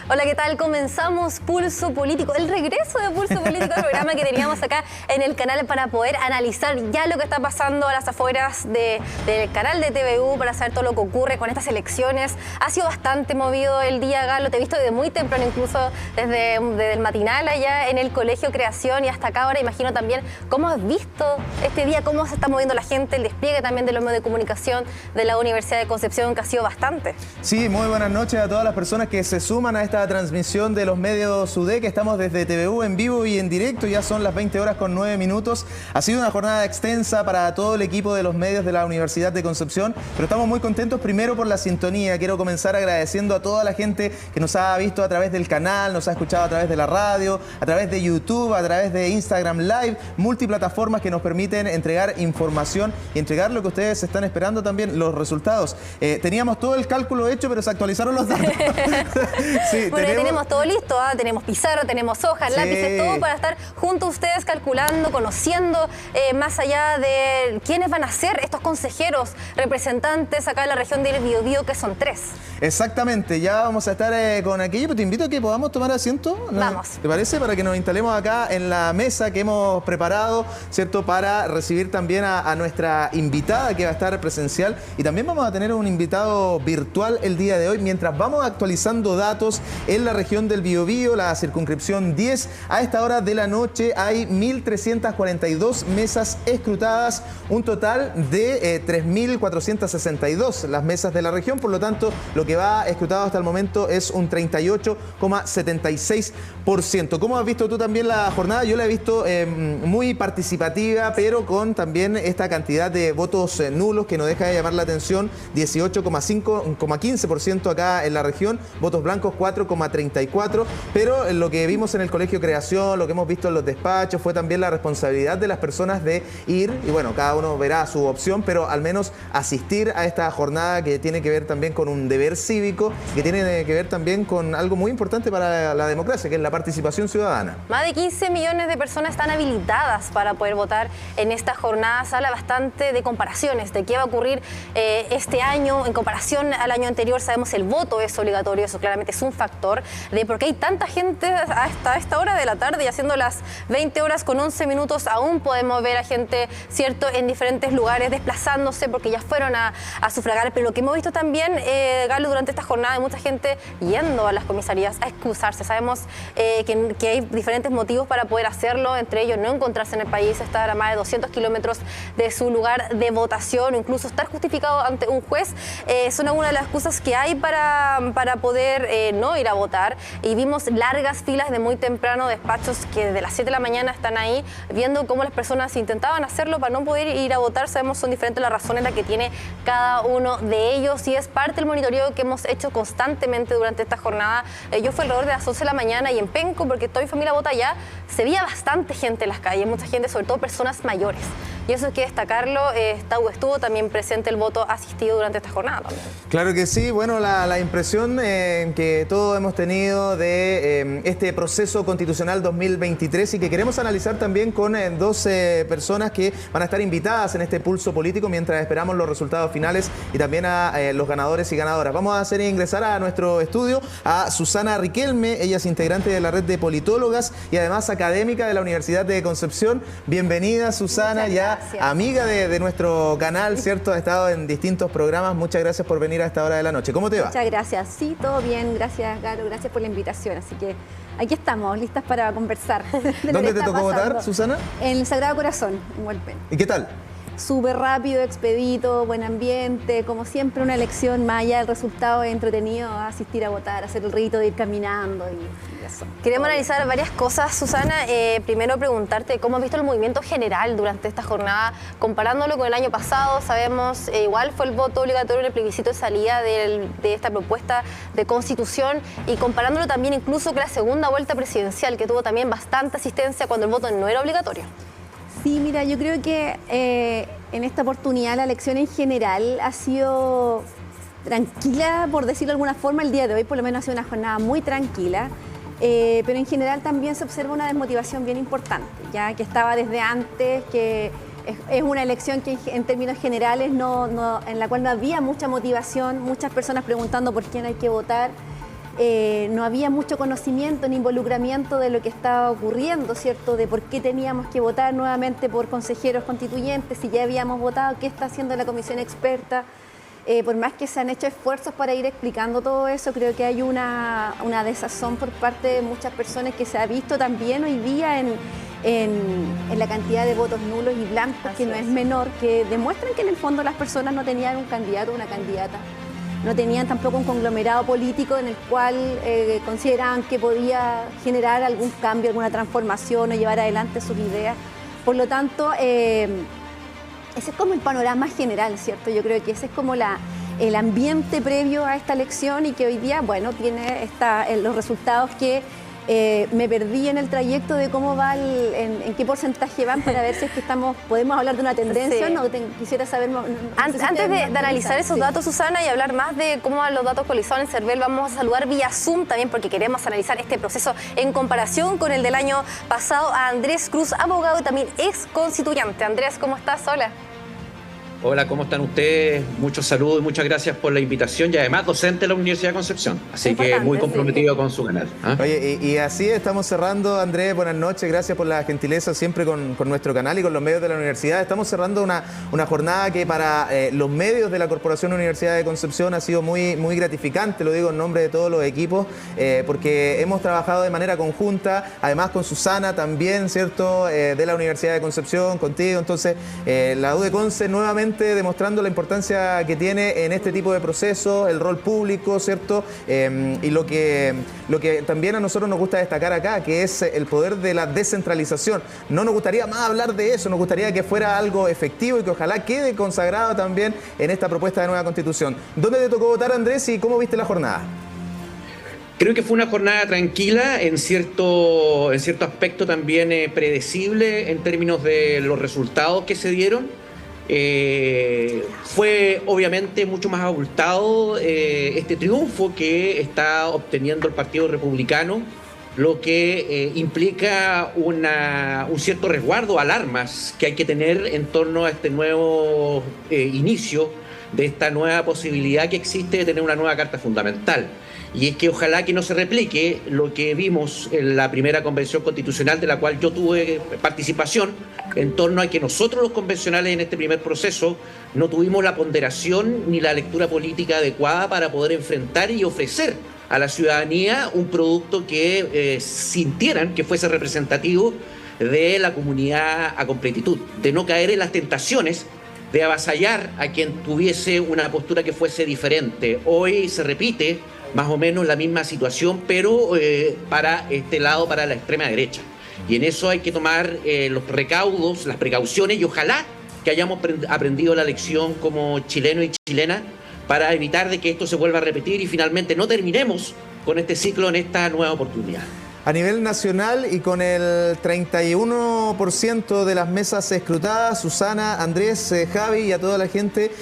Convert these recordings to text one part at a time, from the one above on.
Hola, ¿qué tal? Comenzamos Pulso Político, el regreso de Pulso Político, el programa que teníamos acá en el canal para poder analizar ya lo que está pasando a las afueras del canal de TVU, para saber todo lo que ocurre con estas elecciones. Ha sido bastante movido el día, Galo, te he visto desde muy temprano, incluso desde el matinal allá en el Colegio Creación y hasta acá ahora. Imagino también cómo has visto este día, cómo se está moviendo la gente, el despliegue también de los medios de comunicación de la Universidad de Concepción, que ha sido bastante. Sí, muy buenas noches a todas las personas que se suman a esta transmisión de los medios UD, que estamos desde TVU en vivo y en directo. Ya son las 20 horas con 9 minutos. Ha sido una jornada extensa para todo el equipo de los medios de la Universidad de Concepción, pero estamos muy contentos primero por la sintonía. Quiero comenzar agradeciendo a toda la gente que nos ha visto a través del canal, nos ha escuchado a través de la radio, a través de YouTube, a través de Instagram Live, multiplataformas que nos permiten entregar información y entregar lo que ustedes están esperando también, los resultados. Teníamos todo el cálculo hecho, pero se actualizaron los datos. Sí, bueno, tenemos todo listo, ¿eh? Tenemos pizarro, tenemos hojas, sí, lápices, todo para estar junto a ustedes calculando, conociendo más allá de quiénes van a ser estos consejeros representantes acá en la región del Biobío, que son 3. Exactamente, ya vamos a estar con aquello, pero te invito a que podamos tomar asiento. Vamos. ¿Te parece? Para que nos instalemos acá en la mesa que hemos preparado, ¿cierto? Para recibir también a nuestra invitada que va a estar presencial, y también vamos a tener un invitado virtual el día de hoy, mientras vamos actualizando datos en la región del Biobío, la circunscripción 10. A esta hora de la noche hay 1.342 mesas escrutadas, un total de 3.462 las mesas de la región. Por lo tanto, lo que va escrutado hasta el momento es un 38,76%. ¿Cómo has visto tú también la jornada? Yo la he visto muy participativa, pero con también esta cantidad de votos nulos que no deja de llamar la atención: 18,15% acá en la región, votos blancos 4,34%, pero lo que vimos en el Colegio Creación, lo que hemos visto en los despachos, fue también la responsabilidad de las personas de ir, y bueno, cada uno verá su opción, pero al menos asistir a esta jornada que tiene que ver también con un deber cívico, que tiene que ver también con algo muy importante para la democracia, que es la participación ciudadana. Más de 15 millones de personas están habilitadas para poder votar en esta jornada. Se habla bastante de comparaciones, de qué va a ocurrir este año en comparación al año anterior. Sabemos el voto es obligatorio, eso claramente es un factor de por qué hay tanta gente hasta esta hora de la tarde, y haciendo las 20 horas con 11 minutos aún podemos ver a gente, cierto, en diferentes lugares desplazándose porque ya fueron a sufragar. Pero lo que hemos visto también, Galo, durante esta jornada, hay mucha gente yendo a las comisarías a excusarse. Sabemos que hay diferentes motivos para poder hacerlo, entre ellos no encontrarse en el país, estar a más de 200 kilómetros de su lugar de votación, o incluso estar justificado ante un juez. Son algunas de las excusas que hay para poder no ir a votar. Y vimos largas filas de muy temprano, despachos que desde las 7 de la mañana están ahí viendo cómo las personas intentaban hacerlo para no poder ir a votar. Sabemos son diferentes las razones las que tiene cada uno de ellos, y es parte del monitoreo que hemos hecho constantemente durante esta jornada. Yo fui alrededor de las 11 de la mañana y en Penco, porque toda mi familia vota allá, se veía bastante gente en las calles, mucha gente, sobre todo personas mayores. Y eso hay que destacarlo. Estuvo también presente el voto asistido durante esta jornada también. Claro que sí. Bueno, la impresión que todos hemos tenido de este proceso constitucional 2023, y que queremos analizar también con dos personas que van a estar invitadas en este pulso político mientras esperamos los resultados finales y también a los ganadores y ganadoras. Vamos a hacer ingresar a nuestro estudio a Susana Riquelme. Ella es integrante de la red de politólogas y además académica de la Universidad de Concepción. Bienvenida, Susana, ya amiga de nuestro canal, ¿cierto? Ha estado en distintos programas. Muchas gracias por venir a esta hora de la noche. ¿Cómo te va? Muchas gracias. Sí, todo bien. Gracias, Garo. Gracias por la invitación. Así que aquí estamos, listas para conversar. ¿Dónde te tocó votar, Susana? En el Sagrado Corazón, en Hualpén. ¿Y qué tal? Súper rápido, expedito, buen ambiente, como siempre una elección, más allá del resultado, es entretenido asistir a votar, hacer el rito de ir caminando y eso. Queremos analizar varias cosas, Susana. Primero preguntarte cómo has visto el movimiento general durante esta jornada, comparándolo con el año pasado. Sabemos, igual fue el voto obligatorio en el plebiscito de salida de esta propuesta de constitución, y comparándolo también incluso con la segunda vuelta presidencial, que tuvo también bastante asistencia cuando el voto no era obligatorio. Sí, mira, yo creo que en esta oportunidad la elección en general ha sido tranquila, por decirlo de alguna forma. El día de hoy por lo menos ha sido una jornada muy tranquila, pero en general también se observa una desmotivación bien importante, ya que estaba desde antes, que es una elección que en términos generales en la cual no había mucha motivación, muchas personas preguntando por quién hay que votar. no había mucho conocimiento ni involucramiento de lo que estaba ocurriendo, ¿cierto? De por qué teníamos que votar nuevamente por consejeros constituyentes, si ya habíamos votado, qué está haciendo la comisión experta. Por más que se han hecho esfuerzos para ir explicando todo eso, creo que hay una desazón por parte de muchas personas que se ha visto también hoy día en la cantidad de votos nulos y blancos, que no es menor, que demuestran que en el fondo las personas no tenían un candidato o una candidata. No tenían tampoco un conglomerado político en el cual consideraban que podía generar algún cambio, alguna transformación o llevar adelante sus ideas. Por lo tanto, ese es como el panorama general, ¿cierto? Yo creo que ese es como el ambiente previo a esta elección y que hoy día, bueno, tiene los resultados que me perdí en el trayecto de cómo va, en qué porcentaje van, para ver si es que podemos hablar de una tendencia. Sí. No, quisiera saber. Antes de analizar esos datos, Susana, y hablar más de cómo van los datos actualizados en CERVEL, vamos a saludar vía Zoom también, porque queremos analizar este proceso en comparación con el del año pasado, a Andrés Cruz, abogado y también ex constituyente. Andrés, ¿cómo estás? Hola. Hola, ¿cómo están ustedes? Muchos saludos y muchas gracias por la invitación, y además docente de la Universidad de Concepción, así que muy comprometido con su canal. Oye, y así estamos cerrando, Andrés, buenas noches, gracias por la gentileza siempre con nuestro canal y con los medios de la universidad. Estamos cerrando una jornada que para los medios de la Corporación Universidad de Concepción ha sido muy gratificante, lo digo en nombre de todos los equipos, porque hemos trabajado de manera conjunta, además con Susana también, ¿cierto?, de la Universidad de Concepción, contigo. Entonces, la U de Conce nuevamente demostrando la importancia que tiene en este tipo de procesos, el rol público, ¿cierto? Y lo que también a nosotros nos gusta destacar acá, que es el poder de la descentralización. No nos gustaría más hablar de eso, nos gustaría que fuera algo efectivo y que ojalá quede consagrado también en esta propuesta de nueva Constitución. ¿Dónde te tocó votar, Andrés, y cómo viste la jornada? Creo que fue una jornada tranquila, en cierto aspecto también predecible en términos de los resultados que se dieron. Fue obviamente mucho más abultado este triunfo que está obteniendo el Partido Republicano, lo que implica un cierto resguardo, alarmas que hay que tener en torno a este nuevo inicio de esta nueva posibilidad que existe de tener una nueva Carta Fundamental. Y es que ojalá que no se replique lo que vimos en la primera convención constitucional, de la cual yo tuve participación, en torno a que nosotros los convencionales en este primer proceso no tuvimos la ponderación ni la lectura política adecuada para poder enfrentar y ofrecer a la ciudadanía un producto que sintieran que fuese representativo de la comunidad a completitud, de no caer en las tentaciones de avasallar a quien tuviese una postura que fuese diferente. Hoy se repite más o menos la misma situación, pero para este lado, para la extrema derecha. Y en eso hay que tomar los recaudos, las precauciones, y ojalá que hayamos aprendido la lección como chileno y chilena para evitar de que esto se vuelva a repetir y finalmente no terminemos con este ciclo en esta nueva oportunidad. A nivel nacional y con el 31% de las mesas escrutadas, Susana, Andrés, Javi y a toda la gente,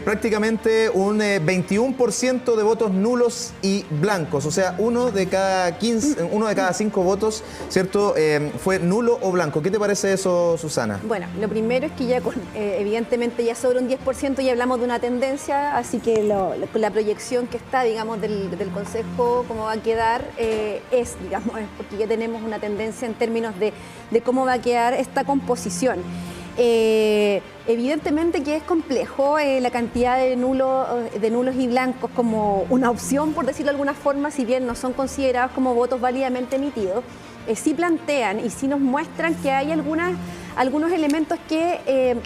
prácticamente un 21% de votos nulos y blancos, o sea, uno de cada 5 votos, ¿cierto?, fue nulo o blanco. ¿Qué te parece eso, Susana? Bueno, lo primero es que ya evidentemente ya sobre un 10% ya hablamos de una tendencia, así que la proyección que está, digamos, del Consejo, cómo va a quedar, digamos, porque ya tenemos una tendencia en términos de cómo va a quedar esta composición. Evidentemente que es complejo la cantidad de nulos y blancos como una opción, por decirlo de alguna forma, si bien no son considerados como votos válidamente emitidos, sí plantean y sí nos muestran que hay algunos elementos que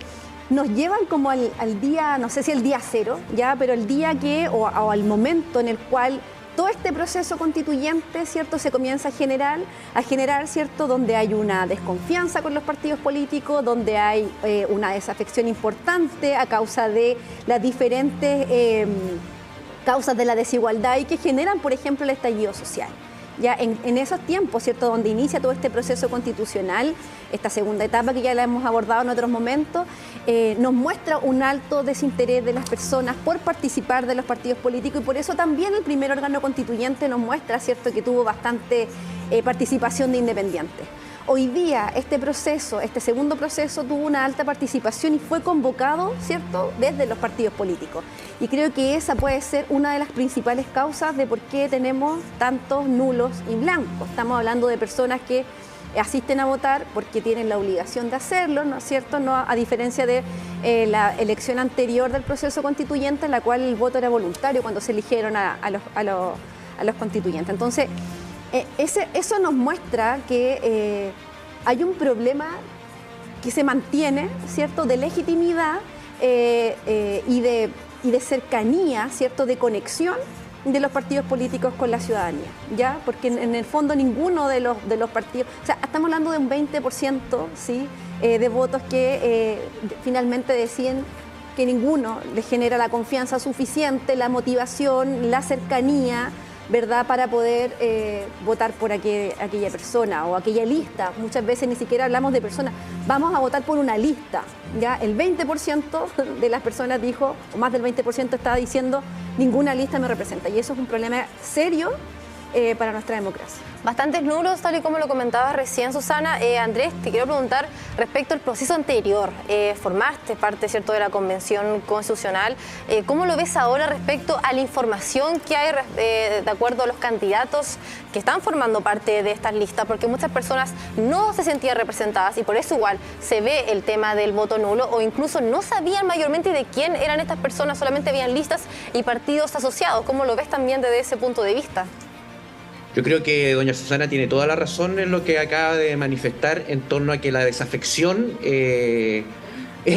nos llevan como al día, no sé si el día cero, ya, pero el día o al momento en el cual todo este proceso constituyente, ¿cierto?, se comienza a generar, ¿cierto?, donde hay una desconfianza con los partidos políticos, donde hay una desafección importante a causa de las diferentes causas de la desigualdad y que generan, por ejemplo, el estallido social. Ya en esos tiempos, ¿cierto?, donde inicia todo este proceso constitucional, esta segunda etapa que ya la hemos abordado en otros momentos, nos muestra un alto desinterés de las personas por participar de los partidos políticos, y por eso también el primer órgano constituyente nos muestra, ¿cierto?, que tuvo bastante participación de independientes. Hoy día este proceso, este segundo proceso tuvo una alta participación y fue convocado, ¿cierto?, desde los partidos políticos. Y creo que esa puede ser una de las principales causas de por qué tenemos tantos nulos y blancos. Estamos hablando de personas que asisten a votar porque tienen la obligación de hacerlo, ¿no es cierto?, no, a diferencia de la elección anterior del proceso constituyente, en la cual el voto era voluntario cuando se eligieron a los constituyentes. Entonces, eso nos muestra que hay un problema que se mantiene, ¿cierto?, de legitimidad y de cercanía, ¿cierto?, de conexión de los partidos políticos con la ciudadanía, ¿ya? Porque en el fondo ninguno de los partidos, o sea, estamos hablando de un 20%, ¿sí?, de votos que finalmente deciden que ninguno les genera la confianza suficiente, la motivación, la cercanía, ¿verdad?, para poder votar por aquella persona o aquella lista. Muchas veces ni siquiera hablamos de personas, vamos a votar por una lista, ¿ya? El 20% de las personas dijo, o más del 20% estaba diciendo, ninguna lista me representa, y eso es un problema serio para nuestra democracia. Bastantes nulos, tal y como lo comentaba recién Susana. Andrés, te quiero preguntar respecto al proceso anterior. Formaste parte, ¿cierto?, de la Convención Constitucional. ¿Cómo lo ves ahora respecto a la información que hay de acuerdo a los candidatos que están formando parte de estas listas? Porque muchas personas no se sentían representadas y por eso igual se ve el tema del voto nulo, o incluso no sabían mayormente de quién eran estas personas, solamente habían listas y partidos asociados. ¿Cómo lo ves también desde ese punto de vista? Yo creo que doña Susana tiene toda la razón en lo que acaba de manifestar en torno a que la desafección es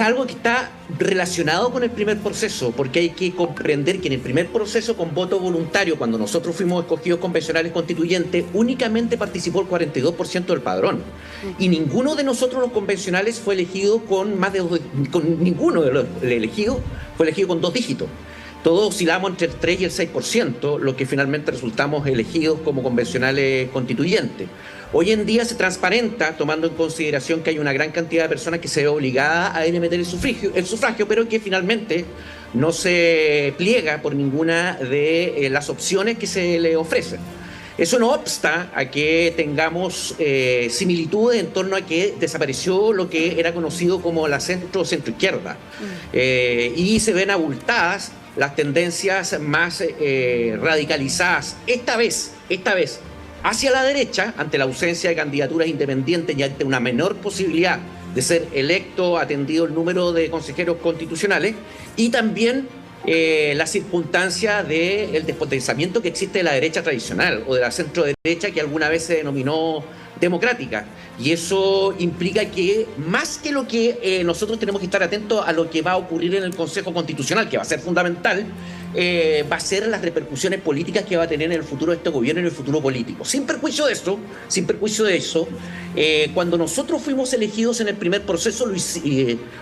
algo que está relacionado con el primer proceso, porque hay que comprender que en el primer proceso con voto voluntario, cuando nosotros fuimos escogidos convencionales constituyentes, únicamente participó el 42% del padrón. Y ninguno de nosotros los convencionales fue elegido con ninguno de los elegidos fue elegido con 2 dígitos. Todos oscilamos entre el 3 y el 6%, lo que finalmente resultamos elegidos como convencionales constituyentes. Hoy en día se transparenta, tomando en consideración que hay una gran cantidad de personas que se ve obligada a ir a meter el sufragio, pero que finalmente no se pliega por ninguna de las opciones que se le ofrecen. Eso no obsta a que tengamos similitudes en torno a que desapareció lo que era conocido como la centro-izquierda y se ven abultadas las tendencias más radicalizadas, esta vez, hacia la derecha, ante la ausencia de candidaturas independientes y ante una menor posibilidad de ser electo, atendido el número de consejeros constitucionales, y también la circunstancia del despotenciamiento que existe de la derecha tradicional o de la centro derecha que alguna vez se denominó democrática. Y eso implica que más que lo que nosotros tenemos que estar atentos a lo que va a ocurrir en el Consejo Constitucional, que va a ser fundamental, va a ser las repercusiones políticas que va a tener en el futuro de este gobierno y en el futuro político. Sin perjuicio de eso, cuando nosotros fuimos elegidos en el primer proceso,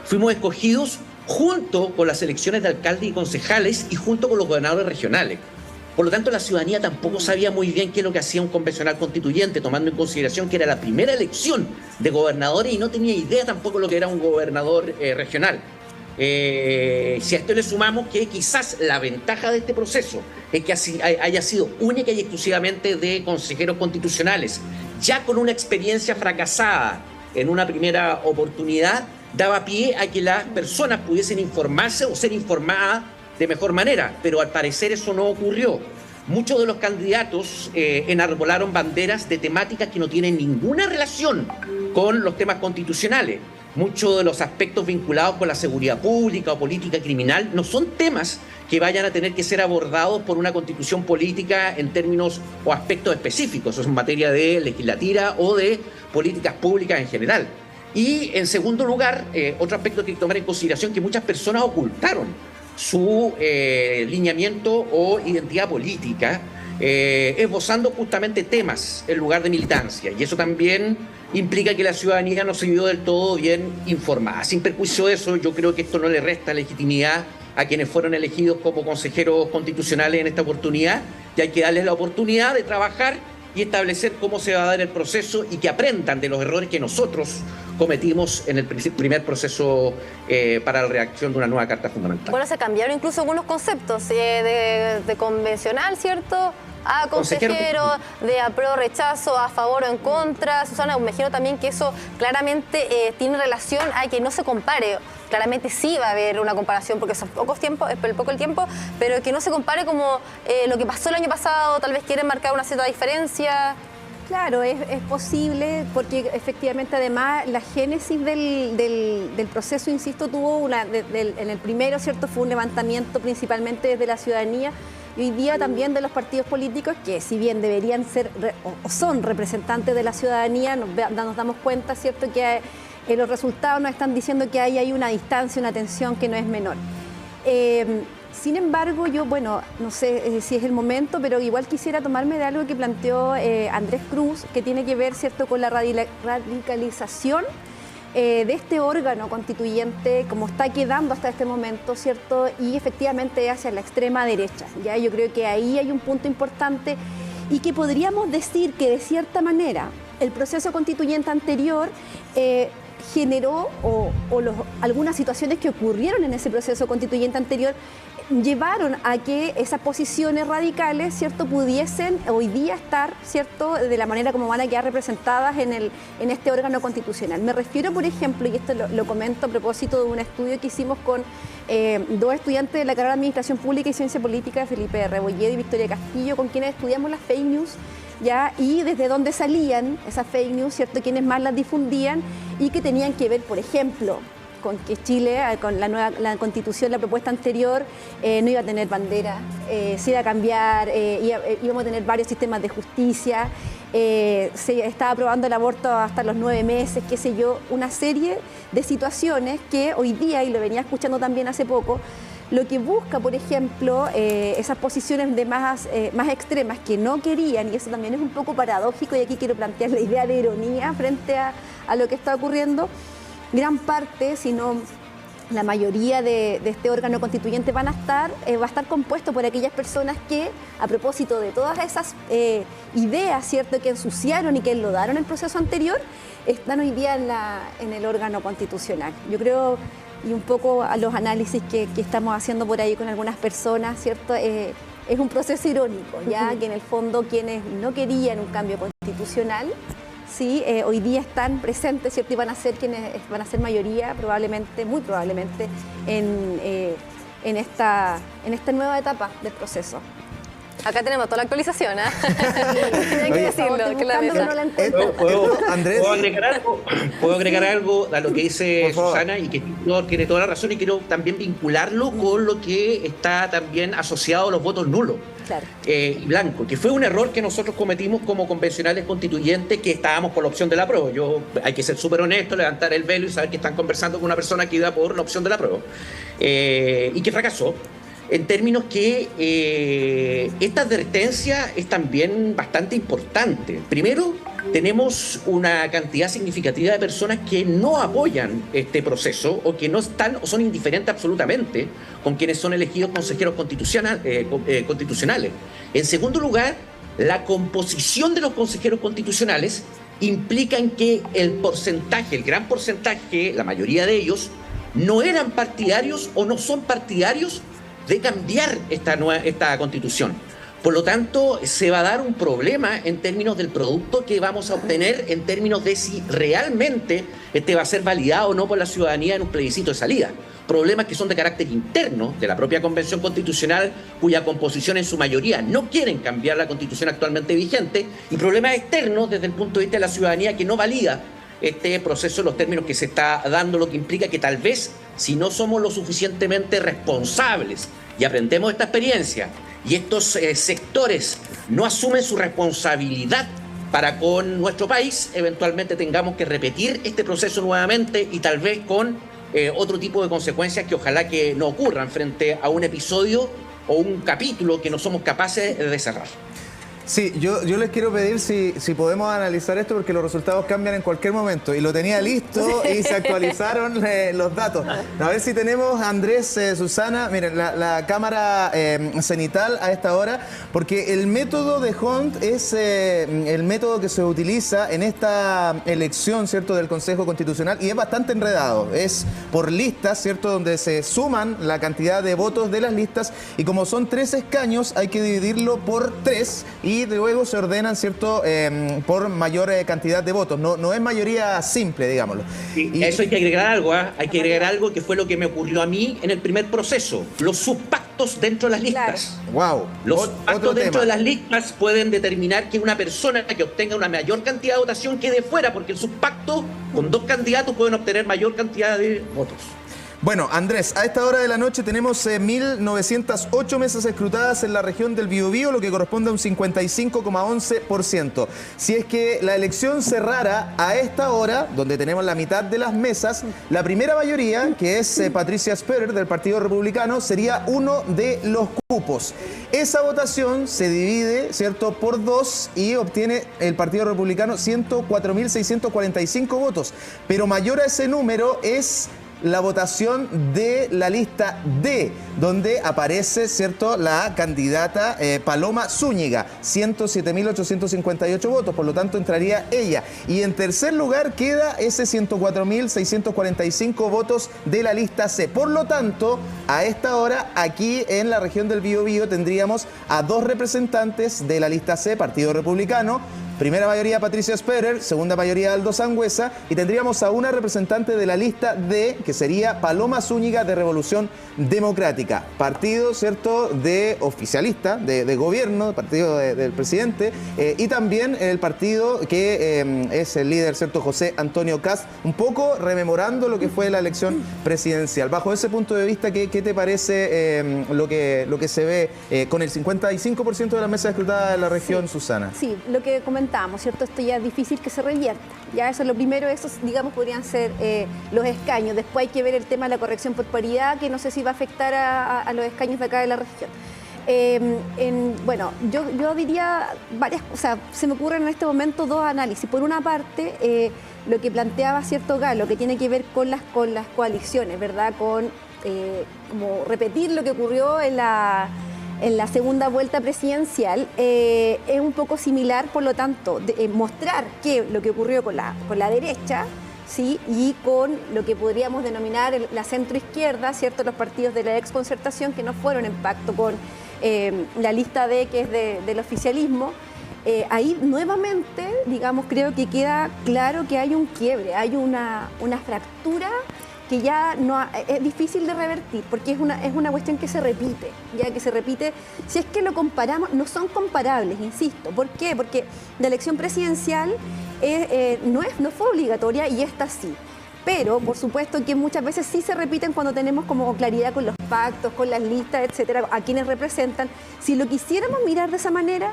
fuimos escogidos junto con las elecciones de alcaldes y concejales y junto con los gobernadores regionales. Por lo tanto, la ciudadanía tampoco sabía muy bien qué es lo que hacía un convencional constituyente, tomando en consideración que era la primera elección de gobernadores y no tenía idea tampoco lo que era un gobernador regional. Si a esto le sumamos que quizás la ventaja de este proceso es que haya sido única y exclusivamente de consejeros constitucionales, ya con una experiencia fracasada en una primera oportunidad, daba pie a que las personas pudiesen informarse o ser informadas de mejor manera, pero al parecer eso no ocurrió. Muchos de los candidatos enarbolaron banderas de temáticas que no tienen ninguna relación con los temas constitucionales. Muchos de los aspectos vinculados con la seguridad pública o política criminal no son temas que vayan a tener que ser abordados por una constitución política en términos o aspectos específicos, en materia de legislativa o de políticas públicas en general. Y en segundo lugar, otro aspecto que hay que tomar en consideración, que muchas personas ocultaron su lineamiento o identidad política, esbozando justamente temas en lugar de militancia. Y eso también implica que la ciudadanía no se vio del todo bien informada. Sin perjuicio de eso, yo creo que esto no le resta legitimidad a quienes fueron elegidos como consejeros constitucionales en esta oportunidad, y hay que darles la oportunidad de trabajar y establecer cómo se va a dar el proceso y que aprendan de los errores que nosotros cometimos en el primer proceso para la redacción de una nueva Carta Fundamental. Bueno, se cambiaron incluso algunos conceptos de convencional, ¿cierto? a consejero, de apruebo, rechazo, a favor o en contra. Susana, me imagino también que eso claramente tiene relación a que no se compare. Claramente sí va a haber una comparación porque son poco el tiempo, pero que no se compare como lo que pasó el año pasado, tal vez quieren marcar una cierta diferencia. Claro, es posible porque efectivamente además la génesis del proceso, insisto, tuvo en el primero, ¿cierto? Fue un levantamiento principalmente desde la ciudadanía y hoy día también de los partidos políticos que si bien deberían ser o son representantes de la ciudadanía, nos damos cuenta, ¿cierto? Que los resultados nos están diciendo que hay una distancia, una tensión que no es menor. Sin embargo, yo, bueno, no sé si es el momento, pero igual quisiera tomarme de algo que planteó Andrés Cruz, que tiene que ver, ¿cierto?, con la radicalización de este órgano constituyente, como está quedando hasta este momento, ¿cierto?, y efectivamente hacia la extrema derecha. ¿Ya? Yo creo que ahí hay un punto importante y que podríamos decir que, de cierta manera, el proceso constituyente anterior generó algunas situaciones que ocurrieron en ese proceso constituyente anterior llevaron a que esas posiciones radicales, ¿cierto?, pudiesen hoy día estar, ¿cierto?, de la manera como van a quedar representadas en este órgano constitucional. Me refiero, por ejemplo, y esto lo comento a propósito de un estudio que hicimos con dos estudiantes de la carrera de Administración Pública y Ciencia Política, Felipe Rebolledo y Victoria Castillo, con quienes estudiamos las fake news, ¿ya? Y desde dónde salían esas fake news, ¿cierto?, quienes más las difundían y que tenían que ver, por ejemplo, con que Chile, con la Constitución, la propuesta anterior, no iba a tener bandera, se iba a cambiar, íbamos a tener varios sistemas de justicia, se estaba aprobando el aborto hasta los 9 meses, qué sé yo, una serie de situaciones que hoy día, y lo venía escuchando también hace poco, lo que busca, por ejemplo, esas posiciones de más extremas que no querían, y eso también es un poco paradójico, y aquí quiero plantear la idea de ironía frente a lo que está ocurriendo. Gran parte, si no la mayoría de este órgano constituyente va a estar compuesto por aquellas personas que, a propósito de todas esas ideas, ¿cierto?, que ensuciaron y que enlodaron el proceso anterior, están hoy día en el órgano constitucional. Yo creo, y un poco a los análisis que estamos haciendo por ahí con algunas personas, ¿cierto?, es un proceso irónico, ya que en el fondo quienes no querían un cambio constitucional, sí, hoy día están presentes, ¿cierto?, y van a ser mayoría, probablemente, muy probablemente, en esta nueva etapa del proceso. Acá tenemos toda la actualización, ¿eh? Hay que decirlo, que la verdad. Andrés, ¿Puedo agregar algo a lo que dice Susana? Y que tiene toda la razón, y quiero también vincularlo con lo que está también asociado a los votos nulos. Claro. Y blanco, que fue un error que nosotros cometimos como convencionales constituyentes, que estábamos por la opción de la apruebo. Hay que ser súper honesto, levantar el velo y saber que están conversando con una persona que iba por la opción de la apruebo y que fracasó. En términos que esta advertencia es también bastante importante. Primero, tenemos una cantidad significativa de personas que no apoyan este proceso o que no están o son indiferentes absolutamente con quienes son elegidos consejeros constitucionales. En segundo lugar, la composición de los consejeros constitucionales implica en que el gran porcentaje, la mayoría de ellos, no eran partidarios o no son partidarios de cambiar esta constitución. Por lo tanto, se va a dar un problema en términos del producto que vamos a obtener, en términos de si realmente va a ser validado o no por la ciudadanía en un plebiscito de salida. Problemas que son de carácter interno de la propia Convención Constitucional, cuya composición en su mayoría no quieren cambiar la Constitución actualmente vigente, y problemas externos desde el punto de vista de la ciudadanía que no valida este proceso en los términos que se está dando, lo que implica que tal vez, si no somos lo suficientemente responsables y aprendemos esta experiencia, y estos sectores no asumen su responsabilidad para con nuestro país, eventualmente tengamos que repetir este proceso nuevamente, y tal vez con otro tipo de consecuencias que ojalá que no ocurran frente a un episodio o un capítulo que no somos capaces de cerrar. Sí, yo les quiero pedir si podemos analizar esto porque los resultados cambian en cualquier momento y lo tenía listo y se actualizaron los datos. A ver si tenemos Andrés, Susana, miren, la cámara cenital a esta hora, porque el método de Hunt es el método que se utiliza en esta elección, ¿cierto?, del Consejo Constitucional y es bastante enredado. Es por listas, ¿cierto?, donde se suman la cantidad de votos de las listas y como son 3 escaños hay que dividirlo por 3 y luego se ordenan, ¿cierto?, por mayor cantidad de votos. No es mayoría simple, digámoslo. Y eso hay que agregar algo, hay que agregar algo que fue lo que me ocurrió a mí en el primer proceso. Los subpactos dentro de las listas. Claro. Wow. Los subpactos dentro de las listas pueden determinar que una persona que obtenga una mayor cantidad de votación quede fuera, porque el subpacto con 2 candidatos pueden obtener mayor cantidad de votos. Bueno, Andrés, a esta hora de la noche tenemos 1.908 mesas escrutadas en la región del Biobío, lo que corresponde a un 55,11%. Si es que la elección cerrara a esta hora, donde tenemos la mitad de las mesas, la primera mayoría, que es Patricia Sperer del Partido Republicano, sería uno de los cupos. Esa votación se divide, ¿cierto?, por 2 y obtiene el Partido Republicano 104.645 votos. Pero mayor a ese número es la votación de la lista D, donde aparece, ¿cierto?, la candidata Paloma Zúñiga, 107.858 votos, por lo tanto entraría ella. Y en tercer lugar queda ese 104.645 votos de la lista C. Por lo tanto, a esta hora, aquí en la región del Biobío, tendríamos a 2 representantes de la lista C, Partido Republicano. Primera mayoría Patricia Sperer, segunda mayoría Aldo Sangüesa y tendríamos a una representante de la lista D, que sería Paloma Zúñiga de Revolución Democrática. Partido, ¿cierto?, de oficialista, de gobierno, partido del presidente y también el partido que es el líder, ¿cierto?, José Antonio Kast, un poco rememorando lo que fue la elección presidencial. Bajo ese punto de vista, ¿qué te parece lo que se ve con el 55% de las mesas escrutadas de la región, Susana? Sí, lo que comentábamos, ¿cierto? Esto ya es difícil que se revierta. Ya eso es lo primero, esos, digamos, podrían ser los escaños. Después hay que ver el tema de la corrección por paridad, que no sé si va a afectar a los escaños de acá de la región. Bueno, yo diría varias cosas. Se me ocurren en este momento 2 análisis. Por una parte, lo que planteaba cierto Galo, que tiene que ver con las coaliciones, ¿verdad? Con como repetir lo que ocurrió en la segunda vuelta presidencial, es un poco similar, por lo tanto, mostrar lo que ocurrió con la derecha, ¿sí?, y con lo que podríamos denominar la centroizquierda, ¿cierto?, los partidos de la exconcertación que no fueron en pacto con la lista D, que es del oficialismo. Ahí nuevamente, digamos, creo que queda claro que hay un quiebre, hay una fractura que ya no es difícil de revertir, porque es una cuestión que se repite, ya que se repite. Si es que lo comparamos, no son comparables, insisto. ¿Por qué? Porque la elección presidencial no fue obligatoria y esta sí. Pero, por supuesto, que muchas veces sí se repiten cuando tenemos como claridad con los pactos, con las listas, etcétera, a quienes representan. Si lo quisiéramos mirar de esa manera,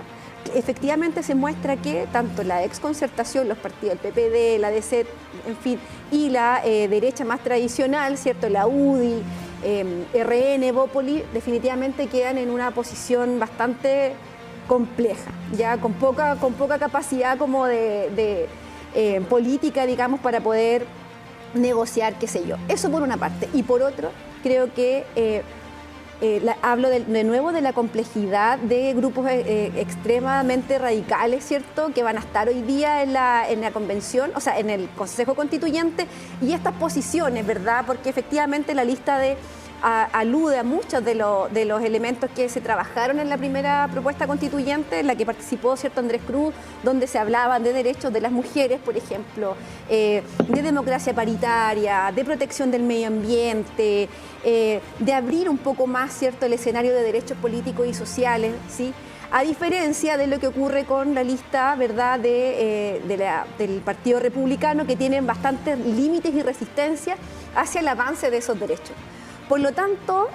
efectivamente se muestra que tanto la exconcertación, los partidos, el PPD, la DC, en fin, y la derecha más tradicional, ¿cierto?, la UDI, RN, Bópoli, definitivamente quedan en una posición bastante compleja, ya con poca capacidad como de política, digamos, para poder negociar, qué sé yo. Eso por una parte. Y por otro, creo que hablo de nuevo de la complejidad de grupos extremadamente radicales, ¿cierto?, que van a estar hoy día en la convención, o sea, en el Consejo Constituyente, y estas posiciones, ¿verdad? Porque efectivamente la lista alude a muchos de los elementos que se trabajaron en la primera propuesta constituyente, en la que participó, ¿cierto?, Andrés Cruz, donde se hablaban de derechos de las mujeres, por ejemplo, de democracia paritaria, de protección del medio ambiente, de abrir un poco más, ¿cierto?, el escenario de derechos políticos y sociales, ¿sí?, a diferencia de lo que ocurre con la lista, ¿verdad?, del Partido Republicano, que tienen bastantes límites y resistencias hacia el avance de esos derechos. Por lo tanto,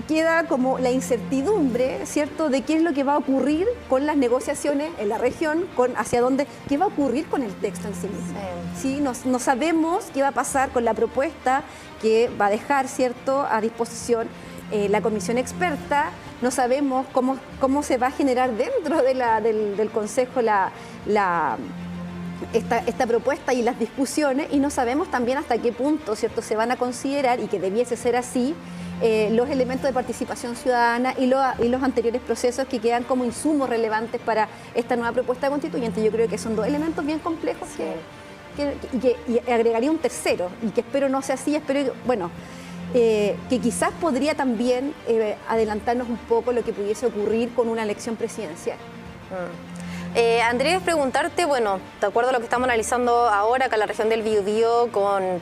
queda como la incertidumbre, ¿cierto?, de qué es lo que va a ocurrir con las negociaciones en la región, hacia dónde, qué va a ocurrir con el texto en sí mismo. ¿Sí? No sabemos qué va a pasar con la propuesta que va a dejar, ¿cierto?, a disposición la comisión experta, no sabemos cómo se va a generar dentro de del Consejo esta propuesta y las discusiones, y no sabemos también hasta qué punto, ¿cierto?, se van a considerar, y que debiese ser así, los elementos de participación ciudadana y los anteriores procesos que quedan como insumos relevantes para esta nueva propuesta constituyente. Yo creo que son dos elementos bien complejos y agregaría un tercero, y que espero no sea así, espero que quizás podría también adelantarnos un poco lo que pudiese ocurrir con una elección presidencial. Andrés, preguntarte, bueno, de acuerdo a lo que estamos analizando ahora, acá en la región del Biobío,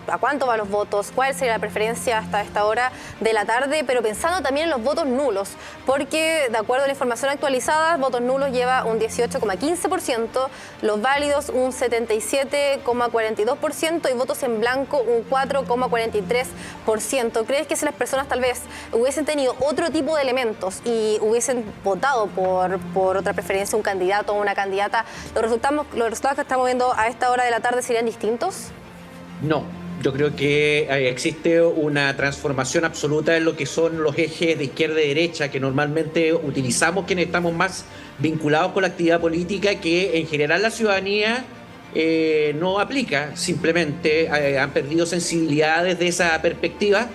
¿a cuánto van los votos? ¿Cuál sería la preferencia hasta esta hora de la tarde? Pero pensando también en los votos nulos, porque de acuerdo a la información actualizada, votos nulos lleva un 18,15%, los válidos un 77,42% y votos en blanco un 4,43%. ¿Crees que si las personas tal vez hubiesen tenido otro tipo de elementos y hubiesen votado por otra preferencia, un candidato o una candidata, los resultados que estamos viendo a esta hora de la tarde serían distintos? No, yo creo que existe una transformación absoluta en lo que son los ejes de izquierda y derecha que normalmente utilizamos quienes estamos más vinculados con la actividad política, que en general la ciudadanía no aplica, simplemente han perdido sensibilidad desde esa perspectiva.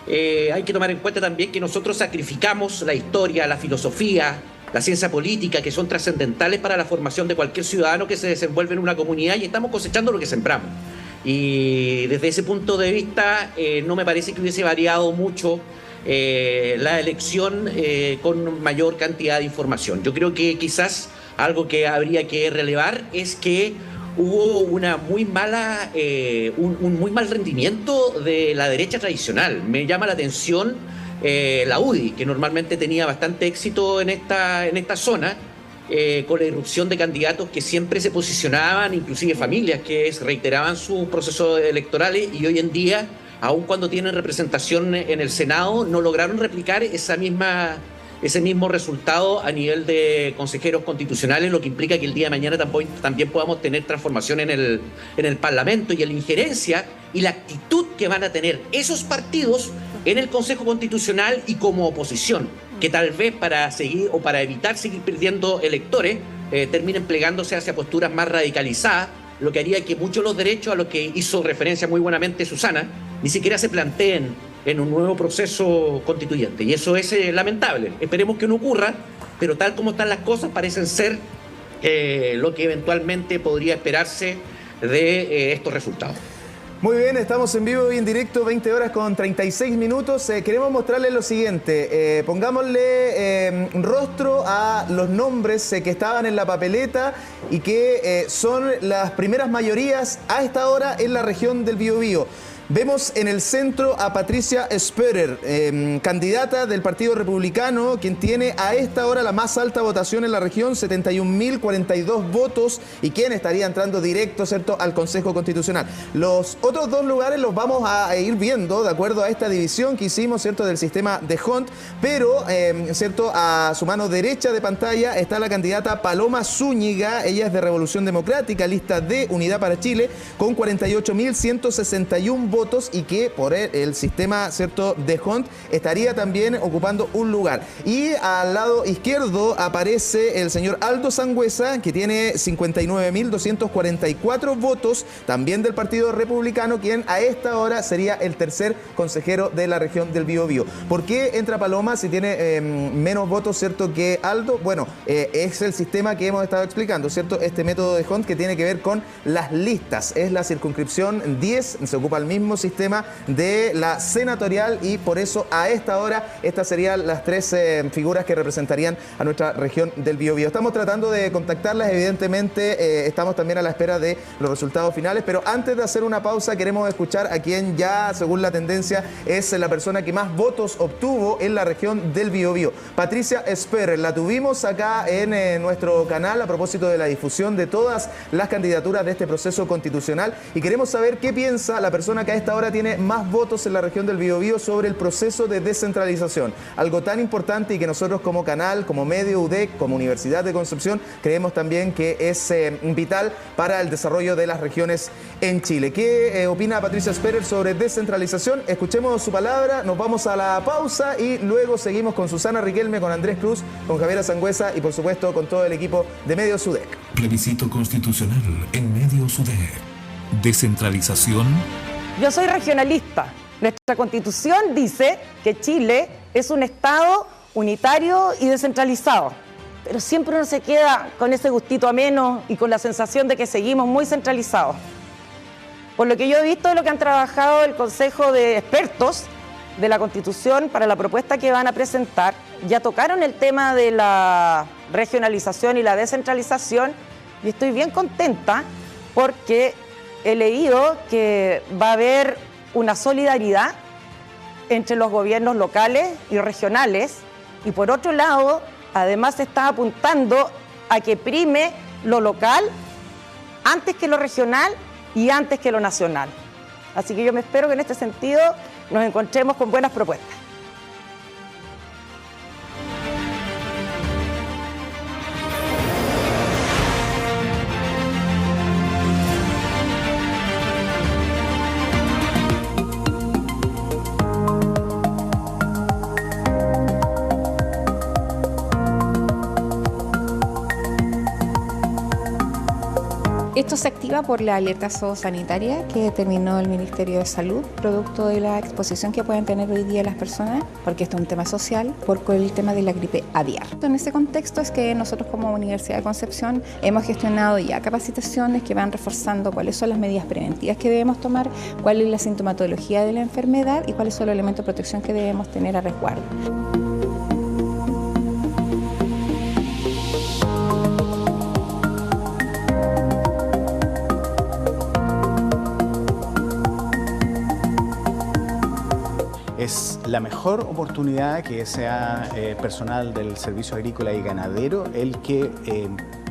Hay que tomar en cuenta también que nosotros sacrificamos la historia, la filosofía, la ciencia política, que son trascendentales para la formación de cualquier ciudadano que se desenvuelve en una comunidad, y estamos cosechando lo que sembramos. Y desde ese punto de vista no me parece que hubiese variado mucho la elección con mayor cantidad de información. Yo creo que quizás algo que habría que relevar es que hubo una muy mala, un muy mal rendimiento de la derecha tradicional. Me llama la atención la UDI, que normalmente tenía bastante éxito en esta zona, con la irrupción de candidatos que siempre se posicionaban, inclusive familias que reiteraban sus procesos electorales, y hoy en día, aun cuando tienen representación en el Senado, no lograron replicar ese mismo resultado a nivel de consejeros constitucionales, lo que implica que el día de mañana también podamos tener transformación en el Parlamento, y la injerencia y la actitud que van a tener esos partidos en el Consejo Constitucional y como oposición, que tal vez para seguir o para evitar seguir perdiendo electores terminen plegándose hacia posturas más radicalizadas, lo que haría que muchos de los derechos a los que hizo referencia muy buenamente Susana ni siquiera se planteen en un nuevo proceso constituyente, y eso es lamentable. Esperemos que no ocurra, pero tal como están las cosas parecen ser lo que eventualmente podría esperarse de estos resultados. Muy bien, estamos en vivo y en directo, 20 horas con 36 minutos. Queremos mostrarles lo siguiente. Pongámosle rostro a los nombres que estaban en la papeleta y que son las primeras mayorías a esta hora en la región del Biobío. Vemos en el centro a Patricia Spörer, candidata del Partido Republicano, quien tiene a esta hora la más alta votación en la región, 71.042 votos, y quien estaría entrando directo, ¿cierto?, al Consejo Constitucional. Los otros dos lugares los vamos a ir viendo de acuerdo a esta división que hicimos, ¿cierto?, del sistema de Hunt, pero, ¿cierto?, a su mano derecha de pantalla está la candidata Paloma Zúñiga. Ella es de Revolución Democrática, lista de Unidad para Chile, con 48.161 votos, y que por el sistema, ¿cierto?, de Hunt estaría también ocupando un lugar. Y al lado izquierdo aparece el señor Aldo Sangüesa, que tiene 59.244 votos, también del Partido Republicano, quien a esta hora sería el tercer consejero de la región del Biobío. ¿Por qué entra Paloma si tiene menos votos, ¿cierto?, que Aldo? Bueno, es el sistema que hemos estado explicando, ¿cierto?, este método de Hunt que tiene que ver con las listas. Es la circunscripción 10, se ocupa el mismo sistema de la senatorial, y por eso a esta hora estas serían las tres figuras que representarían a nuestra región del Biobío. Estamos tratando de contactarlas, evidentemente estamos también a la espera de los resultados finales, pero antes de hacer una pausa queremos escuchar a quien ya, según la tendencia, es la persona que más votos obtuvo en la región del Biobío. Patricia Spörer, la tuvimos acá en nuestro canal a propósito de la difusión de todas las candidaturas de este proceso constitucional, y queremos saber qué piensa la persona que ha esta hora tiene más votos en la región del Biobío sobre el proceso de descentralización. Algo tan importante y que nosotros como canal, como medio UDEC, como Universidad de Concepción, creemos también que es vital para el desarrollo de las regiones en Chile. ¿Qué opina Patricia Sperer sobre descentralización? Escuchemos su palabra, nos vamos a la pausa y luego seguimos con Susana Riquelme, con Andrés Cruz, con Javiera Sangüesa y por supuesto con todo el equipo de Medios UDEC. Plebiscito constitucional en Medios UDEC. Descentralización. Yo soy regionalista. Nuestra Constitución dice que Chile es un Estado unitario y descentralizado. Pero siempre uno se queda con ese gustito ameno y con la sensación de que seguimos muy centralizados. Por lo que yo he visto de lo que han trabajado el Consejo de Expertos de la Constitución para la propuesta que van a presentar, ya tocaron el tema de la regionalización y la descentralización y estoy bien contenta porque he leído que va a haber una solidaridad entre los gobiernos locales y regionales y por otro lado, además se está apuntando a que prime lo local antes que lo regional y antes que lo nacional. Así que yo me espero que en este sentido nos encontremos con buenas propuestas. Esto se activa por la alerta zoosanitaria que determinó el Ministerio de Salud, producto de la exposición que pueden tener hoy día las personas, porque esto es un tema social, por el tema de la gripe aviar. En ese contexto es que nosotros como Universidad de Concepción hemos gestionado ya capacitaciones que van reforzando cuáles son las medidas preventivas que debemos tomar, cuál es la sintomatología de la enfermedad y cuáles son los elementos de protección que debemos tener a resguardo. Es la mejor oportunidad que sea personal del Servicio Agrícola y Ganadero el que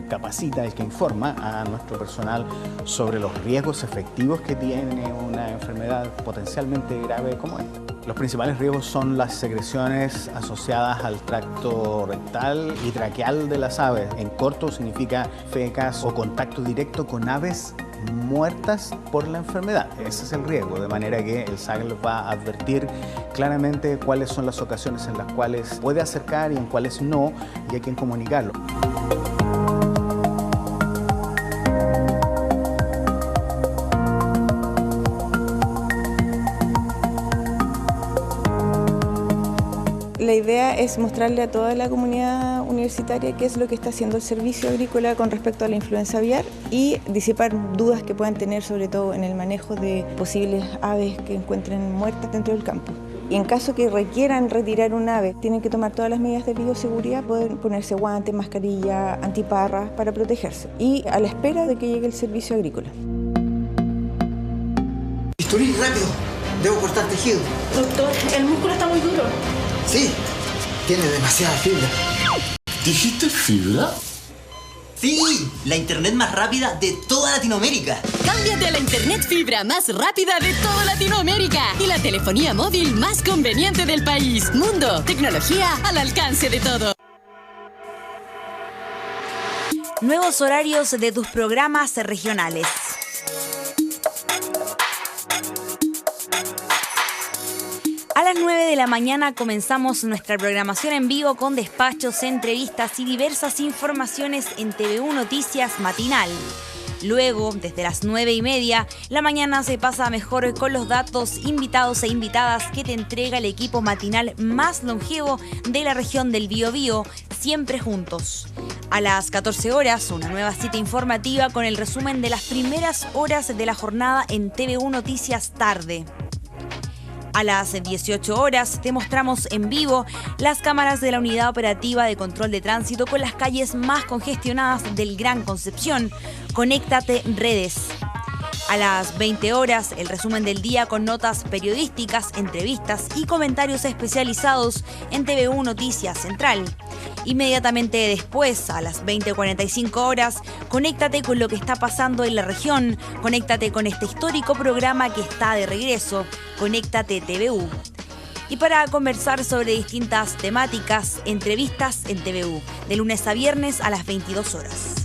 capacita, el que informa a nuestro personal sobre los riesgos efectivos que tiene una enfermedad potencialmente grave como esta. Los principales riesgos son las secreciones asociadas al tracto rectal y traqueal de las aves. En corto significa fecas o contacto directo con aves muertas por la enfermedad. Ese es el riesgo, de manera que el SAGL va a advertir claramente cuáles son las ocasiones en las cuales puede acercar y en cuáles no, y hay que comunicarlo. La idea es mostrarle a toda la comunidad universitaria qué es lo que está haciendo el servicio agrícola con respecto a la influenza aviar y disipar dudas que puedan tener sobre todo en el manejo de posibles aves que encuentren muertas dentro del campo. Y en caso que requieran retirar un ave, tienen que tomar todas las medidas de bioseguridad, pueden ponerse guantes, mascarilla, antiparras para protegerse y a la espera de que llegue el servicio agrícola. Bisturí, rápido, debo cortar tejido. Doctor, el músculo está muy duro. Sí, tiene demasiada fibra. ¿Dijiste fibra? Sí, la internet más rápida de toda Latinoamérica. Cámbiate a la internet fibra más rápida de toda Latinoamérica y la telefonía móvil más conveniente del país. Mundo, tecnología al alcance de todos. Nuevos horarios de tus programas regionales. A las 9 de la mañana comenzamos nuestra programación en vivo con despachos, entrevistas y diversas informaciones en TVU Noticias Matinal. Luego, desde las 9:30, la mañana se pasa mejor con los datos, invitados e invitadas que te entrega el equipo matinal más longevo de la región del Biobío, siempre juntos. A las 14 horas, una nueva cita informativa con el resumen de las primeras horas de la jornada en TVU Noticias Tarde. A las 18 horas te mostramos en vivo las cámaras de la Unidad Operativa de Control de Tránsito con las calles más congestionadas del Gran Concepción. Conéctate Redes. A las 20 horas, el resumen del día con notas periodísticas, entrevistas y comentarios especializados en TVU Noticias Central. Inmediatamente después, a las 20:45 horas, conéctate con lo que está pasando en la región, conéctate con este histórico programa que está de regreso, Conéctate TVU. Y para conversar sobre distintas temáticas, entrevistas en TVU, de lunes a viernes a las 22 horas.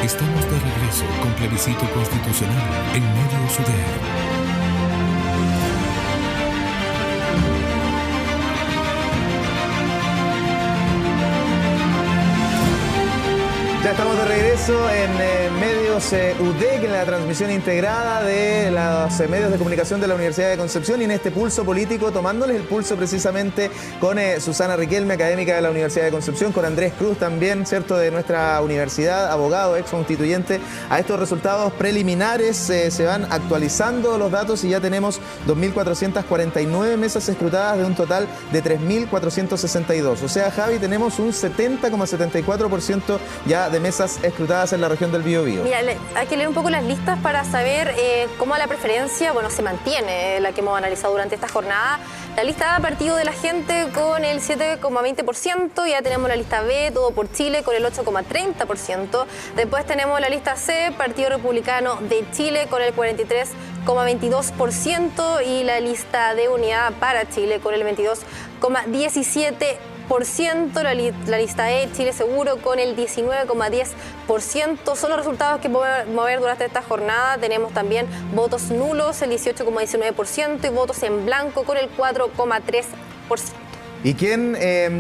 Estamos de regreso con Plebiscito Constitucional en Medios UDEC. Ya estamos de regreso en Medios UDEC, en la transmisión integrada de los medios de comunicación de la Universidad de Concepción y en este pulso político, tomándoles el pulso precisamente con Susana Riquelme, académica de la Universidad de Concepción, con Andrés Cruz también, ¿cierto?, de nuestra universidad, abogado, ex constituyente. A estos resultados preliminares se van actualizando los datos y ya tenemos 2.449 mesas escrutadas de un total de 3.462. O sea, Javi, tenemos un 70,74% ya de mesas escrutadas en la región del Biobío. Mira, hay que leer un poco las listas para saber cómo la preferencia, se mantiene, la que hemos analizado durante esta jornada. La lista A, Partido de la Gente, con el 7,20%. Ya tenemos la lista B, Todo por Chile, con el 8,30%. Después tenemos la lista C, Partido Republicano de Chile, con el 43,22%. Y la lista D, Unidad para Chile, con el 22,17%. La lista E, Chile Seguro, con el 19,10%. Son los resultados que podemos ver durante esta jornada. Tenemos también votos nulos, el 18,19%, y votos en blanco, con el 4,3%. Y quien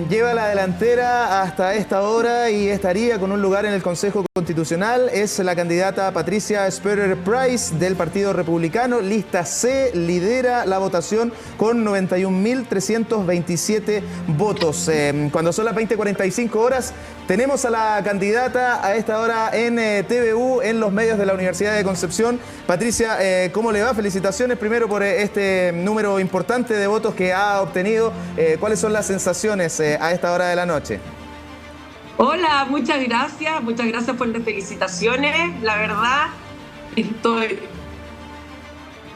lleva la delantera hasta esta hora y estaría con un lugar en el Consejo Constitucional es la candidata Patricia Sperer Price del Partido Republicano. Lista C lidera la votación con 91.327 votos. Cuando son las 20:45 horas, tenemos a la candidata a esta hora en TVU, en los medios de la Universidad de Concepción. Patricia, ¿cómo le va? Felicitaciones primero por este número importante de votos que ha obtenido. ¿Cuáles son las sensaciones a esta hora de la noche? Hola, muchas gracias por las felicitaciones. La verdad, estoy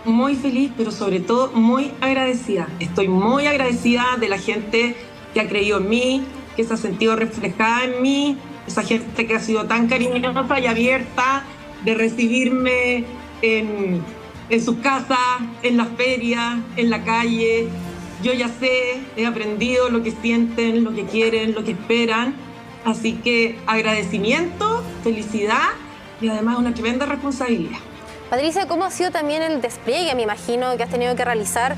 muy feliz, pero sobre todo muy agradecida. Estoy muy agradecida de la gente que ha creído en mí, que se ha sentido reflejada en mí, esa gente que ha sido tan cariñosa y abierta de recibirme en sus casas, en las ferias, en la calle. Yo ya sé, he aprendido lo que sienten, lo que quieren, lo que esperan. Así que agradecimiento, felicidad y además una tremenda responsabilidad. Patricia, ¿cómo ha sido también el despliegue, me imagino, que has tenido que realizar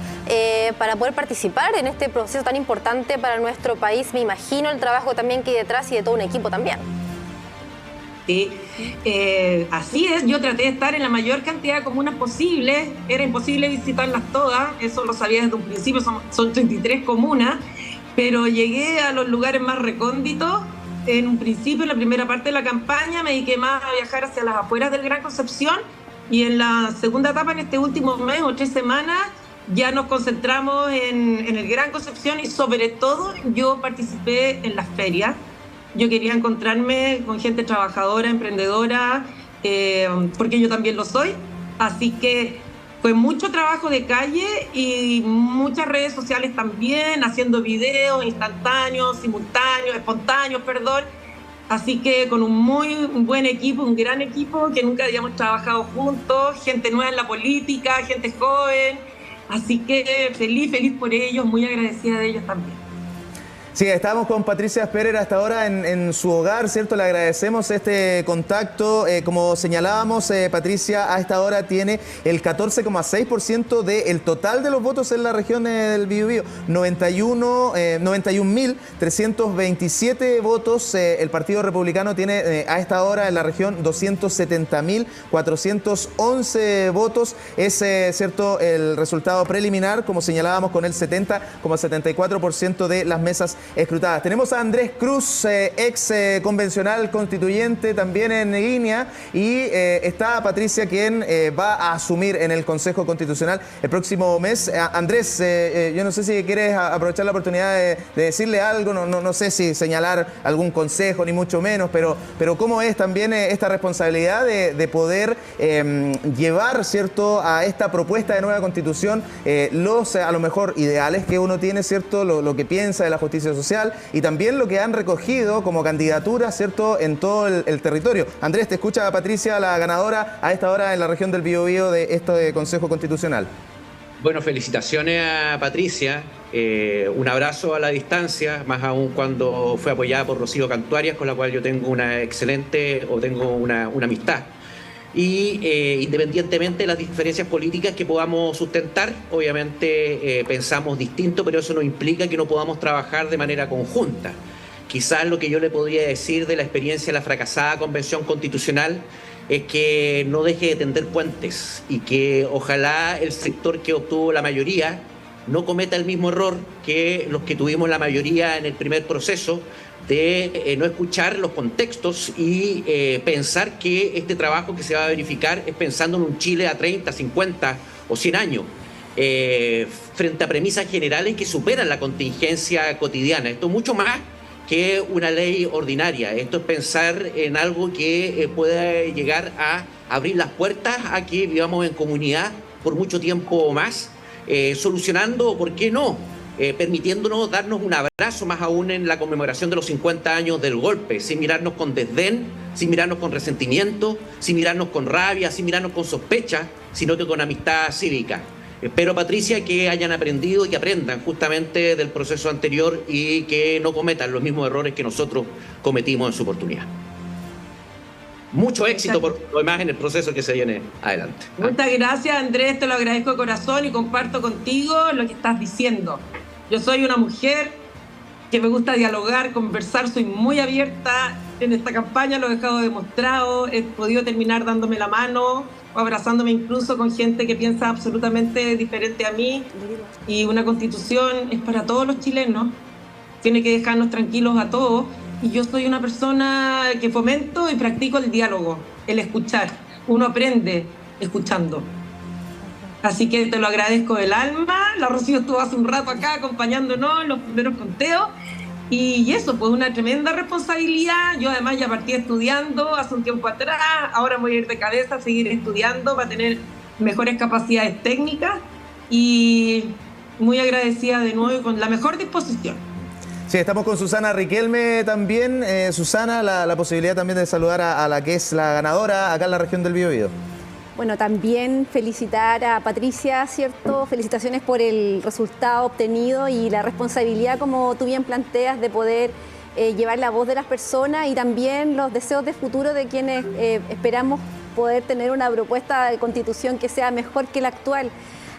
para poder participar en este proceso tan importante para nuestro país? Me imagino el trabajo también que hay detrás y de todo un equipo también. Sí, así es. Yo traté de estar en la mayor cantidad de comunas posible. Era imposible visitarlas todas, eso lo sabía desde un principio, son 33 comunas, pero llegué a los lugares más recónditos. En un principio, en la primera parte de la campaña, me dediqué más a viajar hacia las afueras del Gran Concepción, y en la segunda etapa, en este último mes o 3 semanas, ya nos concentramos en el Gran Concepción y sobre todo yo participé en las ferias. Yo quería encontrarme con gente trabajadora, emprendedora, porque yo también lo soy. Así que fue mucho trabajo de calle y muchas redes sociales también, haciendo videos instantáneos, simultáneos, espontáneos, perdón. Así que con un muy buen equipo, un gran equipo que nunca habíamos trabajado juntos, gente nueva en la política, gente joven. Así que feliz por ellos, muy agradecida de ellos también. Sí, estamos con Patricia Sperer hasta ahora en su hogar, ¿cierto? Le agradecemos este contacto. Como señalábamos, Patricia a esta hora tiene el 14,6% del total de los votos en la región del Biobío. 91.327 votos. El Partido Republicano tiene a esta hora en la región 270.411 votos. Es, ¿cierto?, el resultado preliminar, como señalábamos, con el 70,74% de las mesas escrutadas. Tenemos a Andrés Cruz, ex convencional constituyente, también en línea, y está Patricia, quien va a asumir en el Consejo Constitucional el próximo mes. Andrés, yo no sé si quieres aprovechar la oportunidad de decirle algo, no sé si señalar algún consejo, ni mucho menos, pero cómo es también esta responsabilidad de poder llevar, ¿cierto?, a esta propuesta de nueva Constitución los, a lo mejor, ideales que uno tiene, ¿cierto?, lo que piensa de la justicia social y también lo que han recogido como candidatura, ¿cierto?, en todo el territorio. Andrés, te escucha Patricia, la ganadora a esta hora en la región del Biobío de este Consejo Constitucional. Bueno, felicitaciones a Patricia, un abrazo a la distancia, más aún cuando fue apoyada por Rocío Cantuarias, con la cual yo tengo una amistad. Y independientemente de las diferencias políticas que podamos sustentar, obviamente pensamos distinto, pero eso no implica que no podamos trabajar de manera conjunta. Quizás lo que yo le podría decir de la experiencia de la fracasada Convención Constitucional es que no deje de tender puentes y que ojalá el sector que obtuvo la mayoría no cometa el mismo error que los que tuvimos la mayoría en el primer proceso, de no escuchar los contextos y pensar que este trabajo que se va a verificar es pensando en un Chile a 30, 50 o 100 años, frente a premisas generales que superan la contingencia cotidiana. Esto es mucho más que una ley ordinaria. Esto es pensar en algo que pueda llegar a abrir las puertas a que vivamos en comunidad por mucho tiempo más, solucionando, ¿por qué no?, permitiéndonos darnos un abrazo, más aún en la conmemoración de los 50 años del golpe, sin mirarnos con desdén, sin mirarnos con resentimiento, sin mirarnos con rabia, sin mirarnos con sospecha, sino que con amistad cívica. Espero, Patricia, que hayan aprendido y que aprendan justamente del proceso anterior y que no cometan los mismos errores que nosotros cometimos en su oportunidad. Mucho éxito por lo demás en el proceso que se viene adelante. Muchas gracias, Andrés, te lo agradezco de corazón y comparto contigo lo que estás diciendo. Yo soy una mujer que me gusta dialogar, conversar, soy muy abierta. En esta campaña lo he dejado demostrado, he podido terminar dándome la mano o abrazándome incluso con gente que piensa absolutamente diferente a mí. Y una constitución es para todos los chilenos, tiene que dejarnos tranquilos a todos. Y yo soy una persona que fomento y practico el diálogo, el escuchar. Uno aprende escuchando. Así que te lo agradezco del alma. La Rocío estuvo hace un rato acá acompañándonos en los primeros conteos. Y eso, pues una tremenda responsabilidad. Yo además ya partí estudiando hace un tiempo atrás. Ahora voy a ir de cabeza a seguir estudiando para tener mejores capacidades técnicas. Y muy agradecida de nuevo y con la mejor disposición. Sí, estamos con Susana Riquelme también. Susana, la posibilidad también de saludar a la que es la ganadora acá en la región del Biobío. Bueno, también felicitar a Patricia, ¿cierto? Felicitaciones por el resultado obtenido y la responsabilidad, como tú bien planteas, de poder llevar la voz de las personas y también los deseos de futuro de quienes esperamos poder tener una propuesta de constitución que sea mejor que la actual.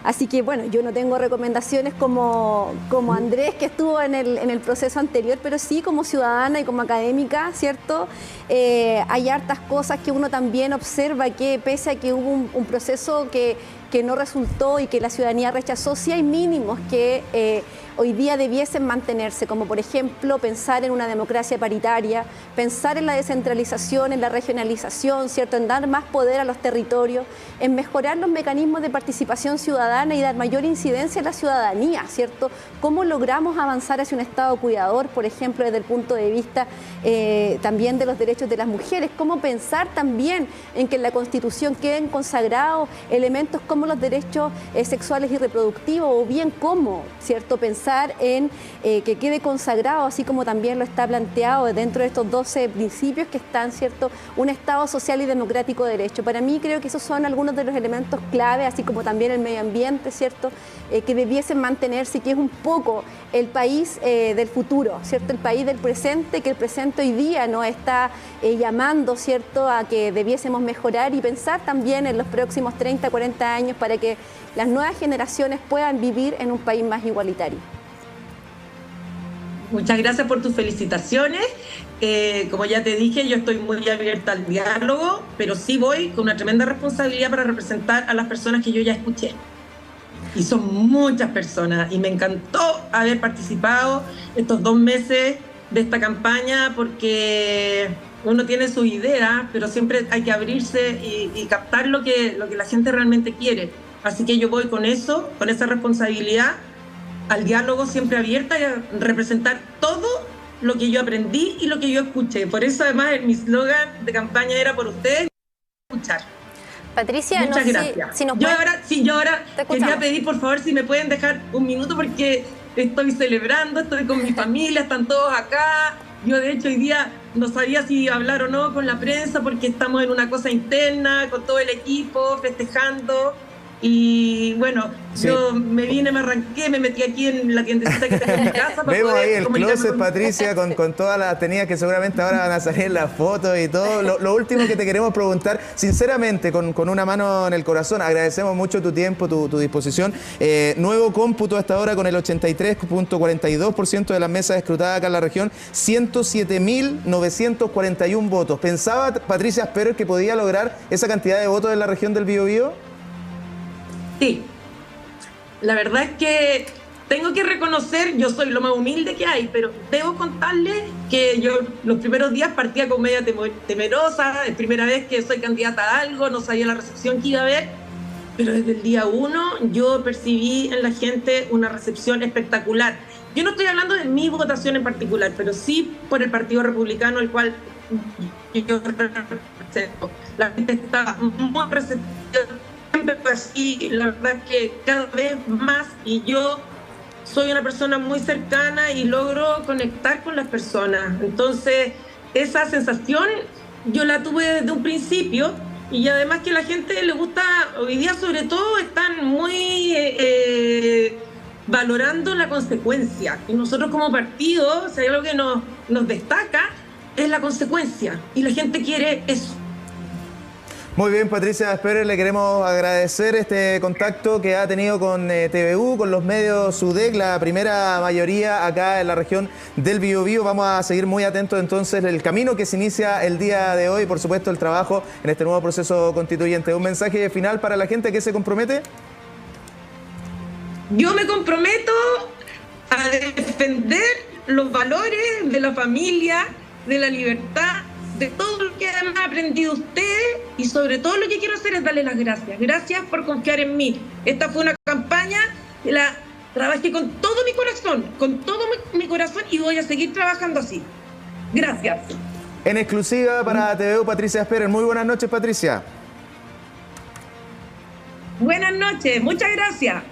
Así que, bueno, yo no tengo recomendaciones como Andrés, que estuvo en el proceso anterior, pero sí como ciudadana y como académica, ¿cierto? Hay hartas cosas que uno también observa que pese a que hubo un proceso que no resultó y que la ciudadanía rechazó, sí hay mínimos que hoy día debiesen mantenerse, como por ejemplo pensar en una democracia paritaria, pensar en la descentralización, en la regionalización, ¿cierto? En dar más poder a los territorios, en mejorar los mecanismos de participación ciudadana y dar mayor incidencia a la ciudadanía, ¿cierto? ¿Cómo logramos avanzar hacia un Estado cuidador, por ejemplo, desde el punto de vista también de los derechos de las mujeres? ¿Cómo pensar también en que en la Constitución queden consagrados elementos como tomamos los derechos sexuales y reproductivos, o bien cómo, ¿cierto?, pensar en que quede consagrado, así como también lo está planteado dentro de estos 12 principios que están, ¿cierto?, un Estado social y democrático de derecho. Para mí creo que esos son algunos de los elementos clave, así como también el medio ambiente, ¿cierto?, que debiesen mantenerse, y que es un poco el país del futuro, ¿cierto?, el país del presente, que el presente hoy día nos está llamando, ¿cierto?, a que debiésemos mejorar y pensar también en los próximos 30, 40 años para que las nuevas generaciones puedan vivir en un país más igualitario. Muchas gracias por tus felicitaciones. Como ya te dije, yo estoy muy abierta al diálogo, pero sí voy con una tremenda responsabilidad para representar a las personas que yo ya escuché. Y son muchas personas, y me encantó haber participado estos 2 meses de esta campaña, porque uno tiene sus ideas, pero siempre hay que abrirse y captar lo que la gente realmente quiere. Así que yo voy con eso, con esa responsabilidad, al diálogo, siempre abierta, y a representar todo lo que yo aprendí y lo que yo escuché. Por eso, además, mi eslogan de campaña era por ustedes, escuchar. Patricia, muchas no, gracias. Si nos yo ahora quería pedir, por favor, si me pueden dejar un minuto, porque estoy celebrando, estoy con mi familia, están todos acá. Yo, de hecho, hoy día no sabía si hablar o no con la prensa, porque estamos en una cosa interna, con todo el equipo, festejando. Y bueno, sí, yo me vine, me arranqué, me metí aquí en la tiendecita que tengo en mi casa. Vemos ahí el closet, Patricia, con todas las tenidas que seguramente ahora van a salir en las fotos y todo. Lo último que te queremos preguntar, sinceramente, con una mano en el corazón, agradecemos mucho tu tiempo, tu disposición. Nuevo cómputo hasta ahora con el 83.42% de las mesas escrutadas acá en la región, 107.941 votos. ¿Pensaba Patricia Asperger que podía lograr esa cantidad de votos en la región del Biobío? Sí, la verdad es que tengo que reconocer, yo soy lo más humilde que hay, pero debo contarles que yo los primeros días partía con media temerosa, es primera vez que soy candidata a algo, no sabía la recepción que iba a haber, pero desde el día 1 yo percibí en la gente una recepción espectacular. Yo no estoy hablando de mi votación en particular, pero sí por el Partido Republicano, el cual yo represento. La gente está muy receptiva. Así, la verdad es que cada vez más, y yo soy una persona muy cercana y logro conectar con las personas. Entonces, esa sensación yo la tuve desde un principio, y además que la gente le gusta, hoy día sobre todo, están muy valorando la consecuencia. Y nosotros como partido, si hay algo que nos destaca, es la consecuencia, y la gente quiere eso. Muy bien, Patricia Asperger, le queremos agradecer este contacto que ha tenido con TVU, con los medios UDEC, la primera mayoría acá en la región del Biobío. Vamos a seguir muy atentos entonces del camino que se inicia el día de hoy, por supuesto el trabajo en este nuevo proceso constituyente. ¿Un mensaje final para la gente que se compromete? Yo me comprometo a defender los valores de la familia, de la libertad, de todo lo que además ha aprendido ustedes, y sobre todo lo que quiero hacer es darle las gracias. Gracias por confiar en mí. Esta fue una campaña que la trabajé con todo mi corazón, y voy a seguir trabajando así. Gracias. En exclusiva para TVU, Patricia Asperger. Muy buenas noches, Patricia. Buenas noches, muchas gracias.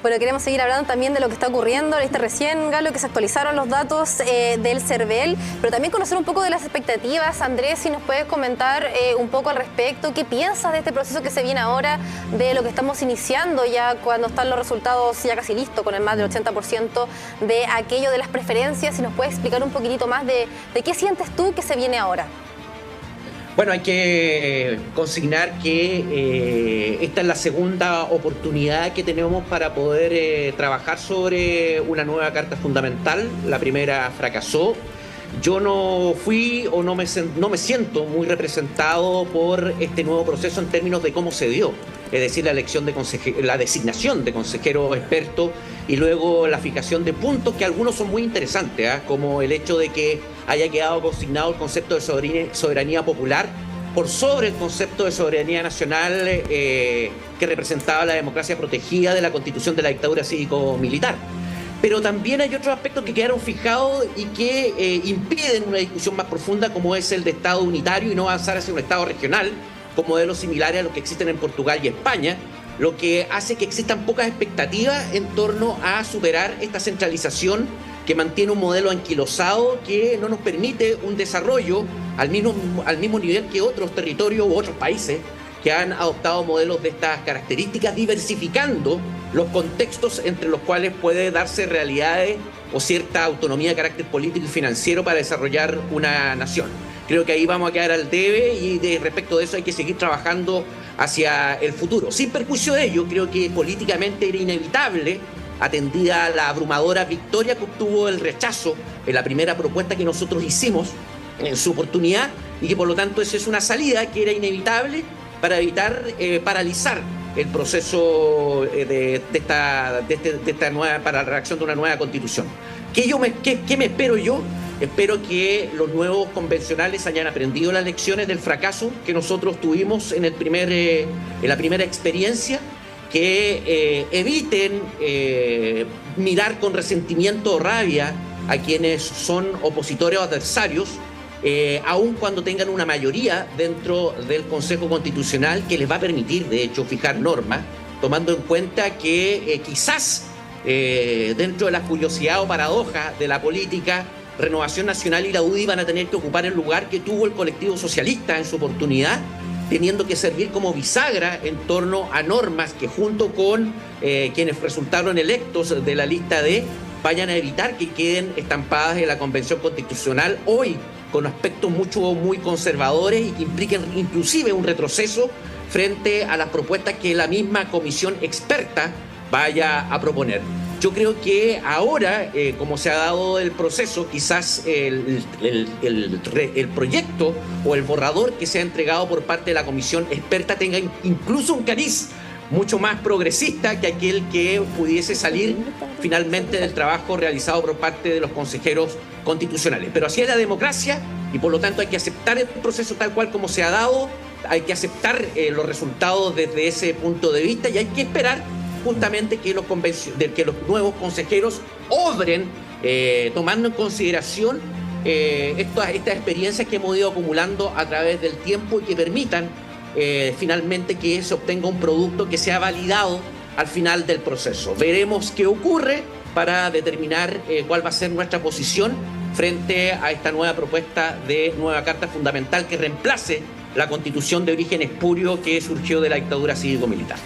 Bueno, queremos seguir hablando también de lo que está ocurriendo. Viste recién, Galo, que se actualizaron los datos del CERVEL, pero también conocer un poco de las expectativas. Andrés, si nos puedes comentar un poco al respecto, ¿qué piensas de este proceso que se viene ahora, de lo que estamos iniciando ya cuando están los resultados ya casi listos, con el más del 80% de aquello de las preferencias? Si nos puedes explicar un poquitito más de qué sientes tú que se viene ahora. Bueno, hay que consignar que esta es la segunda oportunidad que tenemos para poder trabajar sobre una nueva carta fundamental. La primera fracasó. Yo no fui o no me siento muy representado por este nuevo proceso en términos de cómo se dio. Es decir, la elección de la designación de consejero experto y luego la fijación de puntos que algunos son muy interesantes, como el hecho de que haya quedado consignado el concepto de soberanía popular por sobre el concepto de soberanía nacional que representaba la democracia protegida de la constitución de la dictadura cívico-militar. Pero también hay otros aspectos que quedaron fijados y que impiden una discusión más profunda, como es el de Estado unitario y no avanzar hacia un Estado regional, con modelos similares a los que existen en Portugal y España, lo que hace que existan pocas expectativas en torno a superar esta centralización que mantiene un modelo anquilosado que no nos permite un desarrollo al mismo nivel que otros territorios u otros países que han adoptado modelos de estas características, diversificando los contextos entre los cuales puede darse realidades o cierta autonomía de carácter político y financiero para desarrollar una nación. Creo que ahí vamos a quedar al debe y respecto de eso hay que seguir trabajando hacia el futuro. Sin perjuicio de ello, creo que políticamente era inevitable, atendida a la abrumadora victoria que obtuvo el rechazo en la primera propuesta que nosotros hicimos en su oportunidad, y que por lo tanto esa es una salida que era inevitable para evitar paralizar el proceso para la redacción de una nueva constitución. ¿Qué me espero yo? Espero que los nuevos convencionales hayan aprendido las lecciones del fracaso que nosotros tuvimos en la primera experiencia, que eviten mirar con resentimiento o rabia a quienes son opositores o adversarios, aun cuando tengan una mayoría dentro del Consejo Constitucional que les va a permitir, de hecho, fijar normas, tomando en cuenta que quizás dentro de la curiosidad o paradoja de la política, Renovación Nacional y la UDI van a tener que ocupar el lugar que tuvo el colectivo socialista en su oportunidad, teniendo que servir como bisagra en torno a normas que junto con quienes resultaron electos de la lista D vayan a evitar que queden estampadas en la Convención Constitucional hoy con aspectos muy conservadores y que impliquen inclusive un retroceso frente a las propuestas que la misma comisión experta vaya a proponer. Yo creo que ahora, como se ha dado el proceso, quizás el proyecto o el borrador que se ha entregado por parte de la comisión experta tenga incluso un cariz mucho más progresista que aquel que pudiese salir finalmente del trabajo realizado por parte de los consejeros constitucionales. Pero así es la democracia y por lo tanto hay que aceptar el proceso tal cual como se ha dado, hay que aceptar los resultados desde ese punto de vista y hay que esperar justamente que los nuevos consejeros obren tomando en consideración estas experiencias que hemos ido acumulando a través del tiempo y que permitan finalmente que se obtenga un producto que sea validado al final del proceso. Veremos qué ocurre para determinar cuál va a ser nuestra posición frente a esta nueva propuesta de nueva Carta Fundamental que reemplace la Constitución de origen espurio que surgió de la dictadura cívico-militar.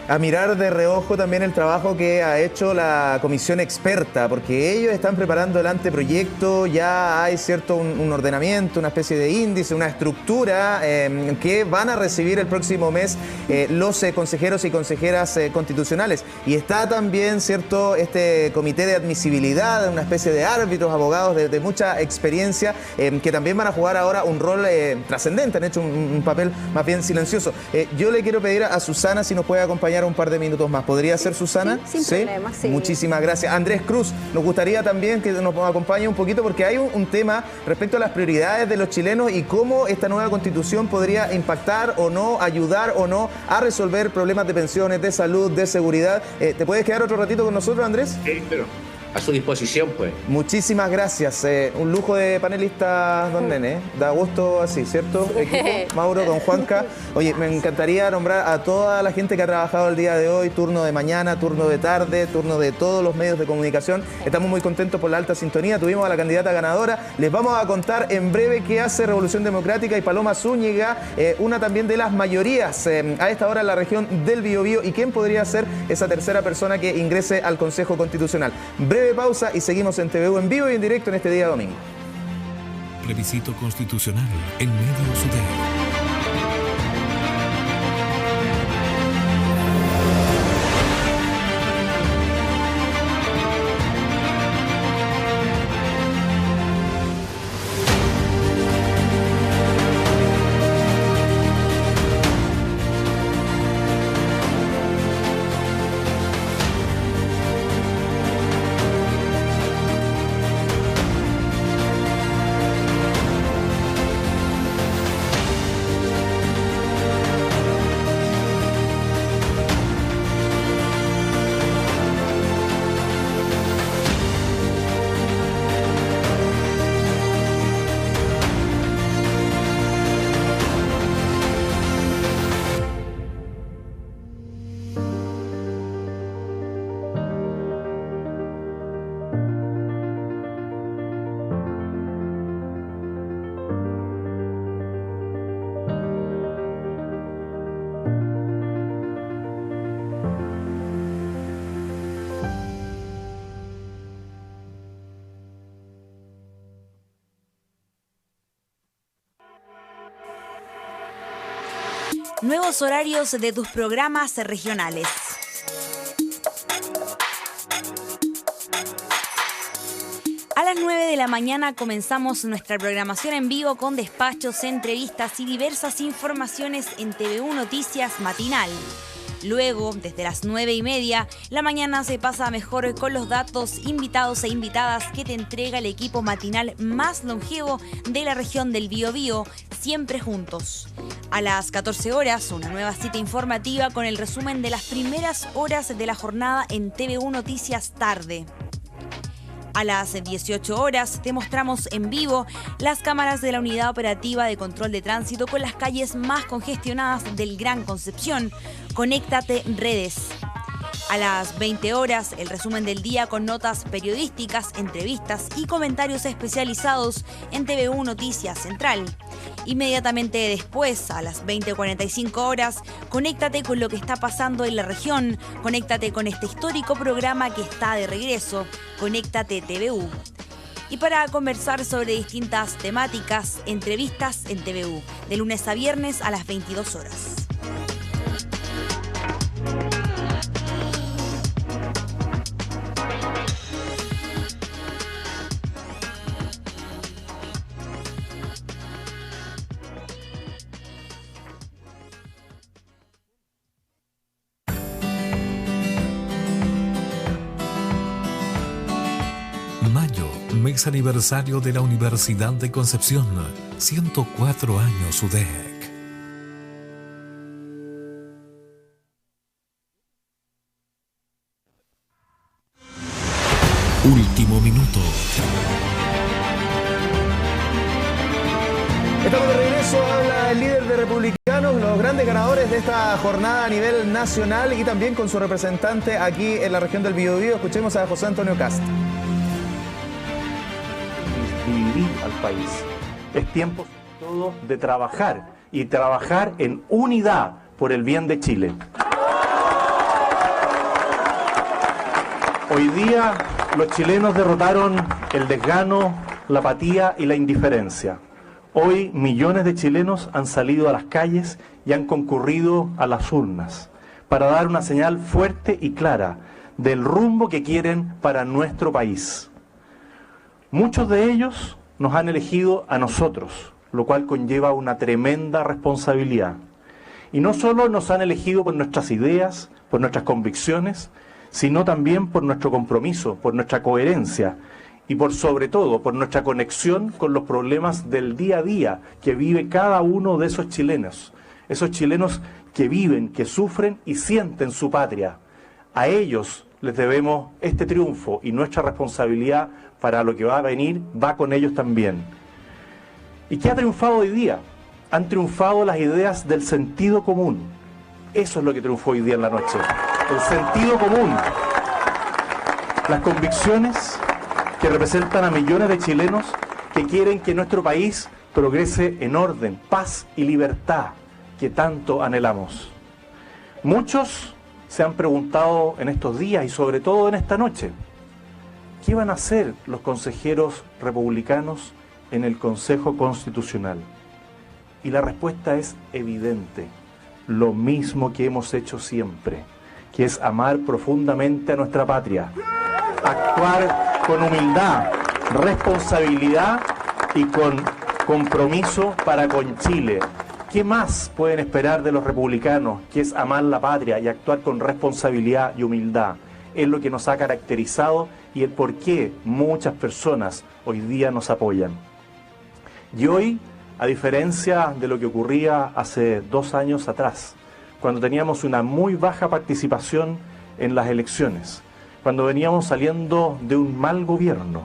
A mirar de reojo también el trabajo que ha hecho la comisión experta, porque ellos están preparando el anteproyecto, ya hay un ordenamiento, una especie de índice, una estructura que van a recibir el próximo mes los consejeros y consejeras constitucionales. Y está también, este comité de admisibilidad, una especie de árbitros, abogados de mucha experiencia, que también van a jugar ahora un rol trascendente, han hecho un papel más bien silencioso. Yo le quiero pedir a Susana si nos puede acompañar un par de minutos más. ¿Podría ser, Susana? Sin problema, sí. Muchísimas gracias. Andrés Cruz, nos gustaría también que nos acompañe un poquito porque hay un tema respecto a las prioridades de los chilenos y cómo esta nueva constitución podría impactar o no, ayudar o no a resolver problemas de pensiones, de salud, de seguridad. ¿Te puedes quedar otro ratito con nosotros, Andrés? Sí, pero a su disposición, pues. Muchísimas gracias. Un lujo de panelistas, don Nene. Da gusto así, ¿cierto? Equipo, Mauro, don Juanca. Oye, me encantaría nombrar a toda la gente que ha trabajado el día de hoy, turno de mañana, turno de tarde, turno de todos los medios de comunicación. Estamos muy contentos por la alta sintonía. Tuvimos a la candidata ganadora. Les vamos a contar en breve qué hace Revolución Democrática y Paloma Zúñiga, una también de las mayorías a esta hora en la región del Biobío, y quién podría ser esa tercera persona que ingrese al Consejo Constitucional. Breve pausa y seguimos en TVU en vivo y en directo en este día domingo. Plebiscito constitucional en Medio Sudeste. nuevos horarios de tus programas regionales. A las 9 de la mañana comenzamos nuestra programación en vivo con despachos, entrevistas y diversas informaciones en TVU Noticias Matinal. Luego, desde las 9:30, la mañana se pasa mejor con los datos, invitados e invitadas que te entrega el equipo matinal más longevo de la región del Biobío, siempre juntos. A las 14 horas, una nueva cita informativa con el resumen de las primeras horas de la jornada en TVU Noticias Tarde. A las 18 horas te mostramos en vivo las cámaras de la Unidad Operativa de Control de Tránsito con las calles más congestionadas del Gran Concepción. Conéctate Redes. A las 20 horas, el resumen del día con notas periodísticas, entrevistas y comentarios especializados en TVU Noticias Central. Inmediatamente después, a las 20:45 horas, conéctate con lo que está pasando en la región, conéctate con este histórico programa que está de regreso, Conéctate TVU. Y para conversar sobre distintas temáticas, entrevistas en TVU, de lunes a viernes a las 22 horas. Mes aniversario de la Universidad de Concepción, 104 años UDEC. Último minuto. Estamos de regreso, habla el líder de Republicanos, los grandes ganadores de esta jornada a nivel nacional y también con su representante aquí en la región del Biobío. Escuchemos a José Antonio Cast. Dividir al país. Es tiempo sobre todo de trabajar y trabajar en unidad por el bien de Chile. Hoy día los chilenos derrotaron el desgano, la apatía y la indiferencia. Hoy millones de chilenos han salido a las calles y han concurrido a las urnas para dar una señal fuerte y clara del rumbo que quieren para nuestro país. Muchos de ellos nos han elegido a nosotros, lo cual conlleva una tremenda responsabilidad. Y no solo nos han elegido por nuestras ideas, por nuestras convicciones, sino también por nuestro compromiso, por nuestra coherencia y por sobre todo por nuestra conexión con los problemas del día a día que vive cada uno de esos chilenos que viven, que sufren y sienten su patria. A ellos les debemos este triunfo y nuestra responsabilidad para lo que va a venir va con ellos también. ¿Y qué ha triunfado hoy día? Han triunfado las ideas del sentido común. Eso es lo que triunfó hoy día en la noche. El sentido común. Las convicciones que representan a millones de chilenos que quieren que nuestro país progrese en orden, paz y libertad que tanto anhelamos. Muchos se han preguntado en estos días y sobre todo en esta noche, ¿qué van a hacer los consejeros republicanos en el Consejo Constitucional? Y la respuesta es evidente, lo mismo que hemos hecho siempre, que es amar profundamente a nuestra patria, actuar con humildad, responsabilidad y con compromiso para con Chile. ¿Qué más pueden esperar de los republicanos, que es amar la patria y actuar con responsabilidad y humildad? Es lo que nos ha caracterizado y el por qué muchas personas hoy día nos apoyan. Y hoy, a diferencia de lo que ocurría hace 2 años atrás, cuando teníamos una muy baja participación en las elecciones, cuando veníamos saliendo de un mal gobierno,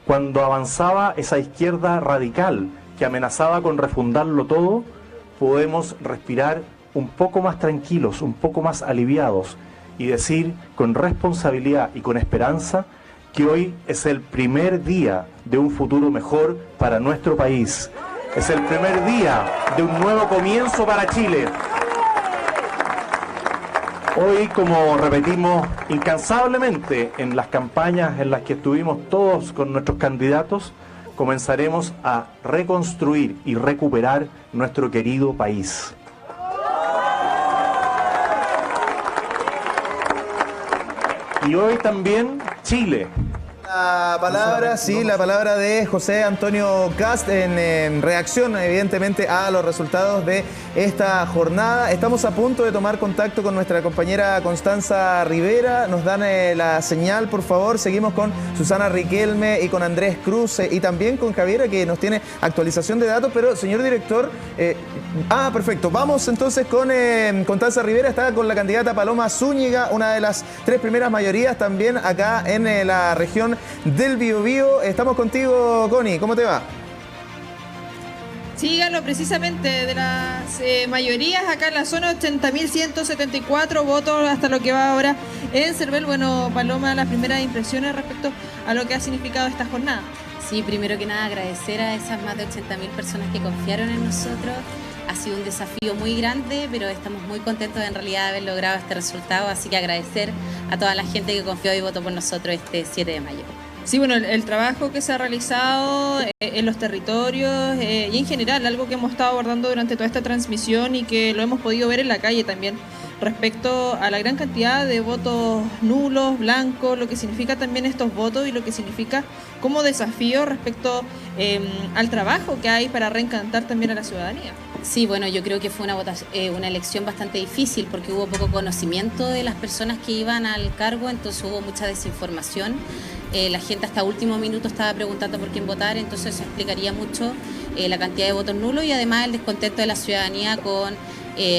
cuando avanzaba esa izquierda radical que amenazaba con refundarlo todo, podemos respirar un poco más tranquilos, un poco más aliviados y decir con responsabilidad y con esperanza que hoy es el primer día de un futuro mejor para nuestro país. Es el primer día de un nuevo comienzo para Chile. Hoy, como repetimos incansablemente en las campañas en las que estuvimos todos con nuestros candidatos, comenzaremos a reconstruir y recuperar nuestro querido país. y hoy también Chile. La palabra, sí, la palabra de José Antonio Kast en reacción, evidentemente, a los resultados de esta jornada. Estamos a punto de tomar contacto con nuestra compañera Constanza Rivera. Nos dan la señal, por favor. Seguimos con Susana Riquelme y con Andrés Cruz y también con Javiera, que nos tiene actualización de datos. Pero, señor director, perfecto. Vamos entonces con Constanza Rivera. Está con la candidata Paloma Zúñiga, una de las 3 primeras mayorías también acá en la región del Biobío. Estamos contigo, Connie. ¿Cómo te va? Sí, Galo, precisamente de las mayorías acá en la zona, 80.174 votos hasta lo que va ahora en Cervel. Bueno, Paloma, las primeras impresiones respecto a lo que ha significado esta jornada. Sí, primero que nada agradecer a esas más de 80.000 personas que confiaron en nosotros. Ha sido un desafío muy grande, pero estamos muy contentos de en realidad haber logrado este resultado, así que agradecer a toda la gente que confió y votó por nosotros este 7 de mayo. Sí, bueno, el trabajo que se ha realizado en los territorios y en general, algo que hemos estado abordando durante toda esta transmisión y que lo hemos podido ver en la calle también, respecto a la gran cantidad de votos nulos, blancos, lo que significa también estos votos y lo que significa como desafío respecto al trabajo que hay para reencantar también a la ciudadanía. Sí, bueno, yo creo que fue una elección bastante difícil porque hubo poco conocimiento de las personas que iban al cargo, entonces hubo mucha desinformación. La gente hasta último minuto estaba preguntando por quién votar, entonces eso explicaría mucho la cantidad de votos nulos y además el descontento de la ciudadanía con,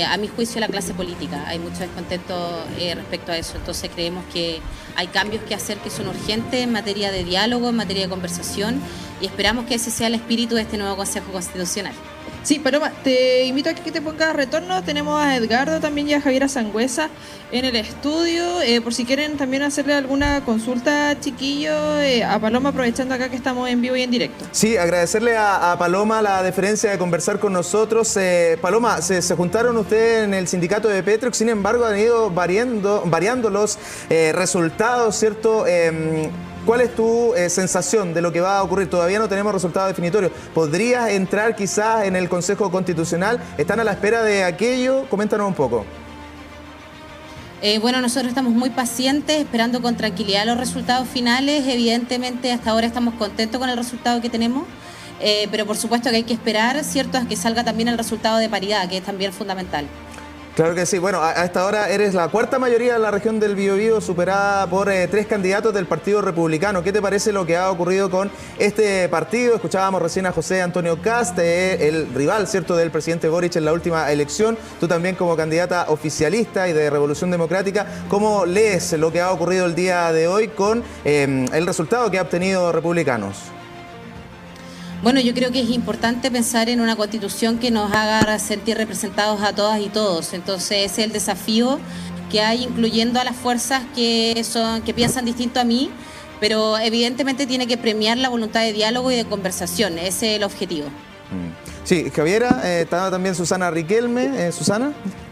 a mi juicio, la clase política. Hay mucho descontento respecto a eso, entonces creemos que hay cambios que hacer que son urgentes en materia de diálogo, en materia de conversación y esperamos que ese sea el espíritu de este nuevo Consejo Constitucional. Sí, Paloma, te invito a que te pongas retorno. Tenemos a Edgardo también y a Javiera Sangüesa en el estudio. Por si quieren también hacerle alguna consulta, chiquillo, a Paloma, aprovechando acá que estamos en vivo y en directo. Sí, agradecerle a Paloma la deferencia de conversar con nosotros. Paloma, se juntaron ustedes en el sindicato de Petrox, sin embargo han ido variando los resultados, ¿cierto? ¿Cuál es tu sensación de lo que va a ocurrir? Todavía no tenemos resultados definitorios. ¿Podrías entrar quizás en el Consejo Constitucional? ¿Están a la espera de aquello? Coméntanos un poco. Bueno, nosotros estamos muy pacientes, esperando con tranquilidad los resultados finales. Evidentemente, hasta ahora estamos contentos con el resultado que tenemos, pero por supuesto que hay que esperar, ¿cierto?, a que salga también el resultado de paridad, que es también fundamental. Claro que sí. Bueno, a esta hora eres la cuarta mayoría de la región del Biobío, superada por 3 candidatos del Partido Republicano. ¿Qué te parece lo que ha ocurrido con este partido? Escuchábamos recién a José Antonio Kast, el rival, ¿cierto?, del presidente Boric en la última elección. Tú también como candidata oficialista y de Revolución Democrática, ¿cómo lees lo que ha ocurrido el día de hoy con el resultado que ha obtenido Republicanos? Bueno, yo creo que es importante pensar en una constitución que nos haga sentir representados a todas y todos. Entonces ese es el desafío que hay, incluyendo a las fuerzas que piensan distinto a mí, pero evidentemente tiene que premiar la voluntad de diálogo y de conversación. Ese es el objetivo. Sí, Javiera, estaba también Susana Riquelme. Susana.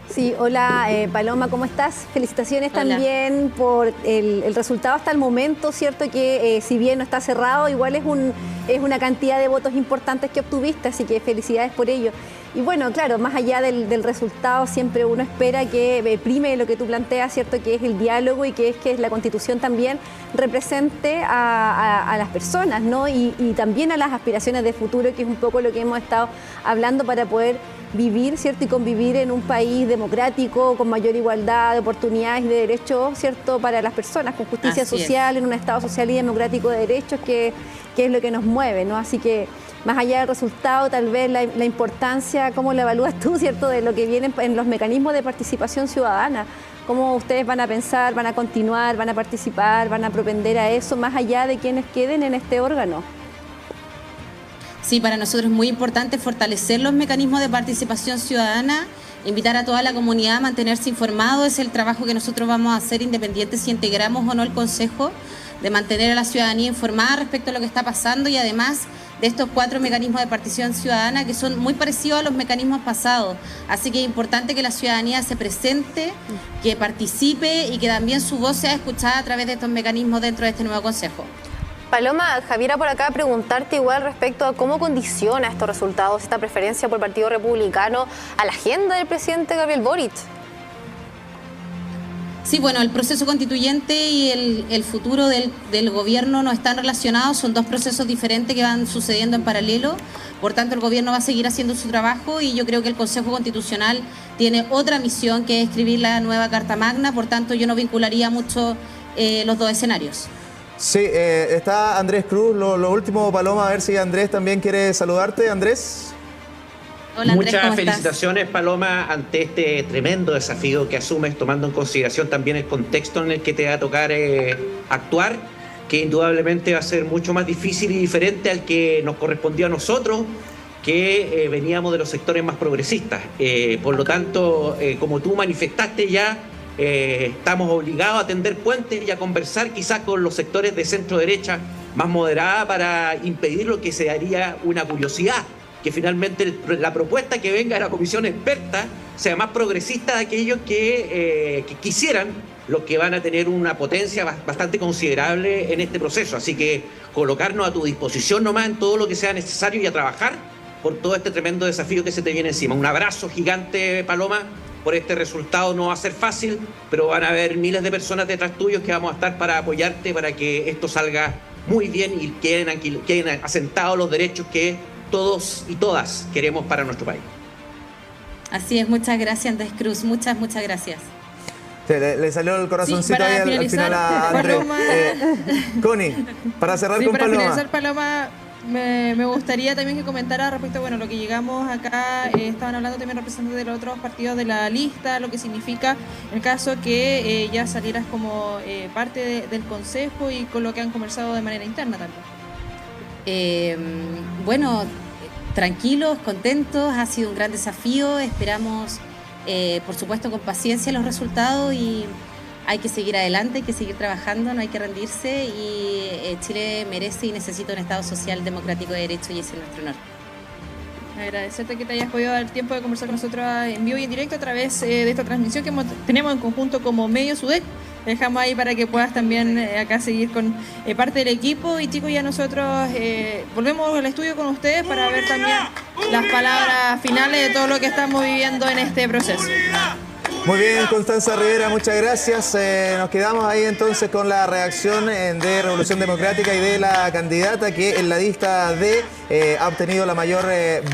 Sí, hola Paloma, ¿cómo estás? Felicitaciones también por el resultado hasta el momento, ¿cierto? Que si bien no está cerrado, igual es una cantidad de votos importantes que obtuviste, así que felicidades por ello. Y bueno, claro, más allá del resultado, siempre uno espera que prime lo que tú planteas, ¿cierto? Que es el diálogo y que la Constitución también represente a las personas, ¿no? Y también a las aspiraciones de futuro, que es un poco lo que hemos estado hablando para poder vivir, ¿cierto? Y convivir en un país democrático, con mayor igualdad de oportunidades y de derechos, ¿cierto? Para las personas, con justicia social, en un Estado social y democrático de derechos, que es lo que nos mueve, ¿no? Así que, más allá del resultado, tal vez la importancia, ¿cómo la evalúas tú, ¿cierto?, de lo que viene en los mecanismos de participación ciudadana? ¿Cómo ustedes van a pensar, van a continuar, van a participar, van a propender a eso, más allá de quienes queden en este órgano? Sí, para nosotros es muy importante fortalecer los mecanismos de participación ciudadana, invitar a toda la comunidad a mantenerse informado. Es el trabajo que nosotros vamos a hacer, independiente si integramos o no el Consejo, de mantener a la ciudadanía informada respecto a lo que está pasando y además de estos 4 mecanismos de participación ciudadana que son muy parecidos a los mecanismos pasados. Así que es importante que la ciudadanía se presente, que participe y que también su voz sea escuchada a través de estos mecanismos dentro de este nuevo Consejo. Paloma, Javiera por acá preguntarte igual respecto a cómo condiciona estos resultados, esta preferencia por el Partido Republicano a la agenda del presidente Gabriel Boric. Sí, bueno, el proceso constituyente y el futuro del gobierno no están relacionados, son dos procesos diferentes que van sucediendo en paralelo. Por tanto, el gobierno va a seguir haciendo su trabajo y yo creo que el Consejo Constitucional tiene otra misión, que es escribir la nueva Carta Magna. Por tanto, yo no vincularía mucho los dos escenarios. Sí, está Andrés Cruz. Lo último, Paloma, a ver si Andrés también quiere saludarte. Andrés. Hola, Andrés, muchas ¿cómo felicitaciones, estás? Paloma, ante este tremendo desafío que asumes, tomando en consideración también el contexto en el que te va a tocar actuar, que indudablemente va a ser mucho más difícil y diferente al que nos correspondió a nosotros, que veníamos de los sectores más progresistas. Por lo tanto, como tú manifestaste ya, estamos obligados a tender puentes y a conversar quizás con los sectores de centro-derecha más moderada para impedir lo que sería una curiosidad, que finalmente la propuesta que venga de la comisión experta sea más progresista de aquellos que quisieran, los que van a tener una potencia bastante considerable en este proceso. Así que colocarnos a tu disposición nomás en todo lo que sea necesario y a trabajar por todo este tremendo desafío que se te viene encima. Un abrazo gigante, Paloma, por este resultado. No va a ser fácil, pero van a haber miles de personas detrás tuyos que vamos a estar para apoyarte para que esto salga muy bien y queden asentados los derechos que todos y todas queremos para nuestro país. Así es, muchas gracias, Andrés Cruz, muchas gracias. Le salió el corazoncito sí, ahí al final a Andrés. Connie, para cerrar con Paloma. Para finalizar, Paloma, me gustaría también que comentara respecto a lo que llegamos acá. Estaban hablando también representantes de los otros partidos de la lista, lo que significa en el caso que ya salieras como parte del Consejo y con lo que han conversado de manera interna también. Bueno, tranquilos, contentos, ha sido un gran desafío, esperamos por supuesto con paciencia los resultados y hay que seguir adelante, hay que seguir trabajando, no hay que rendirse y Chile merece y necesita un Estado social, democrático de derecho y ese es nuestro honor. Agradecerte que te hayas podido dar el tiempo de conversar con nosotros en vivo y en directo a través de esta transmisión que tenemos en conjunto como Medio SUDEC. Te dejamos ahí para que puedas también acá seguir con parte del equipo y chicos, ya nosotros volvemos al estudio con ustedes para ver también las palabras finales de todo lo que estamos viviendo en este proceso. Muy bien, Constanza Rivera, muchas gracias. Nos quedamos ahí entonces con la reacción de Revolución Democrática y de la candidata que en la lista D ha obtenido la mayor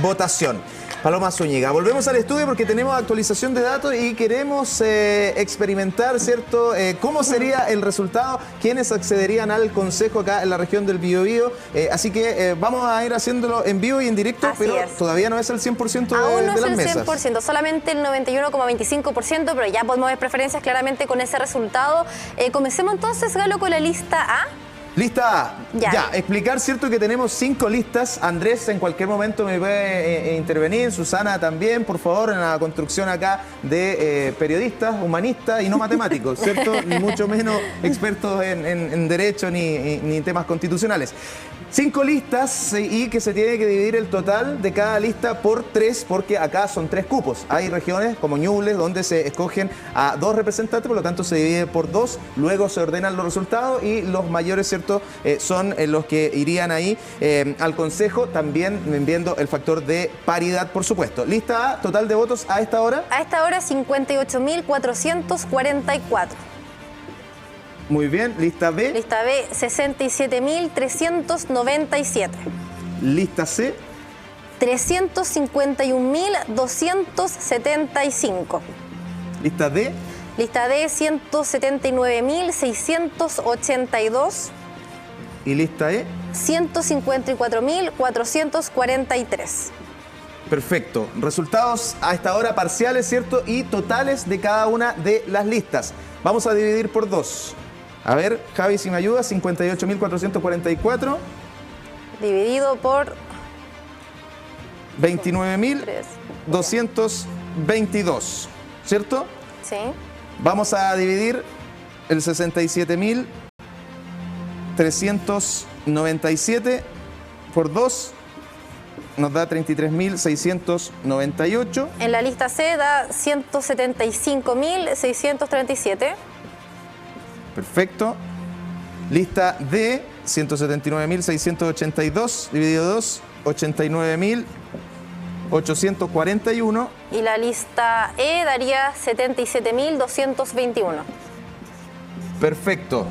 votación. Paloma Zúñiga. Volvemos al estudio porque tenemos actualización de datos y queremos experimentar, ¿cierto? Cómo sería el resultado, quiénes accederían al consejo acá en la región del Biobío. Así que vamos a ir haciéndolo en vivo y en directo, así pero es. Todavía no es el 100% de Aún no las es el 100%, mesas. solamente el 91,25%, pero ya podemos ver preferencias claramente con ese resultado. Comencemos entonces, Galo, con la lista A. Lista A. Ya. Explicar, cierto, que tenemos 5 listas. Andrés en cualquier momento me puede intervenir. Susana también, por favor, en la construcción acá de periodistas, humanistas y no matemáticos, ¿cierto? Ni mucho menos expertos en derecho ni temas constitucionales. 5 listas y que se tiene que dividir el total de cada lista por 3, porque acá son 3 cupos. Hay regiones como Ñuble donde se escogen a 2 representantes, por lo tanto se divide por 2, luego se ordenan los resultados y los mayores, ¿cierto? Son los que irían ahí al Consejo, también viendo el factor de paridad, por supuesto. Lista A, total de votos a esta hora. A esta hora 58.444. Muy bien, lista B. Lista B, 67.397. Lista C. 351.275. Lista D. Lista D, 179.682. Y lista E. 154.443. Perfecto. Resultados a esta hora parciales, ¿cierto? Y totales de cada una de las listas. Vamos a dividir por 2. A ver, Javi, si me ayuda, 58.444. Dividido por 29.222, ¿cierto? Sí. Vamos a dividir el 67.397 por 2. Nos da 33.698. En la lista C da 175.637. Perfecto. Lista D, 179.682, dividido 2, 89.841. Y la lista E daría 77.221. Perfecto.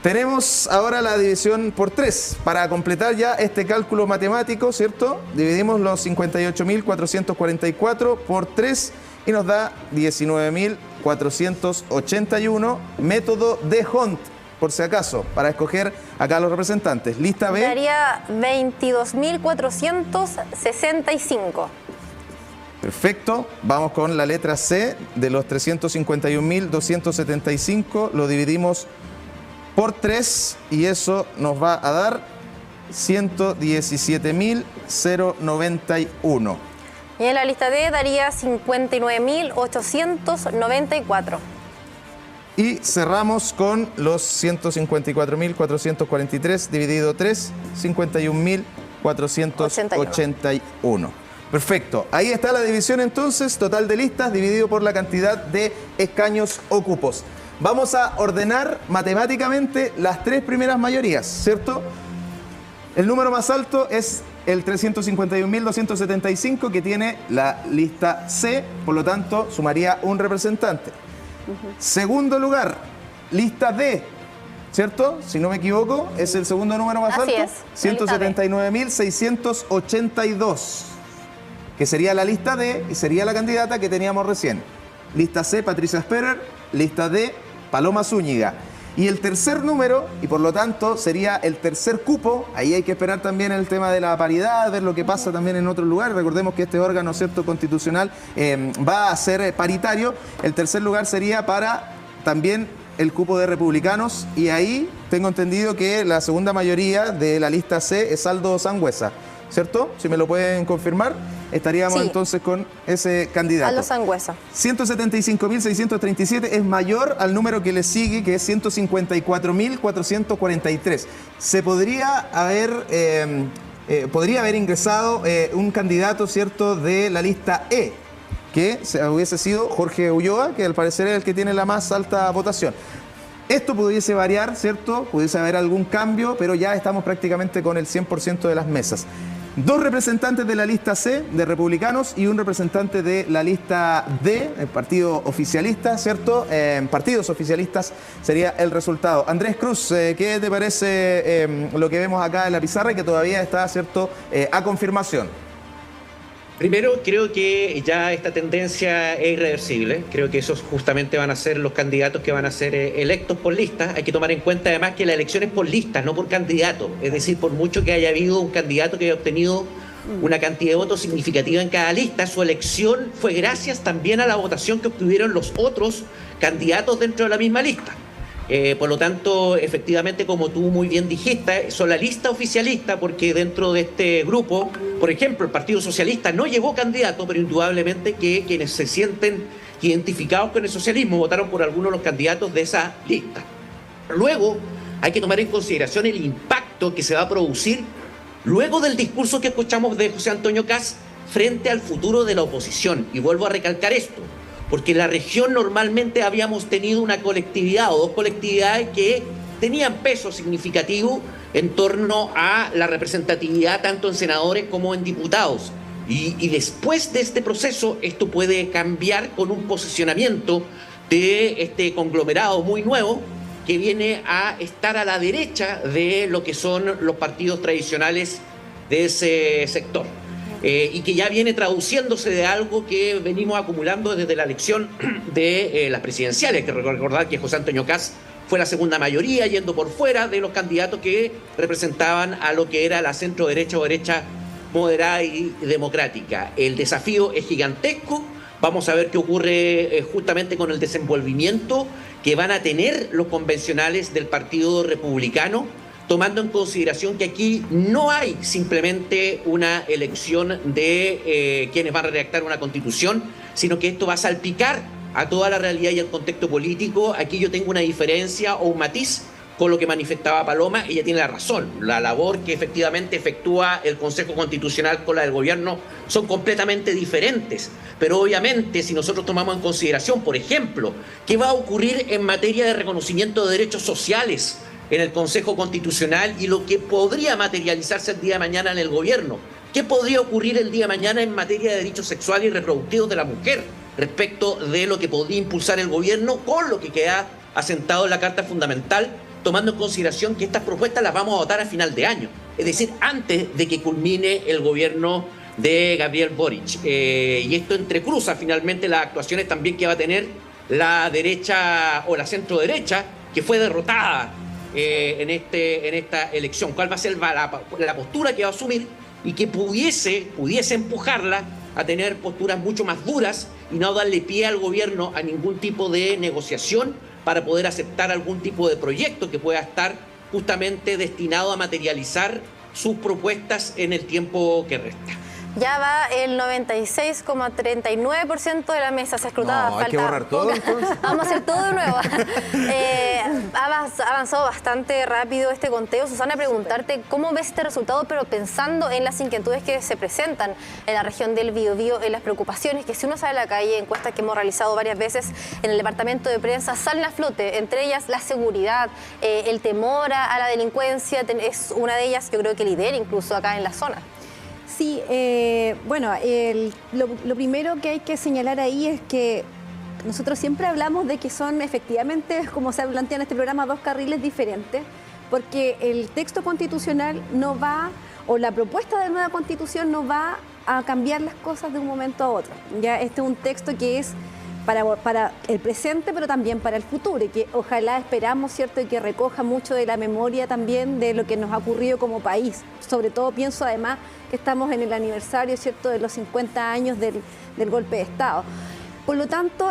Tenemos ahora la división por 3. Para completar ya este cálculo matemático, ¿cierto? Dividimos los 58.444 por 3 y nos da 19.481. Método de Hont, por si acaso, para escoger acá a los representantes. Lista B. Daría 22.465. Perfecto. Vamos con la letra C. De los 351.275 lo dividimos por 3 y eso nos va a dar 117.091. Y en la lista D daría 59.894. Y cerramos con los 154.443 dividido 3, 51.481. Perfecto. Ahí está la división entonces, total de listas dividido por la cantidad de escaños o cupos. Vamos a ordenar matemáticamente las 3 primeras mayorías, ¿cierto? El número más alto es el 351.275 que tiene la lista C, por lo tanto sumaría un representante. Segundo lugar, lista D, ¿cierto? Si no me equivoco, es el segundo número más alto. Así es. 179.682, que sería la lista D y sería la candidata que teníamos recién. Lista C, Patricia Sperer. Lista D, Paloma Zúñiga. Y el tercer número, y por lo tanto sería el tercer cupo, ahí hay que esperar también el tema de la paridad, ver lo que pasa también en otros lugares. Recordemos que este órgano, ¿cierto?, constitucional va a ser paritario. El tercer lugar sería para también el cupo de republicanos, y ahí tengo entendido que la segunda mayoría de la lista C es Aldo Sangüesa, ¿cierto? Si me lo pueden confirmar, estaríamos entonces con ese candidato. Aldo Sangüesa. 175.637 es mayor al número que le sigue, que es 154.443. Se podría haber ingresado un candidato, ¿cierto?, de la lista E, que hubiese sido Jorge Ulloa, que al parecer es el que tiene la más alta votación. Esto pudiese variar, ¿cierto? Pudiese haber algún cambio, pero ya estamos prácticamente con el 100% de las mesas. 2 representantes de la lista C, de republicanos, y un representante de la lista D, el partido oficialista, ¿cierto? Partidos oficialistas sería el resultado. Andrés Cruz, ¿qué te parece lo que vemos acá en la pizarra y que todavía está, ¿cierto?, a confirmación? Primero, creo que ya esta tendencia es irreversible. Creo que esos justamente van a ser los candidatos que van a ser electos por lista. Hay que tomar en cuenta además que la elección es por lista, no por candidato. Es decir, por mucho que haya habido un candidato que haya obtenido una cantidad de votos significativa en cada lista, su elección fue gracias también a la votación que obtuvieron los otros candidatos dentro de la misma lista. Por lo tanto, efectivamente, como tú muy bien dijiste, son la lista oficialista, porque dentro de este grupo, por ejemplo, el Partido Socialista no llevó candidato, pero indudablemente que quienes se sienten identificados con el socialismo votaron por algunos de los candidatos de esa lista. Luego, hay que tomar en consideración el impacto que se va a producir luego del discurso que escuchamos de José Antonio Kast frente al futuro de la oposición. Y vuelvo a recalcar esto, porque en la región normalmente habíamos tenido una colectividad o 2 colectividades que tenían peso significativo en torno a la representatividad tanto en senadores como en diputados. Y después de este proceso, esto puede cambiar con un posicionamiento de este conglomerado muy nuevo que viene a estar a la derecha de lo que son los partidos tradicionales de ese sector. Y que ya viene traduciéndose de algo que venimos acumulando desde la elección de las presidenciales. Hay que recordar que José Antonio Kast fue la segunda mayoría, yendo por fuera de los candidatos que representaban a lo que era la centro derecha o derecha moderada y democrática. El desafío es gigantesco. Vamos a ver qué ocurre justamente con el desenvolvimiento que van a tener los convencionales del Partido Republicano, tomando en consideración que aquí no hay simplemente una elección de quienes van a redactar una constitución, sino que esto va a salpicar a toda la realidad y el contexto político. Aquí yo tengo una diferencia o un matiz con lo que manifestaba Paloma. Ella tiene la razón. La labor que efectivamente efectúa el Consejo Constitucional con la del gobierno son completamente diferentes. Pero obviamente, si nosotros tomamos en consideración, por ejemplo, qué va a ocurrir en materia de reconocimiento de derechos sociales en el Consejo Constitucional y lo que podría materializarse el día de mañana en el gobierno. ¿Qué podría ocurrir el día de mañana en materia de derechos sexuales y reproductivos de la mujer respecto de lo que podría impulsar el gobierno con lo que queda asentado en la Carta Fundamental, tomando en consideración que estas propuestas las vamos a votar a final de año, es decir, antes de que culmine el gobierno de Gabriel Boric. Y esto entrecruza finalmente las actuaciones también que va a tener la derecha o la centro derecha, que fue derrotada en esta elección. ¿Cuál va a ser la postura que va a asumir y que pudiese empujarla a tener posturas mucho más duras y no darle pie al gobierno a ningún tipo de negociación para poder aceptar algún tipo de proyecto que pueda estar justamente destinado a materializar sus propuestas en el tiempo que resta? Ya va el 96,39% de la mesa escrutada. No, hay que borrar todo, entonces. Vamos a hacer todo de nuevo. Ha avanzado bastante rápido este conteo. Susana, preguntarte cómo ves este resultado, pero pensando en las inquietudes que se presentan en la región del Biobío, en las preocupaciones que si uno sale a la calle, encuestas que hemos realizado varias veces en el departamento de prensa, salen a flote, entre ellas la seguridad, el temor a la delincuencia, es una de ellas, yo creo que lidera incluso acá en la zona. Sí, bueno, lo primero que hay que señalar ahí es que nosotros siempre hablamos de que son efectivamente, como se plantea en este programa, dos carriles diferentes, porque el texto constitucional no va, o la propuesta de nueva constitución no va a cambiar las cosas de un momento a otro. Ya este es un texto que es para el presente, pero también para el futuro, y que ojalá esperamos, ¿cierto?, y que recoja mucho de la memoria también de lo que nos ha ocurrido como país. Sobre todo pienso además que estamos en el aniversario, ¿cierto?, de los 50 años del golpe de Estado. Por lo tanto,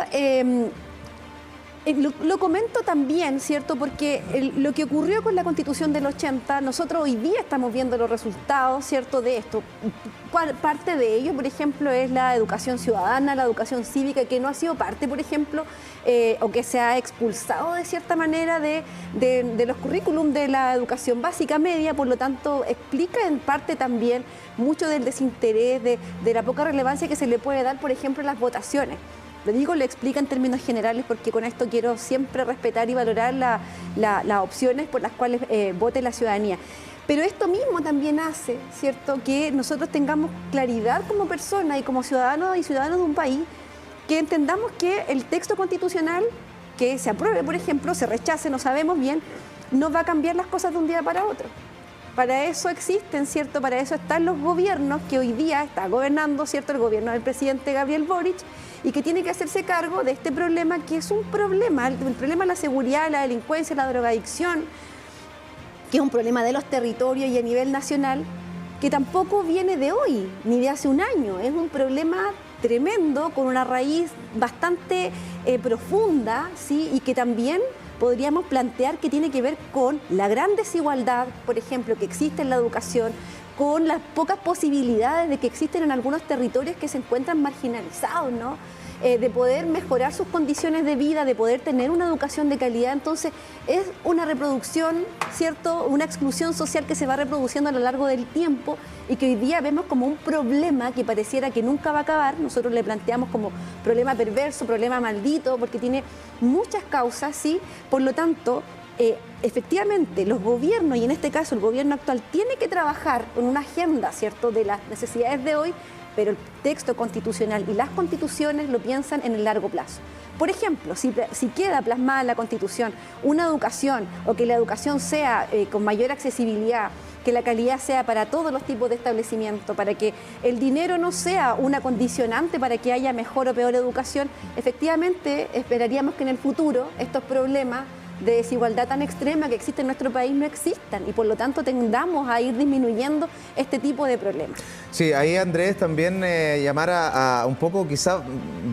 lo comento también, ¿cierto?, porque lo que ocurrió con la Constitución del 80, nosotros hoy día estamos viendo los resultados, ¿cierto?, de esto. Parte de ello, por ejemplo, es la educación ciudadana, la educación cívica, que no ha sido parte, por ejemplo, o que se ha expulsado de cierta manera de los currículum de la educación básica media. Por lo tanto, explica en parte también mucho del desinterés, de la poca relevancia que se le puede dar, por ejemplo, a las votaciones. Lo explica en términos generales, porque con esto quiero siempre respetar y valorar las opciones por las cuales vote la ciudadanía. Pero esto mismo también hace, ¿cierto?, que nosotros tengamos claridad como personas y como ciudadanos y ciudadanos de un país, que entendamos que el texto constitucional que se apruebe, por ejemplo, se rechace, no sabemos bien, no va a cambiar las cosas de un día para otro. Para eso existen, ¿cierto?, para eso están los gobiernos que hoy día está gobernando, ¿cierto?, el gobierno del presidente Gabriel Boric, y que tiene que hacerse cargo de este problema, que es un problema, el problema de la seguridad, la delincuencia, la drogadicción, que es un problema de los territorios y a nivel nacional, que tampoco viene de hoy, ni de hace un año. Es un problema tremendo, con una raíz bastante profunda, ¿sí?, y que también podríamos plantear que tiene que ver con la gran desigualdad, por ejemplo, que existe en la educación, con las pocas posibilidades de que existen en algunos territorios que se encuentran marginalizados, ¿no?, de poder mejorar sus condiciones de vida, de poder tener una educación de calidad. Entonces, es una reproducción, ¿cierto?, una exclusión social que se va reproduciendo a lo largo del tiempo y que hoy día vemos como un problema que pareciera que nunca va a acabar. Nosotros le planteamos como problema perverso, problema maldito, porque tiene muchas causas, ¿sí? Por lo tanto, efectivamente, los gobiernos, y en este caso el gobierno actual, tiene que trabajar con una agenda, ¿cierto?, de las necesidades de hoy, pero el texto constitucional y las constituciones lo piensan en el largo plazo. Por ejemplo, si queda plasmada en la Constitución una educación, o que la educación sea con mayor accesibilidad, que la calidad sea para todos los tipos de establecimientos, para que el dinero no sea una condicionante para que haya mejor o peor educación, efectivamente esperaríamos que en el futuro estos problemas de desigualdad tan extrema que existe en nuestro país no existan, y por lo tanto tendamos a ir disminuyendo este tipo de problemas. Sí, ahí Andrés también llamar a un poco, quizá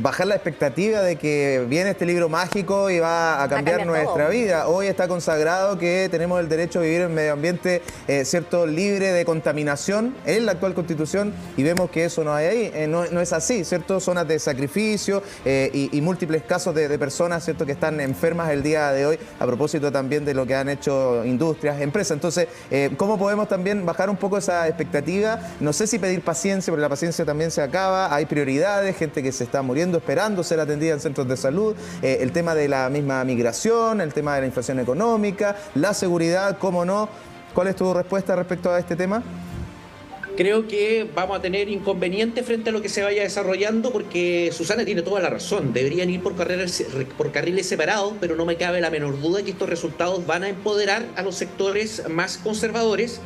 bajar la expectativa de que viene este libro mágico y va a cambiar nuestra vida. Hoy está consagrado que tenemos el derecho a vivir en medio ambiente, ¿cierto?, libre de contaminación en la actual Constitución, y vemos que eso no hay ahí, no es así, ¿cierto? Zonas de sacrificio y múltiples casos de personas, ¿cierto?, que están enfermas el día de hoy, a propósito también de lo que han hecho industrias, empresas. Entonces, ¿cómo podemos también bajar un poco esa expectativa? No sé si pedir paciencia, porque la paciencia también se acaba, hay prioridades, gente que se está muriendo esperando ser atendida en centros de salud, el tema de la misma migración, el tema de la inflación económica, la seguridad, ¿cómo no? ¿Cuál es tu respuesta respecto a este tema? Creo que vamos a tener inconvenientes frente a lo que se vaya desarrollando, porque Susana tiene toda la razón. Deberían ir por carriles separados, pero no me cabe la menor duda que estos resultados van a empoderar a los sectores más conservadores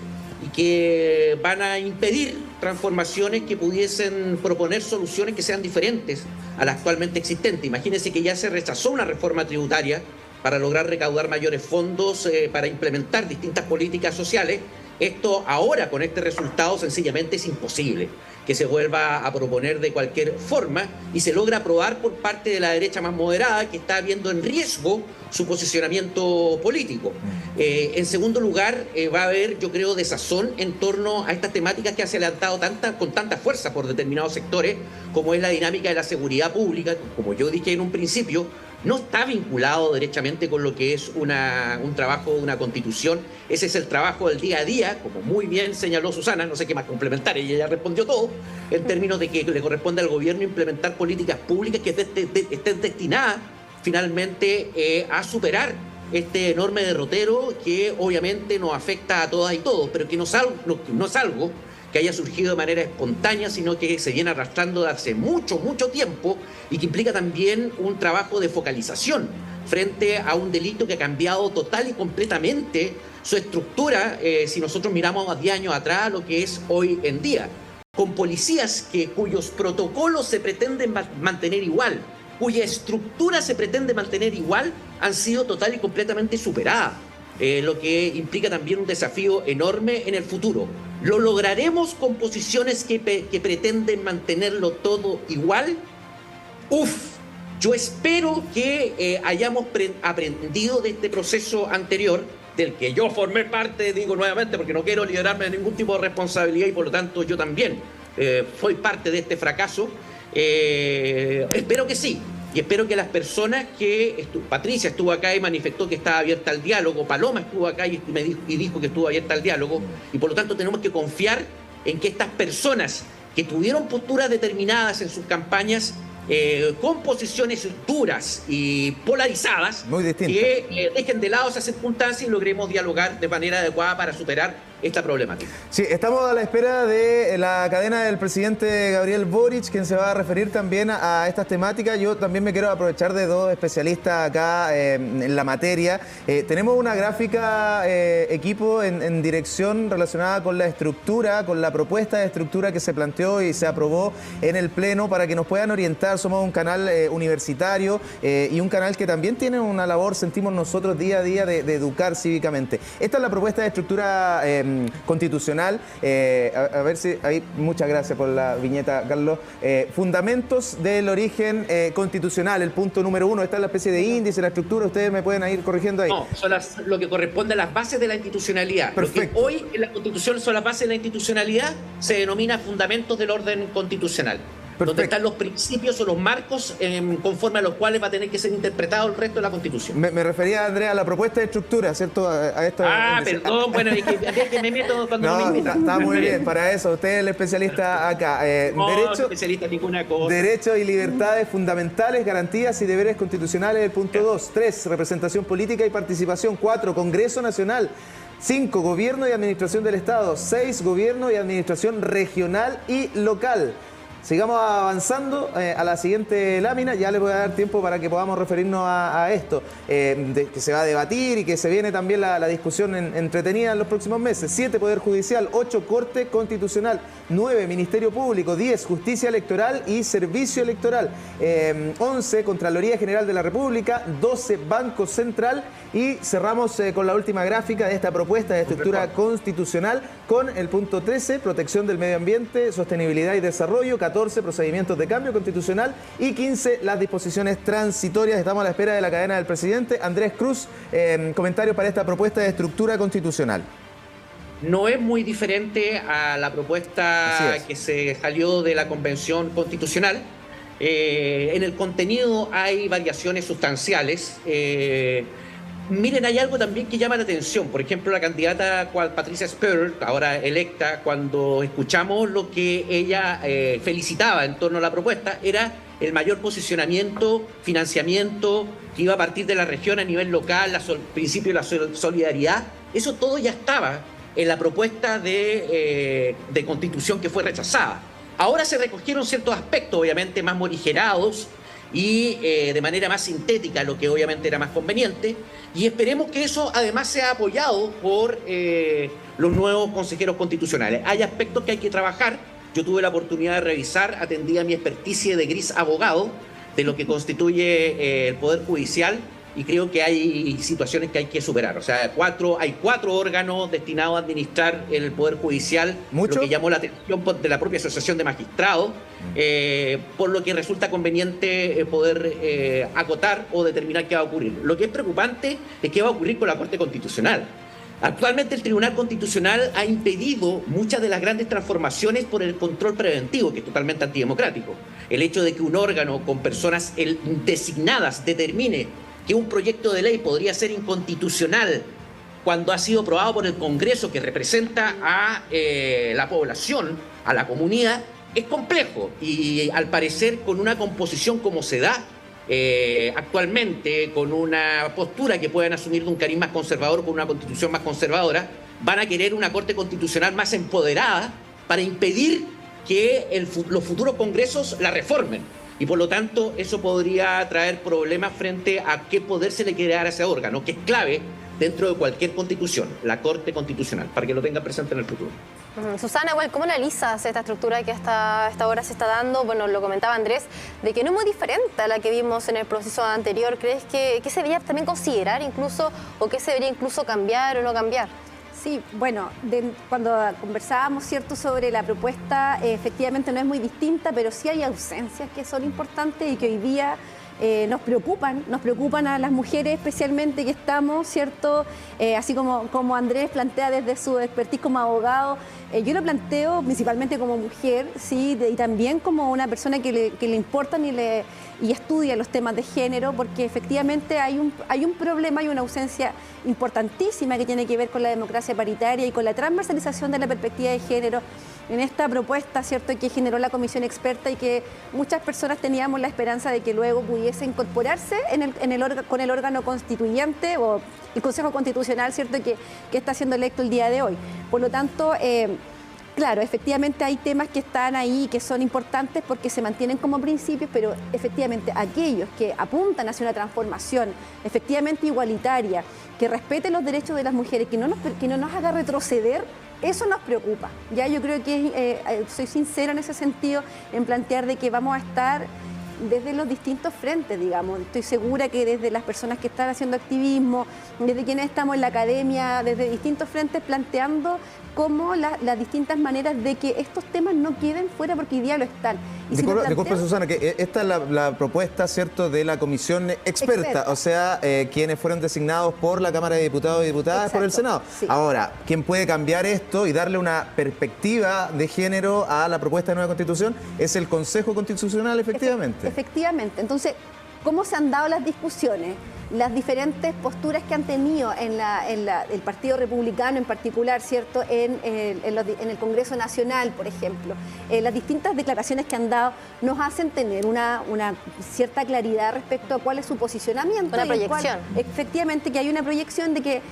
y que van a impedir transformaciones que pudiesen proponer soluciones que sean diferentes a la actualmente existente. Imagínense que ya se rechazó una reforma tributaria para lograr recaudar mayores fondos para implementar distintas políticas sociales. Esto ahora, con este resultado, sencillamente es imposible que se vuelva a proponer de cualquier forma y se logra aprobar por parte de la derecha más moderada, que está viendo en riesgo su posicionamiento político. En segundo lugar, va a haber, yo creo, desazón en torno a estas temáticas que han se levantado con tanta fuerza por determinados sectores, como es la dinámica de la seguridad pública. Como yo dije en un principio, no está vinculado derechamente con lo que es un trabajo de una constitución. Ese es el trabajo del día a día, como muy bien señaló Susana, no sé qué más complementar, ella ya respondió todo, en términos de que le corresponde al gobierno implementar políticas públicas que estén destinadas finalmente a superar este enorme derrotero que obviamente nos afecta a todas y todos, pero que no es algo que haya surgido de manera espontánea, sino que se viene arrastrando de hace mucho tiempo y que implica también un trabajo de focalización frente a un delito que ha cambiado total y completamente su estructura, si nosotros miramos a 10 años atrás lo que es hoy en día, con policías cuyos protocolos se pretenden mantener igual, cuya estructura se pretende mantener igual, han sido total y completamente superadas. Lo que implica también un desafío enorme en el futuro. ¿Lo lograremos con posiciones que pretenden mantenerlo todo igual? Yo espero que hayamos aprendido de este proceso anterior, del que yo formé parte, digo nuevamente, porque no quiero liberarme de ningún tipo de responsabilidad y por lo tanto yo también fui parte de este fracaso. Espero que sí. Y espero que las personas Patricia estuvo acá y manifestó que estaba abierta al diálogo, Paloma estuvo acá y dijo que estuvo abierta al diálogo, y por lo tanto tenemos que confiar en que estas personas que tuvieron posturas determinadas en sus campañas, con posiciones duras y polarizadas, que dejen de lado esas circunstancias y logremos dialogar de manera adecuada para superar esta problemática. Sí, estamos a la espera de la cadena del presidente Gabriel Boric, quien se va a referir también a estas temáticas. Yo también me quiero aprovechar de dos especialistas acá en la materia. Tenemos una gráfica, equipo, en dirección relacionada con la estructura, con la propuesta de estructura que se planteó y se aprobó en el Pleno para que nos puedan orientar. Somos un canal universitario y un canal que también tiene una labor, sentimos nosotros, día a día de educar cívicamente. Esta es la propuesta de estructura constitucional. A ver si hay, muchas gracias por la viñeta, Carlos. Fundamentos del origen constitucional, el punto número 1. Esta es la especie de índice, la estructura, ustedes me pueden ir corrigiendo ahí. No, son lo que corresponde a las bases de la institucionalidad. Perfecto. Lo que hoy en la Constitución son las bases de la institucionalidad se denomina fundamentos del orden constitucional. Perfecto. Donde están los principios o los marcos conforme a los cuales va a tener que ser interpretado el resto de la Constitución. Me refería, Andrea, a la propuesta de estructura, ¿cierto? A esta, perdón, bueno, es que me meto cuando no me invitan. Está muy bien, para eso, usted es el especialista acá. No especialista en ninguna cosa. Derechos y libertades fundamentales, garantías y deberes constitucionales, el punto 2. 3, representación política y participación. 4, Congreso Nacional. 5, gobierno y administración del Estado. 6, gobierno y administración regional y local. Sigamos avanzando a la siguiente lámina, ya les voy a dar tiempo para que podamos referirnos a esto, que se va a debatir y que se viene también la discusión entretenida en los próximos meses. 7, Poder Judicial. 8, Corte Constitucional. 9, Ministerio Público. 10, Justicia Electoral y Servicio Electoral. 11, Contraloría General de la República. 12, Banco Central. Y cerramos con la última gráfica de esta propuesta de estructura constitucional con el punto 13, Protección del Medio Ambiente, Sostenibilidad y Desarrollo. 14, procedimientos de cambio constitucional, y 15, las disposiciones transitorias. Estamos a la espera de la cadena del presidente. Andrés Cruz, comentarios para esta propuesta de estructura constitucional. No es muy diferente a la propuesta que se salió de la Convención Constitucional. En el contenido hay variaciones sustanciales. Miren, hay algo también que llama la atención. Por ejemplo, la candidata Patricia Spurr, ahora electa, cuando escuchamos lo que ella felicitaba en torno a la propuesta, era el mayor posicionamiento, financiamiento que iba a partir de la región a nivel local, el principio de la solidaridad. Eso todo ya estaba en la propuesta de constitución que fue rechazada. Ahora se recogieron ciertos aspectos, obviamente, más morigerados y de manera más sintética, lo que obviamente era más conveniente, y esperemos que eso además sea apoyado por los nuevos consejeros constitucionales. Hay aspectos que hay que trabajar. Yo tuve la oportunidad de revisar, atendí a mi experticia de gris abogado, de lo que constituye el Poder Judicial, y creo que hay situaciones que hay que superar. O sea, hay cuatro órganos destinados a administrar el Poder Judicial, ¿mucho? Lo que llamó la atención de la propia Asociación de Magistrados, por lo que resulta conveniente poder acotar o determinar qué va a ocurrir. Lo que es preocupante es qué va a ocurrir con la Corte Constitucional. Actualmente el Tribunal Constitucional ha impedido muchas de las grandes transformaciones por el control preventivo, que es totalmente antidemocrático. El hecho de que un órgano con personas designadas determine que un proyecto de ley podría ser inconstitucional cuando ha sido aprobado por el Congreso, que representa a la población, a la comunidad, es complejo. Y al parecer, con una composición como se da actualmente, con una postura que puedan asumir de un cariz más conservador, con una constitución más conservadora, van a querer una Corte Constitucional más empoderada para impedir que los futuros congresos la reformen. Y por lo tanto, eso podría traer problemas frente a qué poder se le quiere dar a ese órgano, que es clave dentro de cualquier constitución, la Corte Constitucional, para que lo tenga presente en el futuro. Susana, igual, ¿cómo analizas esta estructura que hasta esta hora se está dando? Bueno, lo comentaba Andrés, de que no es muy diferente a la que vimos en el proceso anterior. ¿Crees que se debería también considerar incluso, o que se debería incluso cambiar o no cambiar? Sí, bueno, cuando conversábamos, ¿cierto?, sobre la propuesta, efectivamente no es muy distinta, pero sí hay ausencias que son importantes y que hoy día nos preocupan a las mujeres especialmente, que estamos, ¿cierto?, así como Andrés plantea desde su expertise como abogado, yo lo planteo principalmente como mujer, sí, y también como una persona que le importan y estudia los temas de género, porque efectivamente hay un problema, hay una ausencia importantísima que tiene que ver con la democracia paritaria y con la transversalización de la perspectiva de género en esta propuesta, ¿cierto?, que generó la comisión experta y que muchas personas teníamos la esperanza de que luego pudiese incorporarse con el órgano constituyente o el Consejo Constitucional, ¿cierto?, que está siendo electo el día de hoy. Por lo tanto, claro, efectivamente hay temas que están ahí que son importantes porque se mantienen como principios, pero efectivamente aquellos que apuntan hacia una transformación efectivamente igualitaria, que respete los derechos de las mujeres, que no nos haga retroceder, eso nos preocupa. Ya yo creo que soy sincera en ese sentido, en plantear de que vamos a estar desde los distintos frentes, digamos. Estoy segura que desde las personas que están haciendo activismo, desde quienes estamos en la academia, desde distintos frentes planteando cómo las distintas maneras de que estos temas no queden fuera, porque hoy día lo están. Y disculpe, Susana, que esta es la propuesta, ¿cierto?, de la comisión experta, o sea, quienes fueron designados por la Cámara de Diputados y Diputadas, por el Senado. Sí. Ahora, ¿quién puede cambiar esto y darle una perspectiva de género a la propuesta de nueva Constitución? Es el Consejo Constitucional, efectivamente. Efectivamente. Entonces, ¿cómo se han dado las discusiones? Las diferentes posturas que han tenido el Partido Republicano en particular, ¿cierto?, en el Congreso Nacional, por ejemplo. Las distintas declaraciones que han dado nos hacen tener una cierta claridad respecto a cuál es su posicionamiento. Una proyección. Efectivamente, que hay una proyección de que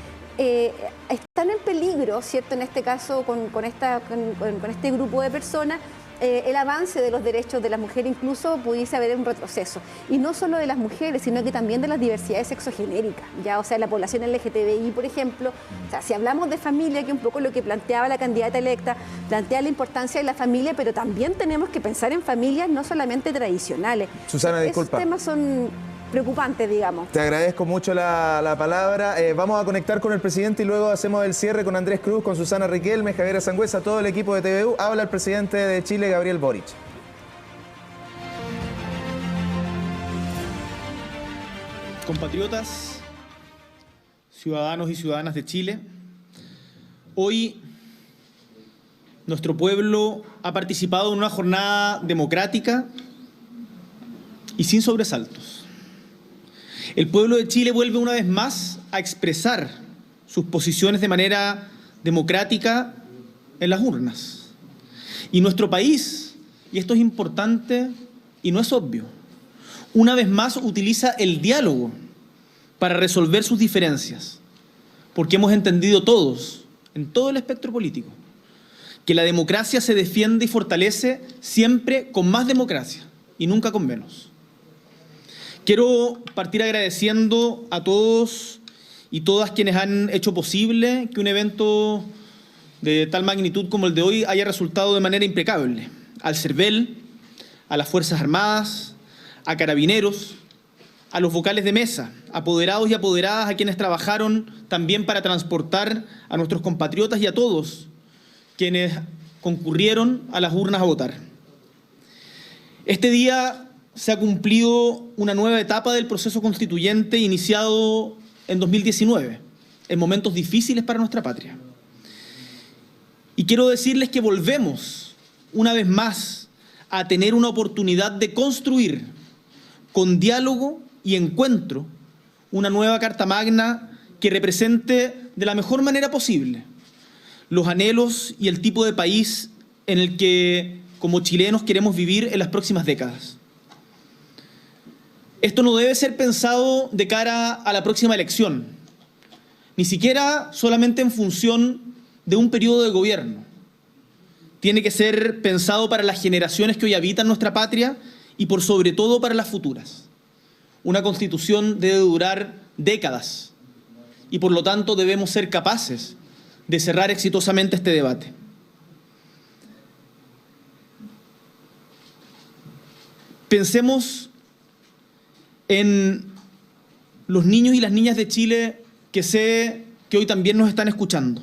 están en peligro, ¿cierto?, en este caso con este grupo de personas, el avance de los derechos de las mujeres, incluso pudiese haber un retroceso. Y no solo de las mujeres, sino que también de las diversidades sexogenéricas, ya, o sea, la población LGTBI, por ejemplo. O sea, si hablamos de familia, que un poco lo que planteaba la candidata electa, plantea la importancia de la familia, pero también tenemos que pensar en familias no solamente tradicionales. Susana, disculpa. Esos temas son preocupantes, digamos. Te agradezco mucho la palabra. Vamos a conectar con el presidente y luego hacemos el cierre con Andrés Cruz, con Susana Riquelme, Javiera Sangüesa, todo el equipo de TVU. Habla el presidente de Chile, Gabriel Boric. Compatriotas, ciudadanos y ciudadanas de Chile, hoy nuestro pueblo ha participado en una jornada democrática y sin sobresaltos. El pueblo de Chile vuelve una vez más a expresar sus posiciones de manera democrática en las urnas. Y nuestro país, y esto es importante y no es obvio, una vez más utiliza el diálogo para resolver sus diferencias, porque hemos entendido todos en todo el espectro político, que la democracia se defiende y fortalece siempre con más democracia y nunca con menos. Quiero partir agradeciendo a todos y todas quienes han hecho posible que un evento de tal magnitud como el de hoy haya resultado de manera impecable. Al CERVEL, a las Fuerzas Armadas, a Carabineros, a los vocales de mesa, apoderados y apoderadas, a quienes trabajaron también para transportar a nuestros compatriotas y a todos quienes concurrieron a las urnas a votar. Este día se ha cumplido una nueva etapa del proceso constituyente iniciado en 2019, en momentos difíciles para nuestra patria. Y quiero decirles que volvemos, una vez más, a tener una oportunidad de construir, con diálogo y encuentro, una nueva Carta Magna que represente de la mejor manera posible los anhelos y el tipo de país en el que, como chilenos, queremos vivir en las próximas décadas. Esto no debe ser pensado de cara a la próxima elección, ni siquiera solamente en función de un periodo de gobierno. Tiene que ser pensado para las generaciones que hoy habitan nuestra patria y por sobre todo para las futuras. Una Constitución debe durar décadas y por lo tanto debemos ser capaces de cerrar exitosamente este debate. Pensemos en los niños y las niñas de Chile que sé que hoy también nos están escuchando.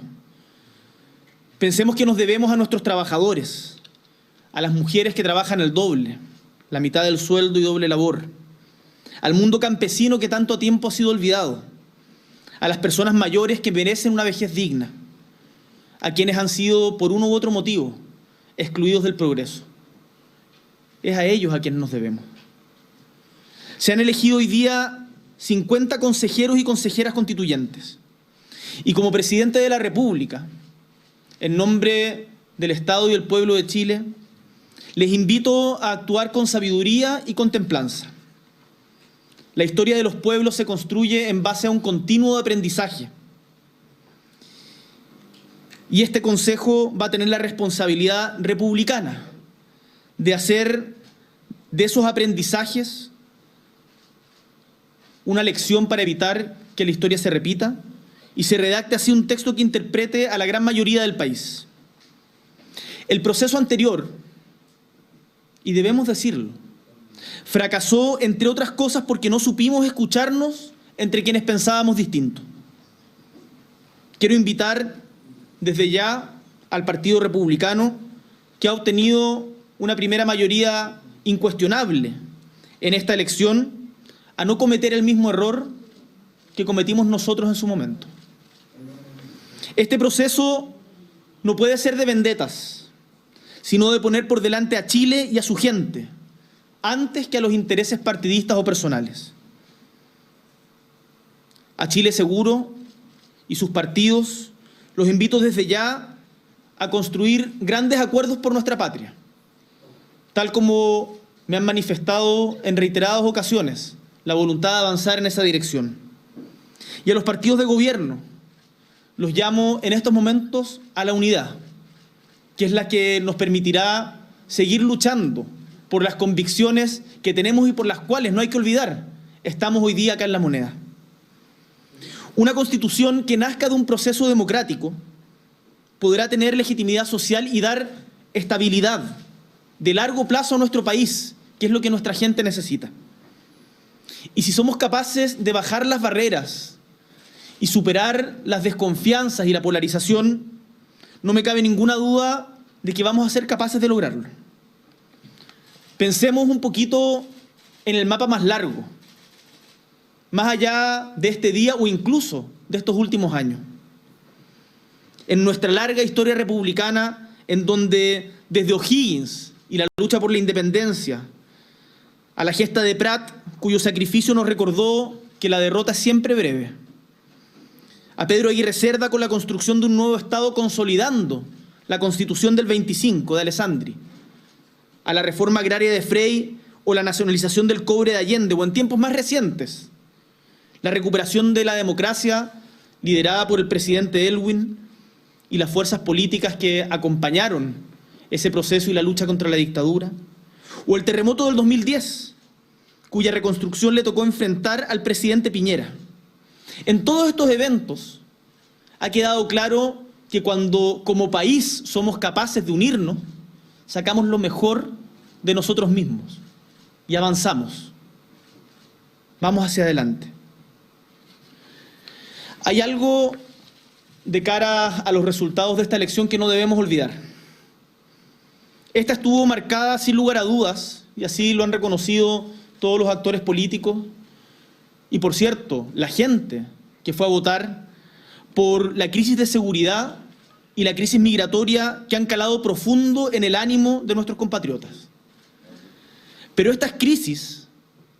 Pensemos que nos debemos a nuestros trabajadores, a las mujeres que trabajan el doble, la mitad del sueldo y doble labor, al mundo campesino que tanto tiempo ha sido olvidado, a las personas mayores que merecen una vejez digna, a quienes han sido, por uno u otro motivo, excluidos del progreso. Es a ellos a quienes nos debemos. Se han elegido hoy día 50 consejeros y consejeras constituyentes. Y como presidente de la República, en nombre del Estado y del pueblo de Chile, les invito a actuar con sabiduría y con templanza. La historia de los pueblos se construye en base a un continuo aprendizaje. Y este Consejo va a tener la responsabilidad republicana de hacer de esos aprendizajes una lección para evitar que la historia se repita y se redacte así un texto que interprete a la gran mayoría del país. El proceso anterior, y debemos decirlo, fracasó entre otras cosas porque no supimos escucharnos entre quienes pensábamos distinto. Quiero invitar desde ya al Partido Republicano, que ha obtenido una primera mayoría incuestionable en esta elección, a no cometer el mismo error que cometimos nosotros en su momento. Este proceso no puede ser de vendetas, sino de poner por delante a Chile y a su gente, antes que a los intereses partidistas o personales. A Chile Seguro y sus partidos los invito desde ya a construir grandes acuerdos por nuestra patria, tal como me han manifestado en reiteradas ocasiones la voluntad de avanzar en esa dirección. Y a los partidos de gobierno los llamo en estos momentos a la unidad, que es la que nos permitirá seguir luchando por las convicciones que tenemos y por las cuales, no hay que olvidar, estamos hoy día acá en La Moneda. Una Constitución que nazca de un proceso democrático podrá tener legitimidad social y dar estabilidad de largo plazo a nuestro país, que es lo que nuestra gente necesita. Y si somos capaces de bajar las barreras y superar las desconfianzas y la polarización, no me cabe ninguna duda de que vamos a ser capaces de lograrlo. Pensemos un poquito en el mapa más largo, más allá de este día o incluso de estos últimos años. En nuestra larga historia republicana, en donde desde O'Higgins y la lucha por la independencia, a la gesta de Prat, cuyo sacrificio nos recordó que la derrota es siempre breve, a Pedro Aguirre Cerda con la construcción de un nuevo Estado consolidando la Constitución del 25 de Alessandri, a la reforma agraria de Frey o la nacionalización del cobre de Allende, o en tiempos más recientes, la recuperación de la democracia liderada por el presidente Elwin y las fuerzas políticas que acompañaron ese proceso y la lucha contra la dictadura, o el terremoto del 2010, cuya reconstrucción le tocó enfrentar al presidente Piñera. En todos estos eventos ha quedado claro que cuando como país somos capaces de unirnos, sacamos lo mejor de nosotros mismos y avanzamos. Vamos hacia adelante. Hay algo de cara a los resultados de esta elección que no debemos olvidar. Esta estuvo marcada sin lugar a dudas, y así lo han reconocido todos los actores políticos, y por cierto, la gente que fue a votar, por la crisis de seguridad y la crisis migratoria que han calado profundo en el ánimo de nuestros compatriotas. Pero estas crisis,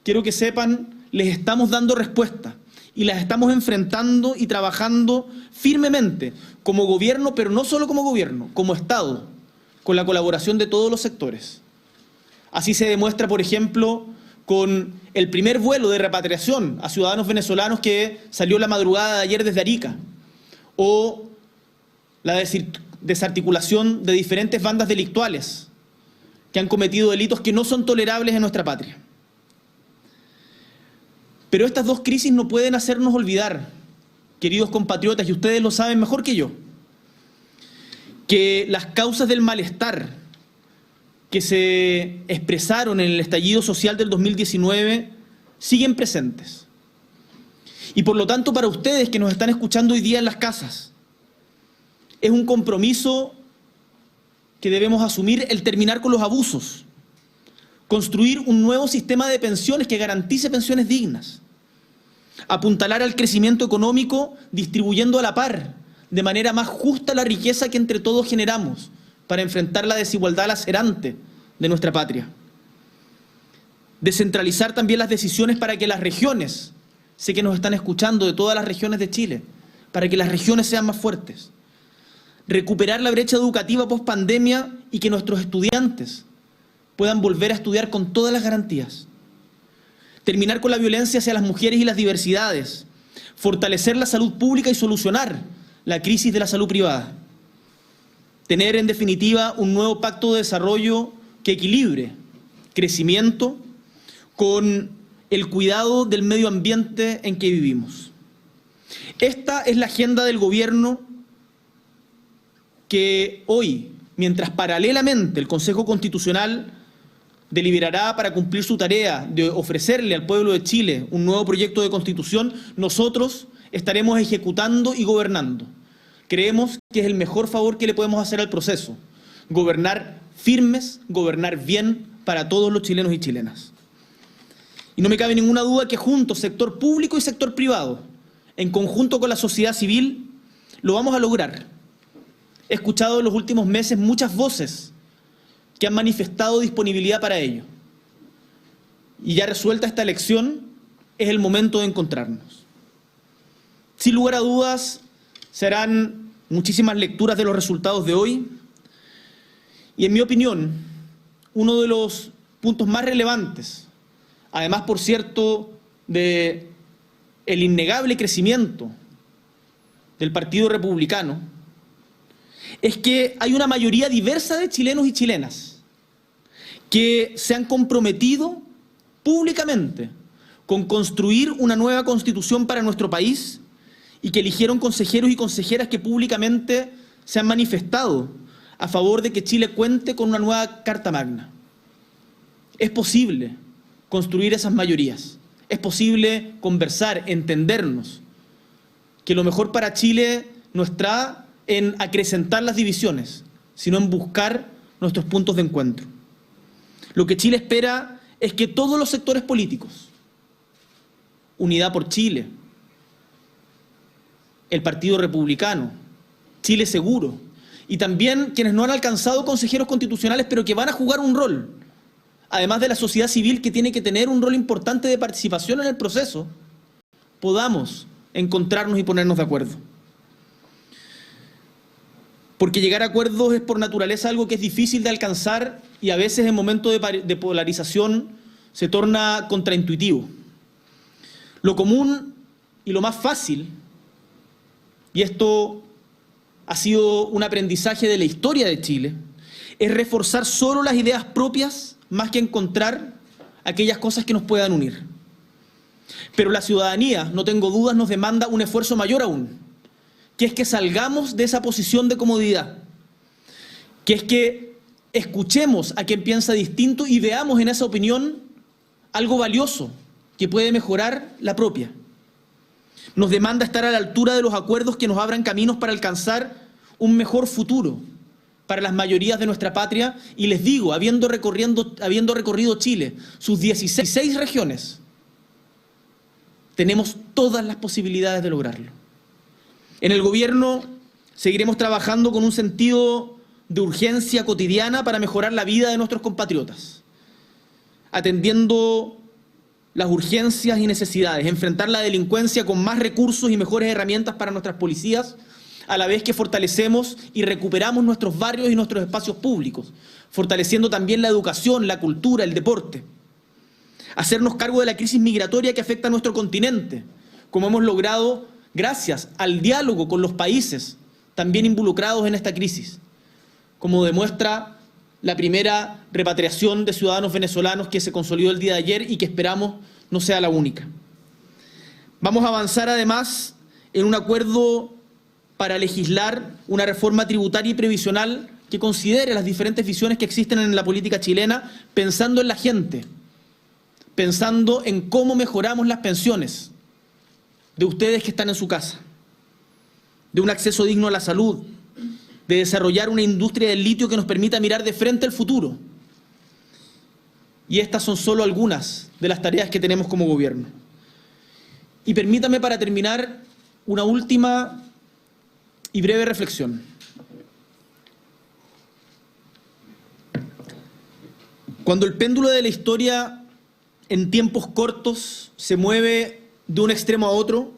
quiero que sepan, les estamos dando respuesta y las estamos enfrentando y trabajando firmemente como gobierno, pero no solo como gobierno, como Estado, con la colaboración de todos los sectores. Así se demuestra, por ejemplo, con el primer vuelo de repatriación a ciudadanos venezolanos que salió la madrugada de ayer desde Arica, o la desarticulación de diferentes bandas delictuales que han cometido delitos que no son tolerables en nuestra patria. Pero estas dos crisis no pueden hacernos olvidar, queridos compatriotas, y ustedes lo saben mejor que yo, que las causas del malestar que se expresaron en el estallido social del 2019 siguen presentes. Y por lo tanto, para ustedes que nos están escuchando hoy día en las casas, es un compromiso que debemos asumir el terminar con los abusos, construir un nuevo sistema de pensiones que garantice pensiones dignas, apuntalar al crecimiento económico distribuyendo a la par, de manera más justa, la riqueza que entre todos generamos para enfrentar la desigualdad lacerante de nuestra patria. Descentralizar también las decisiones para que las regiones, sé que nos están escuchando de todas las regiones de Chile, para que las regiones sean más fuertes. Recuperar la brecha educativa post-pandemia y que nuestros estudiantes puedan volver a estudiar con todas las garantías. Terminar con la violencia hacia las mujeres y las diversidades. Fortalecer la salud pública y solucionar la crisis de la salud privada. Tener, en definitiva, un nuevo pacto de desarrollo que equilibre crecimiento con el cuidado del medio ambiente en que vivimos. Esta es la agenda del gobierno que hoy, mientras paralelamente el Consejo Constitucional deliberará para cumplir su tarea de ofrecerle al pueblo de Chile un nuevo proyecto de constitución, nosotros estaremos ejecutando y gobernando. Creemos que es el mejor favor que le podemos hacer al proceso, gobernar firmes, gobernar bien para todos los chilenos y chilenas. Y no me cabe ninguna duda que juntos, sector público y sector privado, en conjunto con la sociedad civil, lo vamos a lograr. He escuchado en los últimos meses muchas voces que han manifestado disponibilidad para ello. Y ya resuelta esta elección, es el momento de encontrarnos. Sin lugar a dudas, se harán muchísimas lecturas de los resultados de hoy. Y en mi opinión, uno de los puntos más relevantes, además, por cierto, de el innegable crecimiento del Partido Republicano, es que hay una mayoría diversa de chilenos y chilenas que se han comprometido públicamente con construir una nueva constitución para nuestro país y que eligieron consejeros y consejeras que públicamente se han manifestado a favor de que Chile cuente con una nueva Carta Magna. Es posible construir esas mayorías, es posible conversar, entendernos, que lo mejor para Chile no está en acrecentar las divisiones, sino en buscar nuestros puntos de encuentro. Lo que Chile espera es que todos los sectores políticos, Unidad por Chile, el Partido Republicano, Chile Seguro, y también quienes no han alcanzado consejeros constitucionales, pero que van a jugar un rol, además de la sociedad civil, que tiene que tener un rol importante de participación en el proceso, podamos encontrarnos y ponernos de acuerdo. Porque llegar a acuerdos es por naturaleza algo que es difícil de alcanzar y a veces en momentos de polarización se torna contraintuitivo. Lo común y lo más fácil, y esto ha sido un aprendizaje de la historia de Chile, es reforzar solo las ideas propias más que encontrar aquellas cosas que nos puedan unir. Pero la ciudadanía, no tengo dudas, nos demanda un esfuerzo mayor aún, que es que salgamos de esa posición de comodidad, que es que escuchemos a quien piensa distinto y veamos en esa opinión algo valioso que puede mejorar la propia. Nos demanda estar a la altura de los acuerdos que nos abran caminos para alcanzar un mejor futuro para las mayorías de nuestra patria. Y les digo, habiendo recorrido Chile, sus 16 regiones, tenemos todas las posibilidades de lograrlo. En el gobierno seguiremos trabajando con un sentido de urgencia cotidiana para mejorar la vida de nuestros compatriotas, atendiendo las urgencias y necesidades, enfrentar la delincuencia con más recursos y mejores herramientas para nuestras policías, a la vez que fortalecemos y recuperamos nuestros barrios y nuestros espacios públicos, fortaleciendo también la educación, la cultura, el deporte. Hacernos cargo de la crisis migratoria que afecta a nuestro continente, como hemos logrado gracias al diálogo con los países también involucrados en esta crisis, como demuestra la primera repatriación de ciudadanos venezolanos que se consolidó el día de ayer y que esperamos no sea la única. Vamos a avanzar además en un acuerdo para legislar una reforma tributaria y previsional que considere las diferentes visiones que existen en la política chilena, pensando en la gente, pensando en cómo mejoramos las pensiones de ustedes que están en su casa, de un acceso digno a la salud, de desarrollar una industria del litio que nos permita mirar de frente al futuro. Y estas son solo algunas de las tareas que tenemos como gobierno. Y permítame para terminar una última y breve reflexión. Cuando el péndulo de la historia en tiempos cortos se mueve de un extremo a otro,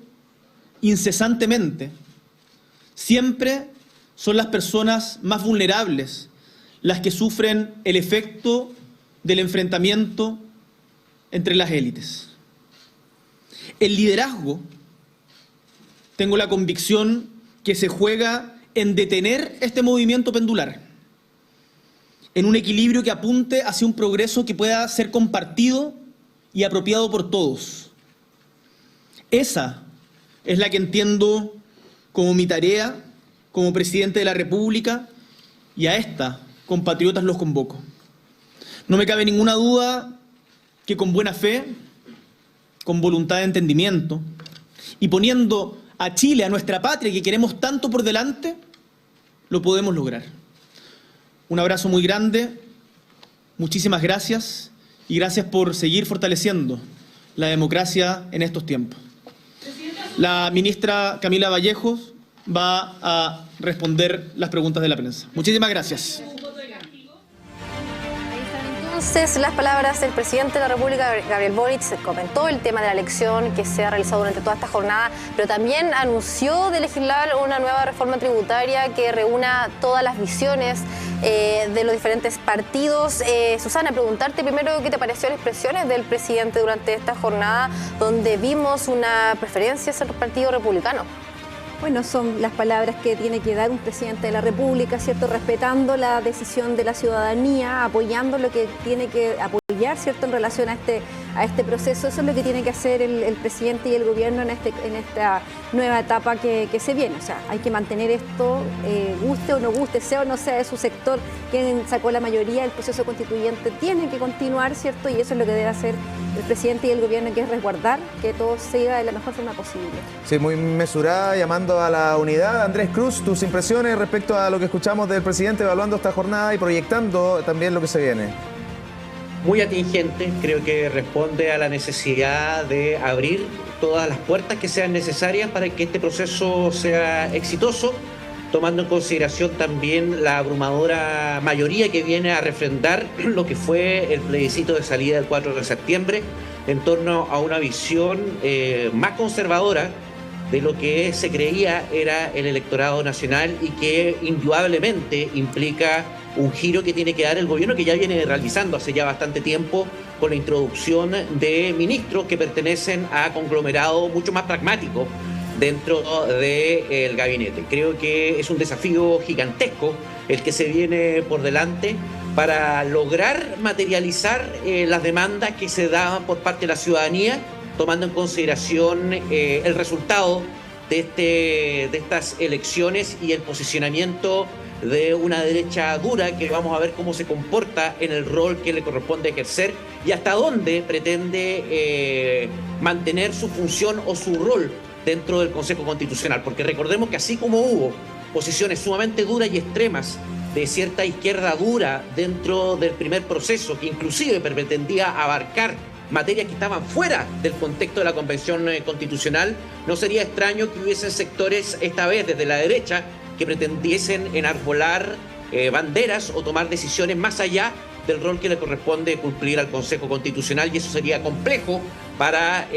incesantemente, siempre son las personas más vulnerables las que sufren el efecto del enfrentamiento entre las élites. El liderazgo, tengo la convicción que se juega en detener este movimiento pendular, en un equilibrio que apunte hacia un progreso que pueda ser compartido y apropiado por todos. Esa es la que entiendo como mi tarea como presidente de la República, y a esta, compatriotas, los convoco. No me cabe ninguna duda que con buena fe, con voluntad de entendimiento, y poniendo a Chile, a nuestra patria que queremos tanto por delante, lo podemos lograr. Un abrazo muy grande, muchísimas gracias, y gracias por seguir fortaleciendo la democracia en estos tiempos. La ministra Camila Vallejos va a responder las preguntas de la prensa. Muchísimas gracias. Entonces, las palabras del presidente de la República, Gabriel Boric, comentó el tema de la elección que se ha realizado durante toda esta jornada, pero también anunció de legislar una nueva reforma tributaria que reúna todas las visiones de los diferentes partidos. Susana, preguntarte primero qué te pareció las expresiones del presidente durante esta jornada, donde vimos una preferencia hacia el Partido Republicano. Bueno, son las palabras que tiene que dar un presidente de la República, ¿cierto? Respetando la decisión de la ciudadanía, apoyando lo que tiene que apoyar, ¿cierto? En relación a este proceso. Eso es lo que tiene que hacer el presidente y el gobierno en esta nueva etapa que se viene. O sea, hay que mantener esto, guste o no guste, sea o no sea de su sector quien sacó la mayoría, el proceso constituyente tiene que continuar, ¿cierto? Y eso es lo que debe hacer el presidente y el gobierno, que es resguardar que todo siga de la mejor forma posible. Sí, muy mesurada, llamando a la unidad. Andrés Cruz, tus impresiones respecto a lo que escuchamos del presidente evaluando esta jornada y proyectando también lo que se viene. Muy atingente, creo que responde a la necesidad de abrir todas las puertas que sean necesarias para que este proceso sea exitoso, tomando en consideración también la abrumadora mayoría que viene a refrendar lo que fue el plebiscito de salida del 4 de septiembre en torno a una visión más conservadora de lo que se creía era el electorado nacional y que indudablemente implica un giro que tiene que dar el gobierno, que ya viene realizando hace ya bastante tiempo con la introducción de ministros que pertenecen a conglomerados mucho más pragmáticos dentro del gabinete. Creo que es un desafío gigantesco el que se viene por delante para lograr materializar las demandas que se daban por parte de la ciudadanía, tomando en consideración el resultado de estas elecciones y el posicionamiento de una derecha dura, que vamos a ver cómo se comporta en el rol que le corresponde ejercer y hasta dónde pretende mantener su función o su rol dentro del Consejo Constitucional. Porque recordemos que así como hubo posiciones sumamente duras y extremas de cierta izquierda dura dentro del primer proceso, que inclusive pretendía abarcar materias que estaban fuera del contexto de la Convención Constitucional, no sería extraño que hubiesen sectores, esta vez desde la derecha, que pretendiesen enarbolar banderas o tomar decisiones más allá del rol que le corresponde cumplir al Consejo Constitucional, y eso sería complejo para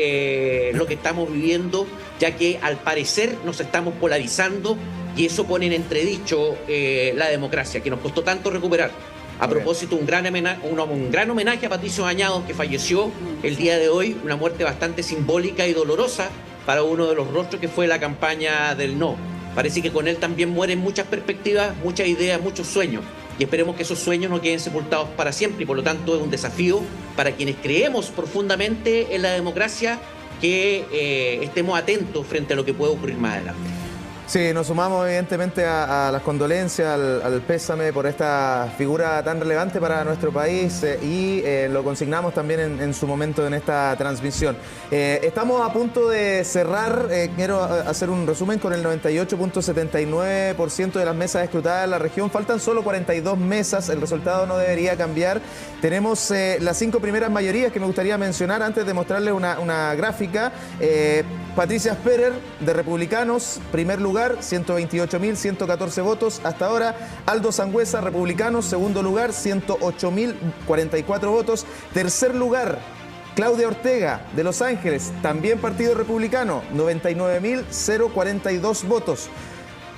lo que estamos viviendo, ya que al parecer nos estamos polarizando y eso pone en entredicho la democracia, que nos costó tanto recuperar. A propósito, un gran homenaje a Patricio Bañados, que falleció el día de hoy, una muerte bastante simbólica y dolorosa para uno de los rostros que fue la campaña del no. Parece que con él también mueren muchas perspectivas, muchas ideas, muchos sueños. Y esperemos que esos sueños no queden sepultados para siempre. Y por lo tanto es un desafío para quienes creemos profundamente en la democracia que estemos atentos frente a lo que puede ocurrir más adelante. Sí, nos sumamos evidentemente a las condolencias, al pésame por esta figura tan relevante para nuestro país y lo consignamos también en su momento en esta transmisión. Estamos a punto de cerrar, quiero hacer un resumen con el 98.79% de las mesas escrutadas en la región. Faltan solo 42 mesas, el resultado no debería cambiar. Tenemos las 5 primeras mayorías que me gustaría mencionar antes de mostrarles una gráfica. Patricia Sperer, de Republicanos, primer lugar, 128.114 votos hasta ahora. Aldo Sangüesa, Republicanos, segundo lugar, 108.044 votos. Tercer lugar, Claudia Ortega, de Los Ángeles, también Partido Republicano, 99.042 votos.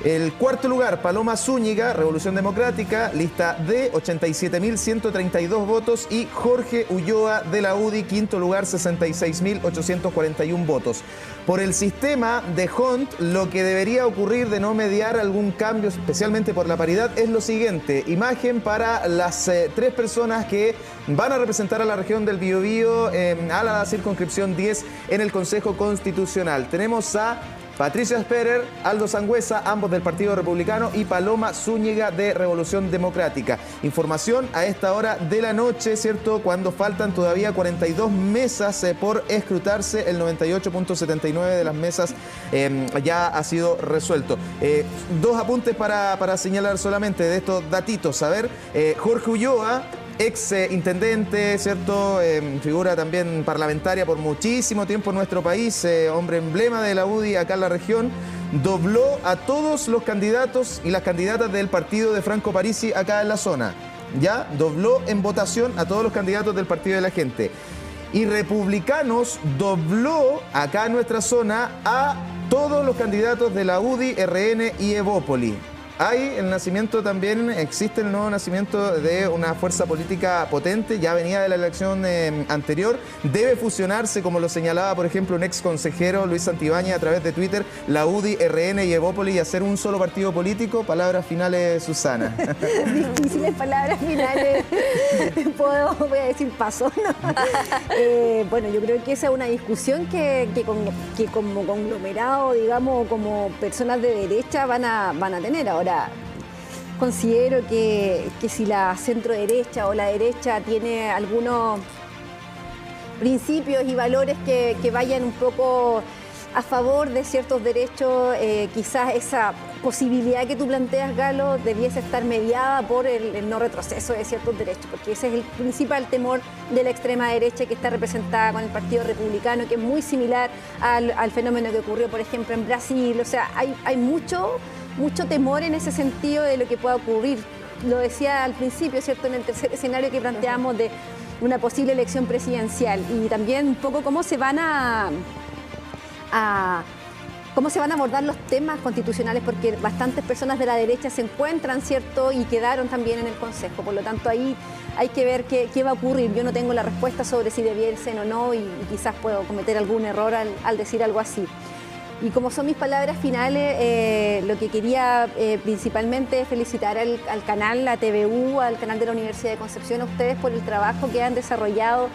El cuarto lugar, Paloma Zúñiga, Revolución Democrática, lista D, 87.132 votos. Y Jorge Ulloa, de la UDI, quinto lugar, 66.841 votos. Por el sistema de Hunt, lo que debería ocurrir de no mediar algún cambio, especialmente por la paridad, es lo siguiente. Imagen para las 3 personas que van a representar a la región del Biobío, a la circunscripción 10 en el Consejo Constitucional. Tenemos a Patricia Sperer, Aldo Sangüesa, ambos del Partido Republicano, y Paloma Zúñiga, de Revolución Democrática. Información a esta hora de la noche, ¿cierto? Cuando faltan todavía 42 mesas por escrutarse, el 98.79% de las mesas ya ha sido resuelto. 2 apuntes para señalar solamente de estos datitos. A ver, Jorge Ulloa, ex intendente, ¿cierto? Figura también parlamentaria por muchísimo tiempo en nuestro país, hombre emblema de la UDI acá en la región, dobló a todos los candidatos y las candidatas del partido de Franco Parisi acá en la zona. Ya dobló en votación a todos los candidatos del Partido de la Gente. Y Republicanos dobló acá en nuestra zona a todos los candidatos de la UDI, RN y Evópoli. Hay el nacimiento también, existe el nuevo nacimiento de una fuerza política potente, ya venía de la elección anterior, debe fusionarse, como lo señalaba por ejemplo un ex consejero, Luis Santibáñez, a través de Twitter, la UDI, RN y Evópoli, y hacer un solo partido político. Palabras finales, Susana. Difíciles palabras finales, voy a decir paso, ¿no? Bueno, yo creo que esa es una discusión que como conglomerado, digamos, como personas de derecha van a tener. Ahora, considero que si la centro derecha o la derecha tiene algunos principios y valores que vayan un poco a favor de ciertos derechos, quizás esa posibilidad que tú planteas, Galo, debiese estar mediada por el no retroceso de ciertos derechos, porque ese es el principal temor de la extrema derecha, que está representada con el Partido Republicano, que es muy similar al fenómeno que ocurrió, por ejemplo, en Brasil. O sea, hay mucho temor en ese sentido de lo que pueda ocurrir. Lo decía al principio, ¿cierto?, en el tercer escenario que planteamos de una posible elección presidencial, y también un poco cómo se van a abordar los temas constitucionales, porque bastantes personas de la derecha se encuentran, ¿cierto?, y quedaron también en el Consejo. Por lo tanto, ahí hay que ver qué va a ocurrir. Yo no tengo la respuesta sobre si debiesen o no, y quizás puedo cometer algún error al decir algo así. Y como son mis palabras finales, lo que quería principalmente es felicitar al canal, a TVU, al canal de la Universidad de Concepción, a ustedes por el trabajo que han desarrollado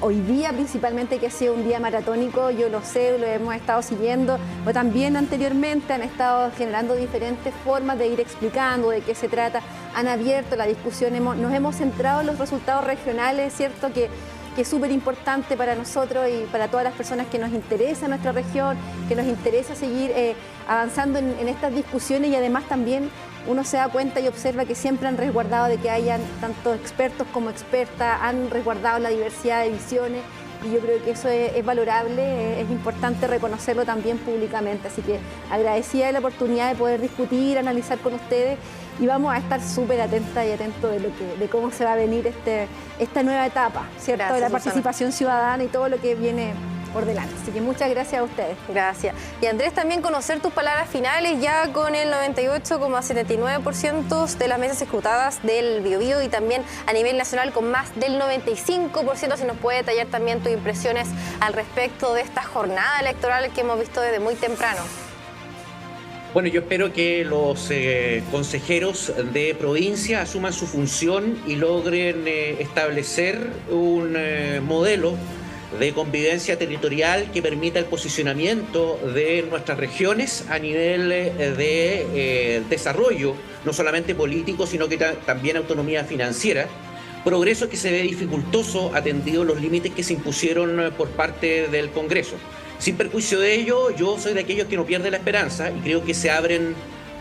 hoy día, principalmente, que ha sido un día maratónico. Yo lo sé, lo hemos estado siguiendo, pero también anteriormente han estado generando diferentes formas de ir explicando de qué se trata, han abierto la discusión, nos hemos centrado en los resultados regionales, ¿cierto?, que es súper importante para nosotros y para todas las personas que nos interesa nuestra región, que nos interesa seguir avanzando en estas discusiones, y además también uno se da cuenta y observa que siempre han resguardado de que hayan tanto expertos como expertas, han resguardado la diversidad de visiones, y yo creo que eso es valorable, es importante reconocerlo también públicamente. Así que agradecida de la oportunidad de poder discutir, analizar con ustedes, y vamos a estar súper atentas y atentos de cómo se va a venir esta nueva etapa, ¿cierto?, de la participación ciudadana y todo lo que viene por delante. Así que muchas gracias a ustedes. Gracias. Y Andrés, también conocer tus palabras finales, ya con el 98,79% de las mesas escrutadas del Biobío, y también a nivel nacional con más del 95%. Si nos puede detallar también tus impresiones al respecto de esta jornada electoral que hemos visto desde muy temprano. Bueno, yo espero que los consejeros de provincia asuman su función y logren establecer un modelo de convivencia territorial que permita el posicionamiento de nuestras regiones a nivel de desarrollo, no solamente político, sino que también autonomía financiera. Progreso que se ve dificultoso atendido los límites que se impusieron por parte del Congreso. Sin perjuicio de ello, yo soy de aquellos que no pierden la esperanza y creo que se abren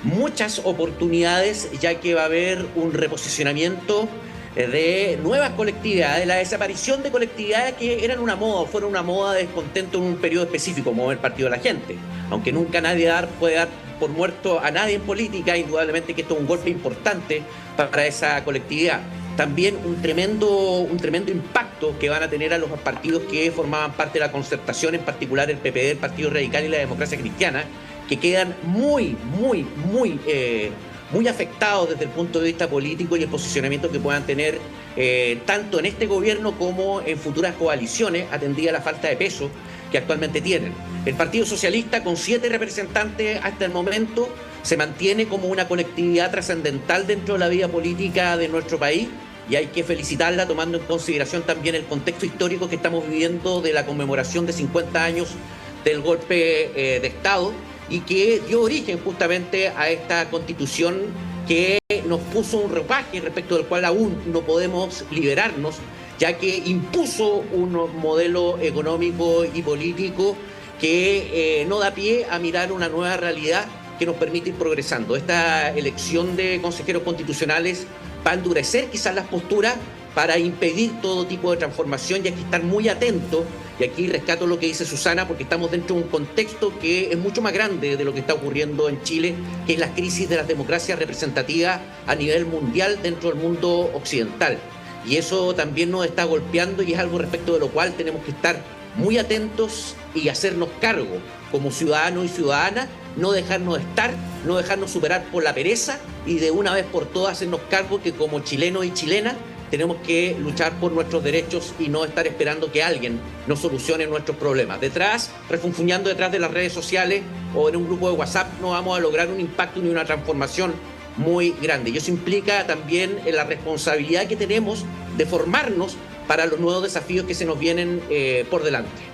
muchas oportunidades, ya que va a haber un reposicionamiento de nuevas colectividades, la desaparición de colectividades que eran una moda o fueron una moda de descontento en un periodo específico, como el Partido de la Gente. Aunque nunca nadie puede dar por muerto a nadie en política, indudablemente que esto es un golpe importante para esa colectividad. También un tremendo impacto que van a tener a los partidos que formaban parte de la concertación, en particular el PPD, el Partido Radical y la Democracia Cristiana, que quedan muy afectados desde el punto de vista político y el posicionamiento que puedan tener tanto en este gobierno como en futuras coaliciones, atendida la falta de peso que actualmente tienen. El Partido Socialista, con 7 representantes hasta el momento, se mantiene como una colectividad trascendental dentro de la vida política de nuestro país, y hay que felicitarla tomando en consideración también el contexto histórico que estamos viviendo de la conmemoración de 50 años del golpe de Estado, y que dio origen justamente a esta constitución que nos puso un ropaje respecto del cual aún no podemos liberarnos, ya que impuso un modelo económico y político que no da pie a mirar una nueva realidad que nos permite ir progresando. Esta elección de consejeros constitucionales va a endurecer quizás las posturas para impedir todo tipo de transformación, y hay que estar muy atentos. Y aquí rescato lo que dice Susana, porque estamos dentro de un contexto que es mucho más grande de lo que está ocurriendo en Chile, que es la crisis de las democracias representativas a nivel mundial dentro del mundo occidental. Y eso también nos está golpeando, y es algo respecto de lo cual tenemos que estar muy atentos y hacernos cargo como ciudadanos y ciudadanas, no dejarnos estar, no dejarnos superar por la pereza, y de una vez por todas hacernos cargo que como chilenos y chilenas tenemos que luchar por nuestros derechos y no estar esperando que alguien nos solucione nuestros problemas. Refunfuñando detrás de las redes sociales o en un grupo de WhatsApp, no vamos a lograr un impacto ni una transformación muy grande. Y eso implica también la responsabilidad que tenemos de formarnos para los nuevos desafíos que se nos vienen por delante.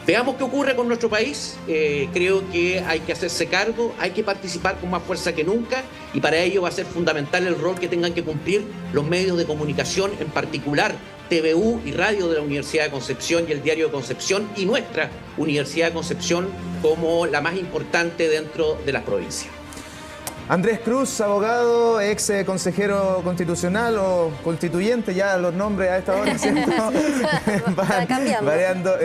Veamos qué ocurre con nuestro país. Creo que hay que hacerse cargo, hay que participar con más fuerza que nunca, y para ello va a ser fundamental el rol que tengan que cumplir los medios de comunicación, en particular TVU y Radio de la Universidad de Concepción y el Diario de Concepción, y nuestra Universidad de Concepción como la más importante dentro de las provincias. Andrés Cruz, abogado, ex consejero constitucional o constituyente, ya los nombres a esta hora, ¿cierto? Van variando.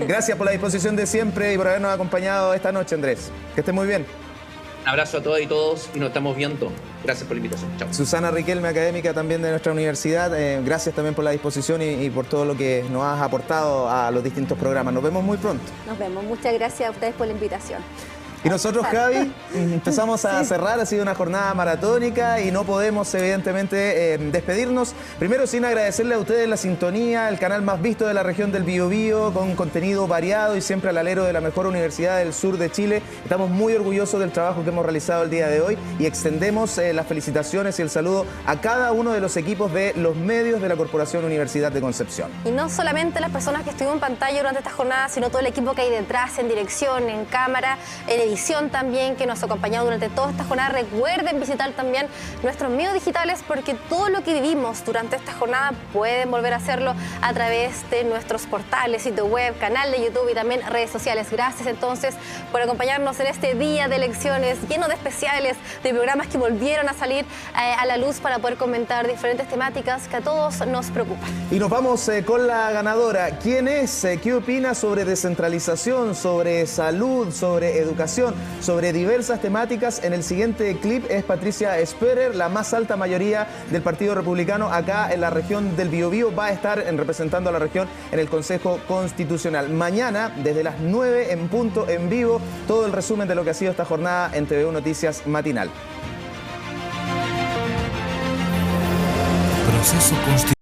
Gracias por la disposición de siempre y por habernos acompañado esta noche, Andrés. Que esté muy bien. Un abrazo a todas y todos, y nos estamos viendo. Gracias por la invitación. Chao. Susana Riquelme, académica también de nuestra universidad. Gracias también por la disposición y por todo lo que nos has aportado a los distintos programas. Nos vemos muy pronto. Nos vemos. Muchas gracias a ustedes por la invitación. Y nosotros, Javi, empezamos a cerrar. Ha sido una jornada maratónica y no podemos, evidentemente, despedirnos. Primero, sin agradecerle a ustedes la sintonía, el canal más visto de la región del Biobío, con contenido variado y siempre al alero de la mejor universidad del sur de Chile. Estamos muy orgullosos del trabajo que hemos realizado el día de hoy y extendemos las felicitaciones y el saludo a cada uno de los equipos de los medios de la Corporación Universidad de Concepción. Y no solamente las personas que estuvieron en pantalla durante esta jornada, sino todo el equipo que hay detrás, en dirección, en cámara, en edición también, que nos ha acompañado durante toda esta jornada. Recuerden visitar también nuestros medios digitales, porque todo lo que vivimos durante esta jornada pueden volver a hacerlo a través de nuestros portales, sitio web, canal de YouTube y también redes sociales. Gracias entonces por acompañarnos en este día de elecciones, lleno de especiales, de programas que volvieron a salir a la luz para poder comentar diferentes temáticas que a todos nos preocupan. Y nos vamos con la ganadora. ¿Quién es? ¿Qué opina sobre descentralización, sobre salud, sobre educación, sobre diversas temáticas? En el siguiente clip es Patricia Sperer, la más alta mayoría del Partido Republicano acá en la región del Biobío. Va a estar representando a la región en el Consejo Constitucional. Mañana, desde las 9 en punto, en vivo, todo el resumen de lo que ha sido esta jornada en TVU Noticias Matinal. Proceso constitucional.